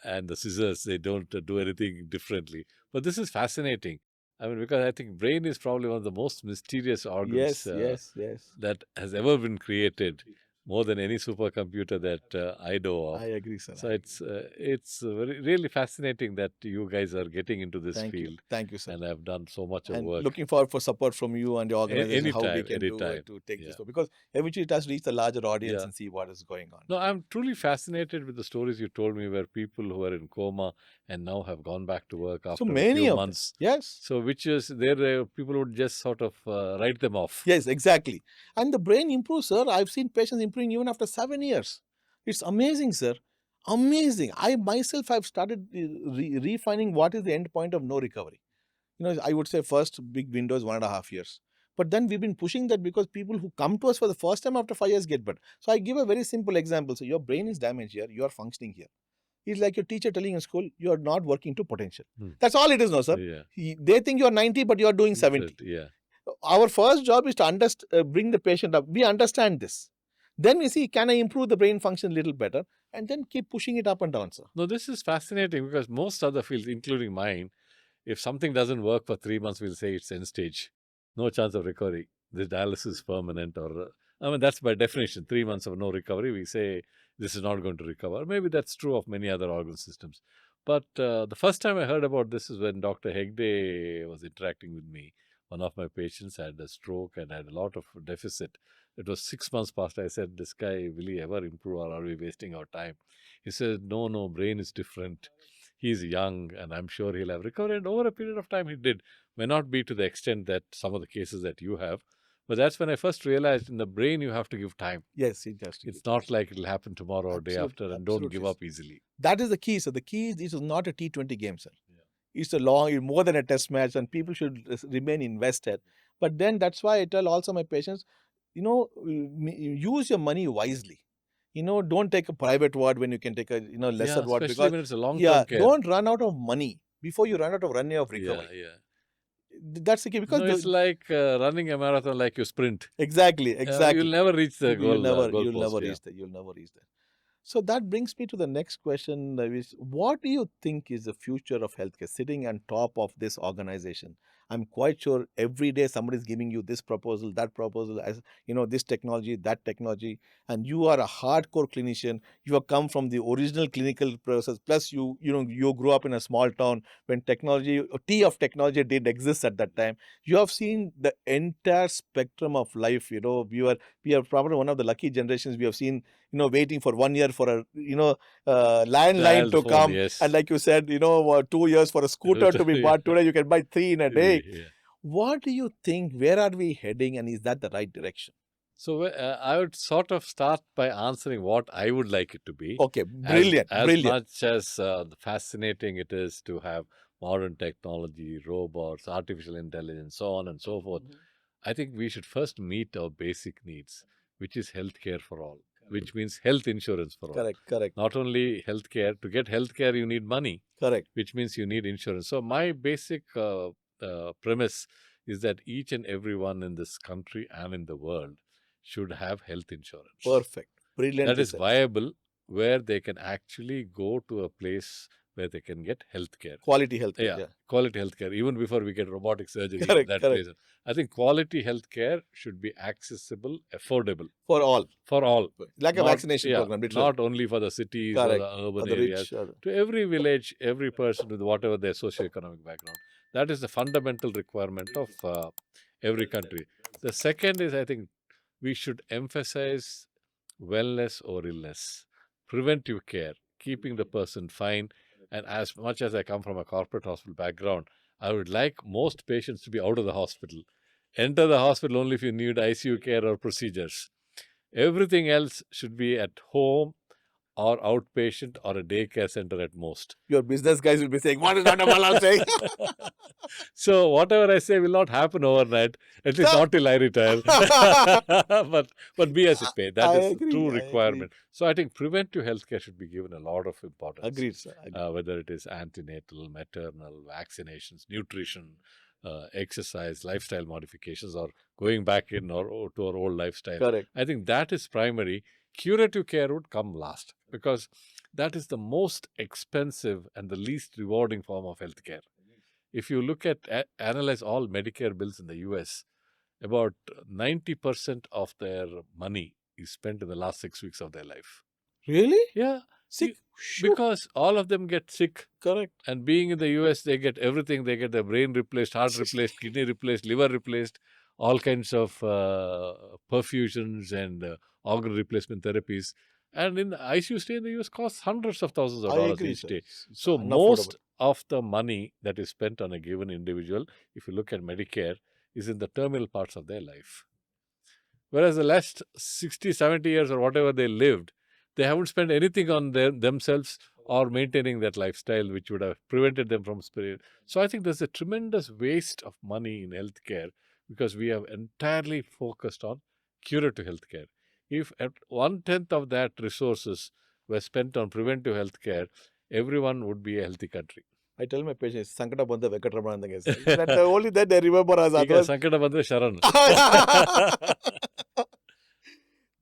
and the scissors. They don't do anything differently. But this is fascinating. I mean, because I think brain is probably one of the most mysterious organs that has ever been created. More than any supercomputer that I know of. I agree, sir. So it's really fascinating that you guys are getting into this field. Thank you, sir. And have done so much of and work. Looking forward for support from you and your organization, how we can do to take this. Because eventually it has to reach the larger audience and see what is going on. No, I'm truly fascinated with the stories you told me where people who are in coma and now have gone back to work after a few months. Yes. So which is, there people would just sort of write them off. Yes, exactly. And the brain improves, sir. I've seen patients improving even after 7 years. It's amazing, sir. Amazing. I myself have started refining what is the end point of no recovery. I would say first big window is 1.5 years. But then we've been pushing that because people who come to us for the first time after 5 years get better. So I give a very simple example. So your brain is damaged here, you are functioning here. It's like your teacher telling in school, you are not working to potential. That's all it is now, sir. Yeah. They think you are 90, but you are doing 70. Yeah. Our first job is to bring the patient up. We understand this. Then we see, can I improve the brain function a little better? And then keep pushing it up and down, sir. No, this is fascinating because most other fields, including mine, if something doesn't work for 3 months, we'll say it's end stage. No chance of recovery. The dialysis is permanent that's by definition, 3 months of no recovery. We say this is not going to recover. Maybe that's true of many other organ systems. But the first time I heard about this is when Dr. Hegde was interacting with me One of my patients had a stroke and had a lot of deficit. It was 6 months past. I said, this guy, will he ever improve or are we wasting our time? He said, no, brain is different. He's young and I'm sure he'll have recovered. And over a period of time, he did. May not be to the extent that some of the cases that you have. But that's when I first realized in the brain, you have to give time. Yes, it has to. It's not like it'll happen tomorrow or day after, and don't give up easily. That is the key. So the key is this is not a T20 game, sir. It's a long, more than a test match, and people should remain invested. But then that's why I tell also my patients, use your money wisely. Don't take a private ward when you can take a lesser ward, especially when it's a long-term care. Don't run out of money before you run out of recovery. That's the key, because it's like running a marathon, like you sprint. Exactly. You'll never reach the goal. You'll never reach there. So that brings me to the next question, what do you think is the future of healthcare sitting on top of this organization? I'm quite sure every day somebody is giving you this proposal, that proposal, as this technology, that technology, and you are a hardcore clinician. You have come from the original clinical process. Plus, you grew up in a small town when tea of technology didn't exist at that time. You have seen the entire spectrum of life. We are probably one of the lucky generations. We have seen waiting for 1 year for a landline to come, and like you said, 2 years for a scooter to be bought. Today you can buy 3 in a day. What do you think? Where are we heading, and is that the right direction? So I would sort of start by answering what I would like it to be. Okay, brilliant. As much as fascinating it is to have modern technology, robots, artificial intelligence, so on and so forth, I think we should first meet our basic needs, which is healthcare for all, which means health insurance for all. Correct. Not only healthcare. To get healthcare, you need money. Correct. Which means you need insurance. So my basic premise is that each and everyone in this country and in the world should have health insurance. Perfect. Brilliant. That is viable, where they can actually go to a place where they can get healthcare. Quality healthcare. Quality healthcare. Even before we get robotic surgery. Correct. I think quality healthcare should be accessible, affordable. For all. Like a vaccination program. Not only for the cities or the urban areas. To every village, every person with whatever their socioeconomic background. That is the fundamental requirement of every country. The second is, I think, we should emphasize wellness or illness, preventive care, keeping the person fine. And as much as I come from a corporate hospital background, I would like most patients to be out of the hospital. Enter the hospital only if you need ICU care or procedures. Everything else should be at home or outpatient or a daycare center at most. Your business guys will be saying, what is Dr. Ballal saying? So whatever I say will not happen overnight, at least not till I retire. but be as it may. That is the true requirement. So I think preventive healthcare should be given a lot of importance. Agreed, sir. Whether it is antenatal, maternal, vaccinations, nutrition, exercise, lifestyle modifications, or going back in or to our old lifestyle. Correct. I think that is primary. Curative care would come last, because that is the most expensive and the least rewarding form of healthcare. If you look at analyze all Medicare bills in the US, about 90% of their money is spent in the last 6 weeks of their life. Really? Yeah. Sick? Because all of them get sick. Correct. And being in the US, they get everything. They get their brain replaced, heart replaced, kidney replaced, liver replaced, all kinds of perfusions and organ replacement therapies. And in the ICU stay in the US costs hundreds of thousands of dollars each day. So most of the money that is spent on a given individual, if you look at Medicare, is in the terminal parts of their life. Whereas the last 60, 70 years or whatever they lived, they haven't spent anything on themselves or maintaining that lifestyle, which would have prevented them from spirit. So I think there's a tremendous waste of money in healthcare, because we have entirely focused on curative healthcare. If at 1/10 of that resources were spent on preventive healthcare, everyone would be a healthy country. I tell my patients, Sankata Bandha Venkatramana. Only then they remember us. Sankata Bandha Sharan.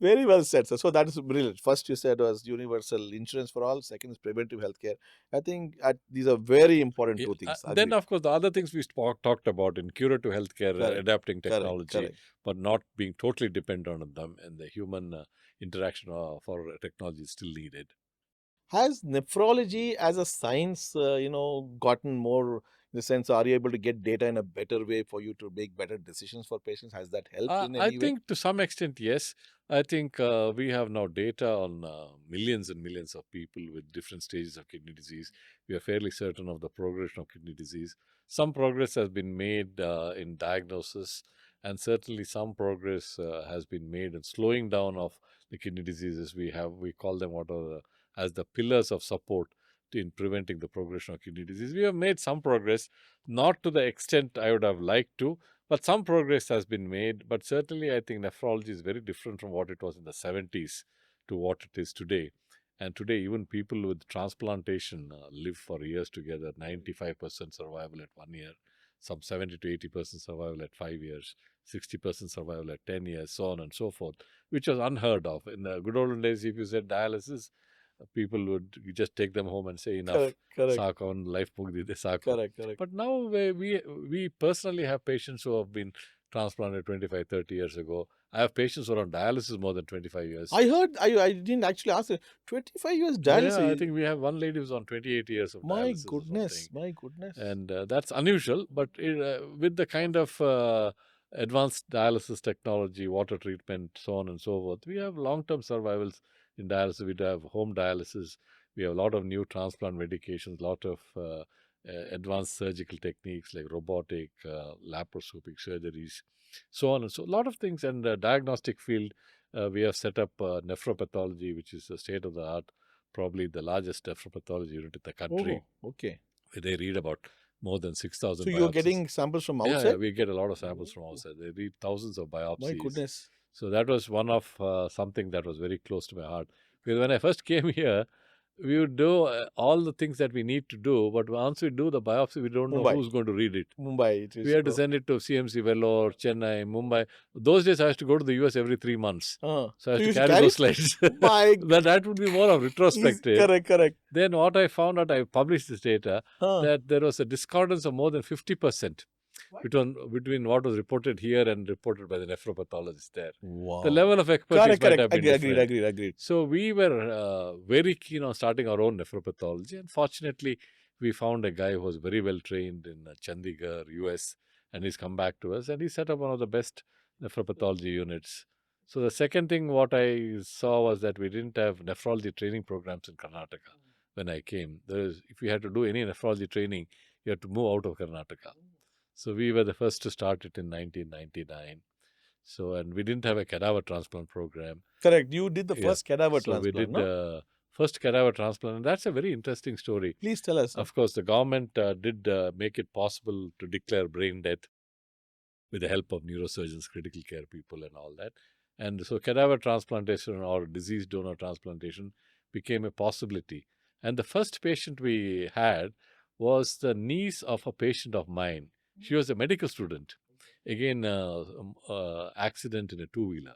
Very well said, sir. So that is brilliant. First you said was universal insurance for all. Second is preventive healthcare. I think these are very important two things. Then, of course, the other things we talked about in curative healthcare, adapting technology, but not being totally dependent on them, and the human interaction for technology is still needed. Has nephrology as a science, gotten more, In the sense, are you able to get data in a better way for you to make better decisions for patients? Has that helped in I any way? think to some extent, yes. I think we have now data on millions and millions of people with different stages of kidney disease. We are fairly certain of the progression of kidney disease. Some progress has been made in diagnosis, and certainly some progress has been made in slowing down of the kidney diseases we have. We call them as the pillars of support in preventing the progression of kidney disease. We have made some progress, not to the extent I would have liked to, but some progress has been made. But certainly, I think nephrology is very different from what it was in the 70s to what it is today. And today, even people with transplantation live for years together, 95% survival at 1 year, some 70 to 80% survival at 5 years, 60% survival at 10 years, so on and so forth, which was unheard of. In the good old days, if you said dialysis, people would just take them home and say, enough, Correct. Sakon, life mugdi, Sakon. Correct. But now we personally have patients who have been transplanted 25, 30 years ago. I have patients who are on dialysis more than 25 years. I heard, I didn't actually ask it. 25 years dialysis. Yeah, I think we have one lady who's on 28 years of My dialysis goodness, or my goodness. something. And that's unusual, but with the kind of advanced dialysis technology, water treatment, so on and so forth, we have long-term survivals in dialysis. We do have home dialysis. We have a lot of new transplant medications, a lot of advanced surgical techniques like robotic, laparoscopic surgeries, so on and so. A lot of things. And the diagnostic field, we have set up nephropathology, which is a state of the art, probably the largest nephropathology unit in the country. Oh, okay. Where they read about more than 6,000 So biopsies. you're getting samples from outside? Yeah, we get a lot of samples from outside. They read thousands of biopsies. My goodness. So that was one of something that was very close to my heart. Because when I first came here, we would do all the things that we need to do, but once we do the biopsy, we don't know Mumbai. who's going to read it. Mumbai. It is We had to send it to CMC Vellore, Chennai, Mumbai. Those days, I used to go to the US every 3 months. So I used to carry those slides. That would be more of retrospective. Correct. Then what I found out, I published this data, that there was a discordance of more than 50% between what was reported here and reported by the nephropathologist there. Wow. The level of expertise might have been different. Agreed. So we were very keen on starting our own nephropathology, and fortunately, we found a guy who was very well trained in Chandigarh, US, and he's come back to us, and he set up one of the best nephropathology units. So the second thing what I saw was that we didn't have nephrology training programs in Karnataka when I came. If you had to do any nephrology training, you had to move out of Karnataka. So we were the first to start it in 1999. So, and we didn't have a cadaver transplant program. Correct. You did the first cadaver transplant. So we did the first cadaver transplant, and that's a very interesting story. Please tell us. Of course, the government did make it possible to declare brain death with the help of neurosurgeons, critical care people, and all that. And so cadaver transplantation or disease donor transplantation became a possibility. And the first patient we had was the niece of a patient of mine. She was a medical student. Again, accident in a two-wheeler.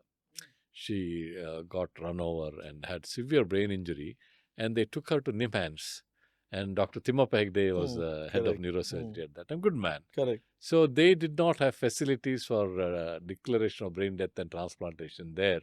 She got run over and had severe brain injury, and they took her to NIMHANS. And Dr. Timmappa Hegde was head of neurosurgery at that time. Good man. Correct. So they did not have facilities for declaration of brain death and transplantation there.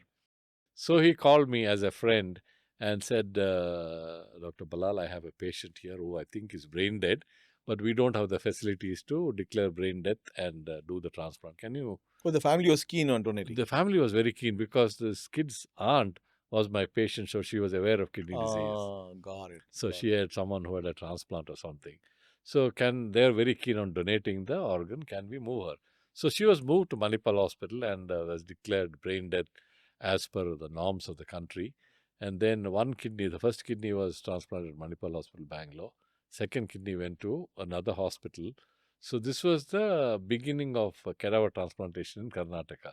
So he called me as a friend and said, Dr. Ballal, I have a patient here who I think is brain dead, but we don't have the facilities to declare brain death and do the transplant. Can you? Oh, the family was keen on donating. The family was very keen because this kid's aunt was my patient, so she was aware of kidney disease. Got it. So she had someone who had a transplant or something. So they're very keen on donating the organ. Can we move her? So she was moved to Manipal hospital and was declared brain dead as per the norms of the country. And then the first kidney was transplanted at Manipal Hospital, Bangalore. Second kidney went to another hospital. So this was the beginning of cadaver transplantation in Karnataka.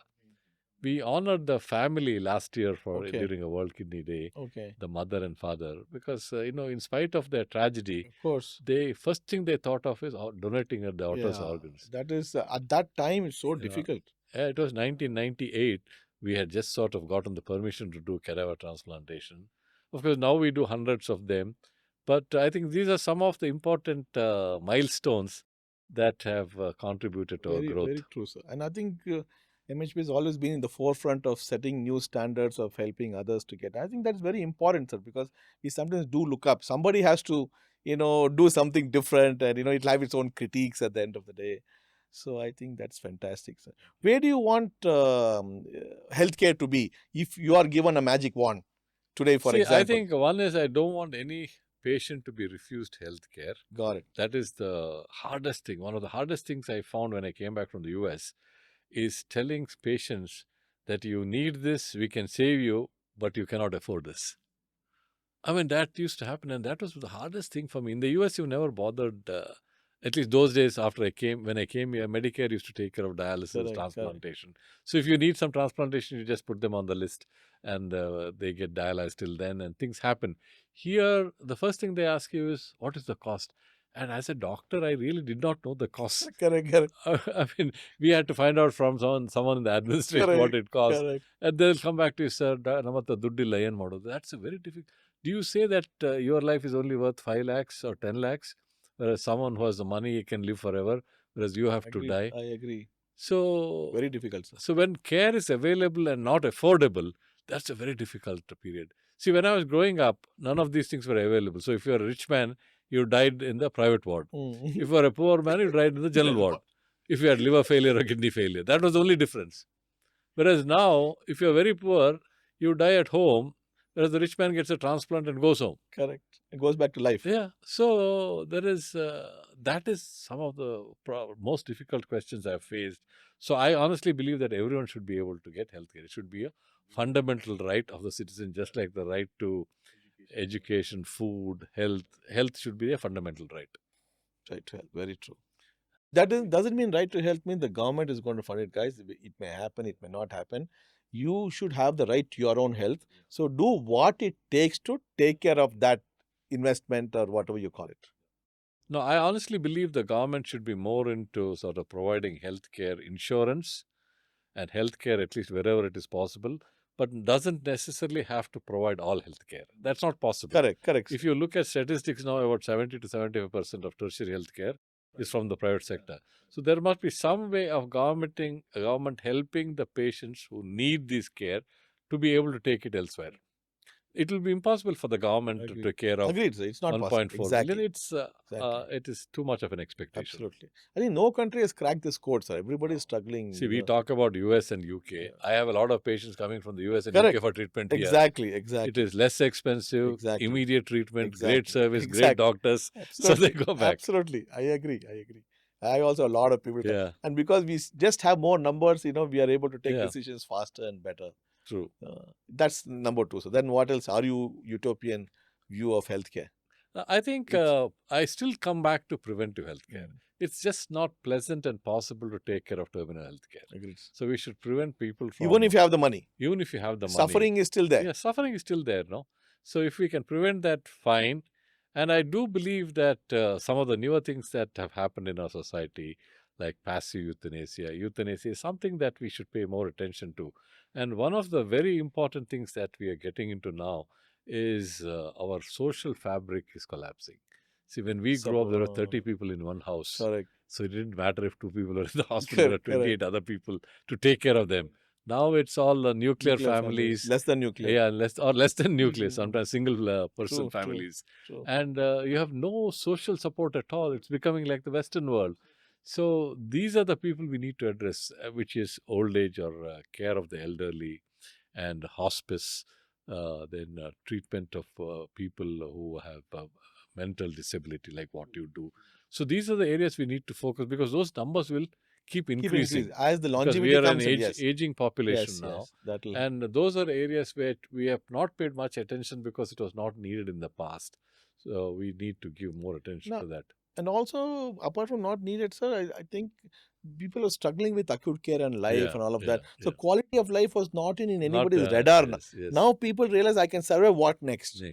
We honored the family last year during a World Kidney Day, the mother and father, because, in spite of their tragedy, of course, first thing they thought of is donating their daughter's organs. That is, at that time, it's so difficult. It was 1998. We had just sort of gotten the permission to do cadaver transplantation. Of course, now we do hundreds of them. But I think these are some of the important milestones that have contributed to our growth. Very true, sir. And I think MHP has always been in the forefront of setting new standards of helping others to get. I think that's very important, sir, because we sometimes do look up. Somebody has to, do something different, and it'll have its own critiques at the end of the day. So I think that's fantastic, sir. Where do you want healthcare to be if you are given a magic wand today, for See, I example? think one is I don't want any patient to be refused health care. Got it. That is the hardest thing. One of the hardest things I found when I came back from the US is telling patients that you need this, we can save you, but you cannot afford this. I mean, that used to happen, and that was the hardest thing for me. In the US, you never bothered, at least those days when I came here, Medicare used to take care of dialysis, Correct. transplantation. So if you need some transplantation, you just put them on the list and they get dialyzed till then, and things happen. Here, the first thing they ask you is, what is the cost? And as a doctor, I really did not know the cost. Correct. I mean, we had to find out from someone in the administration what it costs. Correct. And they'll come back to you, sir, model. That's a very difficult. Do you say that your life is only worth 5 lakhs or 10 lakhs, whereas someone who has the money can live forever, whereas you have to die? I agree. So Very difficult, sir. So when care is available and not affordable, that's a very difficult period. See, when I was growing up, none of these things were available. So if you're a rich man, you died in the private ward. If you're a poor man, you died in the general ward. If you had liver failure or kidney failure, that was the only difference. Whereas now, if you're very poor, you die at home, whereas the rich man gets a transplant and goes home. Correct. It goes back to life. Yeah. So there is that is some of the most difficult questions I've faced. So I honestly believe that everyone should be able to get healthcare. It should be a fundamental right of the citizen, just like the right to education, food, health. Health should be a fundamental right. Right to health. Very true. That doesn't mean right to health mean the government is going to fund it, guys. It may happen, it may not happen. You should have the right to your own health. So do what it takes to take care of that investment or whatever you call it. No, I honestly believe the government should be more into sort of providing healthcare insurance and healthcare, at least wherever it is possible, but doesn't necessarily have to provide all healthcare. That's not possible. Correct. If you look at statistics now, about 70 to 75% of tertiary healthcare is from the private sector. So there must be some way of government helping the patients who need this care to be able to take it elsewhere. It will be impossible for the government to take care of. Agreed, sir. It's not 1.4 exactly. million. It is too much of an expectation. Absolutely. I think no country has cracked this code, sir. Everybody is struggling. See, we talk about US and UK. Yeah. I have a lot of patients coming from the US and Correct. UK for treatment here. Exactly. It is less expensive, Exactly. immediate treatment, Exactly. great service, Exactly. great doctors. So they go back. Absolutely. I agree. I also a lot of people. Yeah. And because we just have more numbers, we are able to take Yeah. decisions faster and better. True. That's number 2. So then what else are you utopian view of healthcare? I think I still come back to preventive healthcare. It's just not pleasant and possible to take care of terminal healthcare. Agreed. So we should prevent people from... Even if you have the money. Even if you have the money. Suffering is still there. Yeah, suffering is still there, no? So if we can prevent that, fine. And I do believe that some of the newer things that have happened in our society, like passive euthanasia is something that we should pay more attention to. And one of the very important things that we are getting into now is our social fabric is collapsing. See, when we grew up, there were 30 people in one house. Correct. So it didn't matter if 2 people were in the hospital, there were 28 other people to take care of them. Now it's all nuclear families. Less than nuclear. Yeah, less than nuclear, sometimes single person families. True. And you have no social support at all. It's becoming like the Western world. So these are the people we need to address, which is old age or care of the elderly and hospice, then treatment of people who have mental disability, like what you do. So these are the areas we need to focus, because those numbers will keep increasing. As the longevity we are comes an in, aging population now. And those are areas where we have not paid much attention because it was not needed in the past. So we need to give more attention to that. And also, apart from not needed, sir, I think people are struggling with acute care and life and all of that. So quality of life was not in anybody's radar. Yes. Now people realize I can survive what next.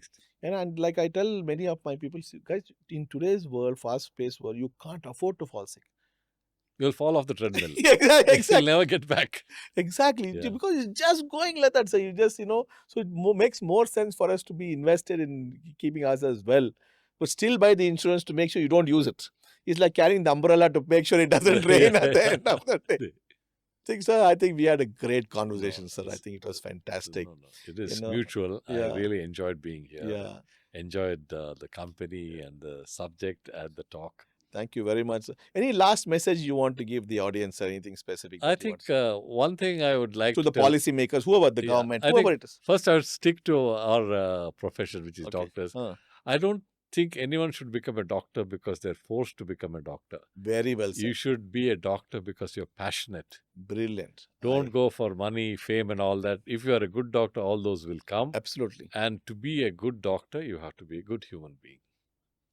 And like I tell many of my people, guys, in today's world, fast-paced world, you can't afford to fall sick. You'll fall off the treadmill. Exactly. You'll never get back. Exactly. Yeah. Because it's just going like that. So you just, so it makes more sense for us to be invested in keeping ourselves well, but still buy the insurance to make sure you don't use it. It's like carrying the umbrella to make sure it doesn't rain at the end of the day. I think we had a great conversation, sir. I think it was fantastic. No. It is You know, mutual. I yeah. really enjoyed being here. Yeah. Enjoyed the company and the subject and the talk. Thank you very much. Any last message you want to give the audience or anything specific? I think one thing I would like to the tell, policymakers, whoever, the government, I whoever think it is. first I would stick to our profession, which is Okay. doctors. I don't think anyone should become a doctor because they're forced to become a doctor. Very well said. You should be a doctor because you're passionate. Brilliant. Don't go for money, fame, and all that. If you are a good doctor, all those will come. Absolutely. And to be a good doctor, you have to be a good human being.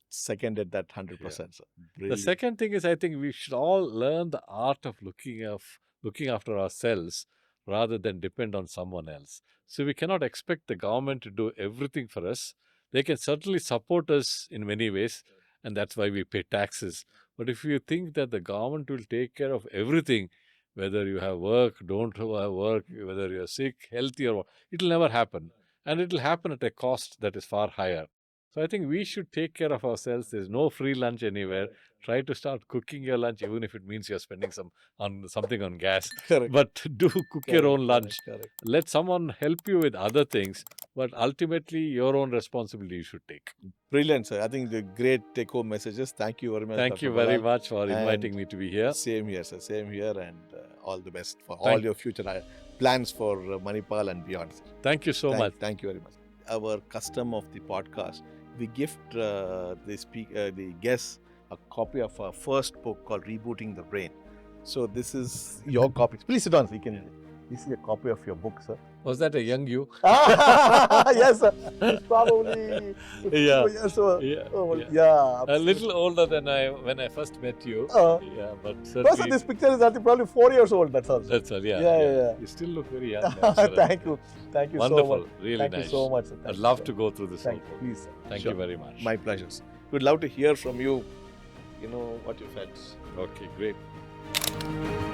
Seconded that 100%, sir. Brilliant. The second thing is, I think we should all learn the art of looking after ourselves rather than depend on someone else. So we cannot expect the government to do everything for us. They can certainly support us in many ways, and that's why we pay taxes. But if you think that the government will take care of everything, whether you have work, don't have work, whether you're sick, healthy, or what, it will never happen. And it will happen at a cost that is far higher. So I think we should take care of ourselves. There's no free lunch anywhere. Try to start cooking your lunch, even if it means you're spending something on gas. Correct. But do cook your own lunch. Correct. Let someone help you with other things. But ultimately, your own responsibility you should take. Brilliant, sir. I think the great take-home messages. Thank you very much. Thank Dr. you very Ballal. much for inviting me to be here. Same here, sir. Same here, and all the best for all your future plans for Manipal and beyond, sir. Thank you so much. Thank you very much. Our custom of the podcast, we gift the guests a copy of our first book called Rebooting the Brain. So this is your copy. Please sit down. So this is a copy of your book, sir. Was that a young you? Yes, sir. Probably. Yeah. Yeah. A little older than when I first met you. Yeah, but No, certainly. sir, this picture is, I think, probably 4 years old. That's all. That's all. Yeah. Yeah. You still look very young. Thank you. Thank you Wonderful. so much. Really Thank nice. you so much, sir. I'd love to go through this whole Thank you. book. Please, sir. Thank Sure. you very much. My pleasure, sir. We'd love to hear from you, what you felt. Okay, great.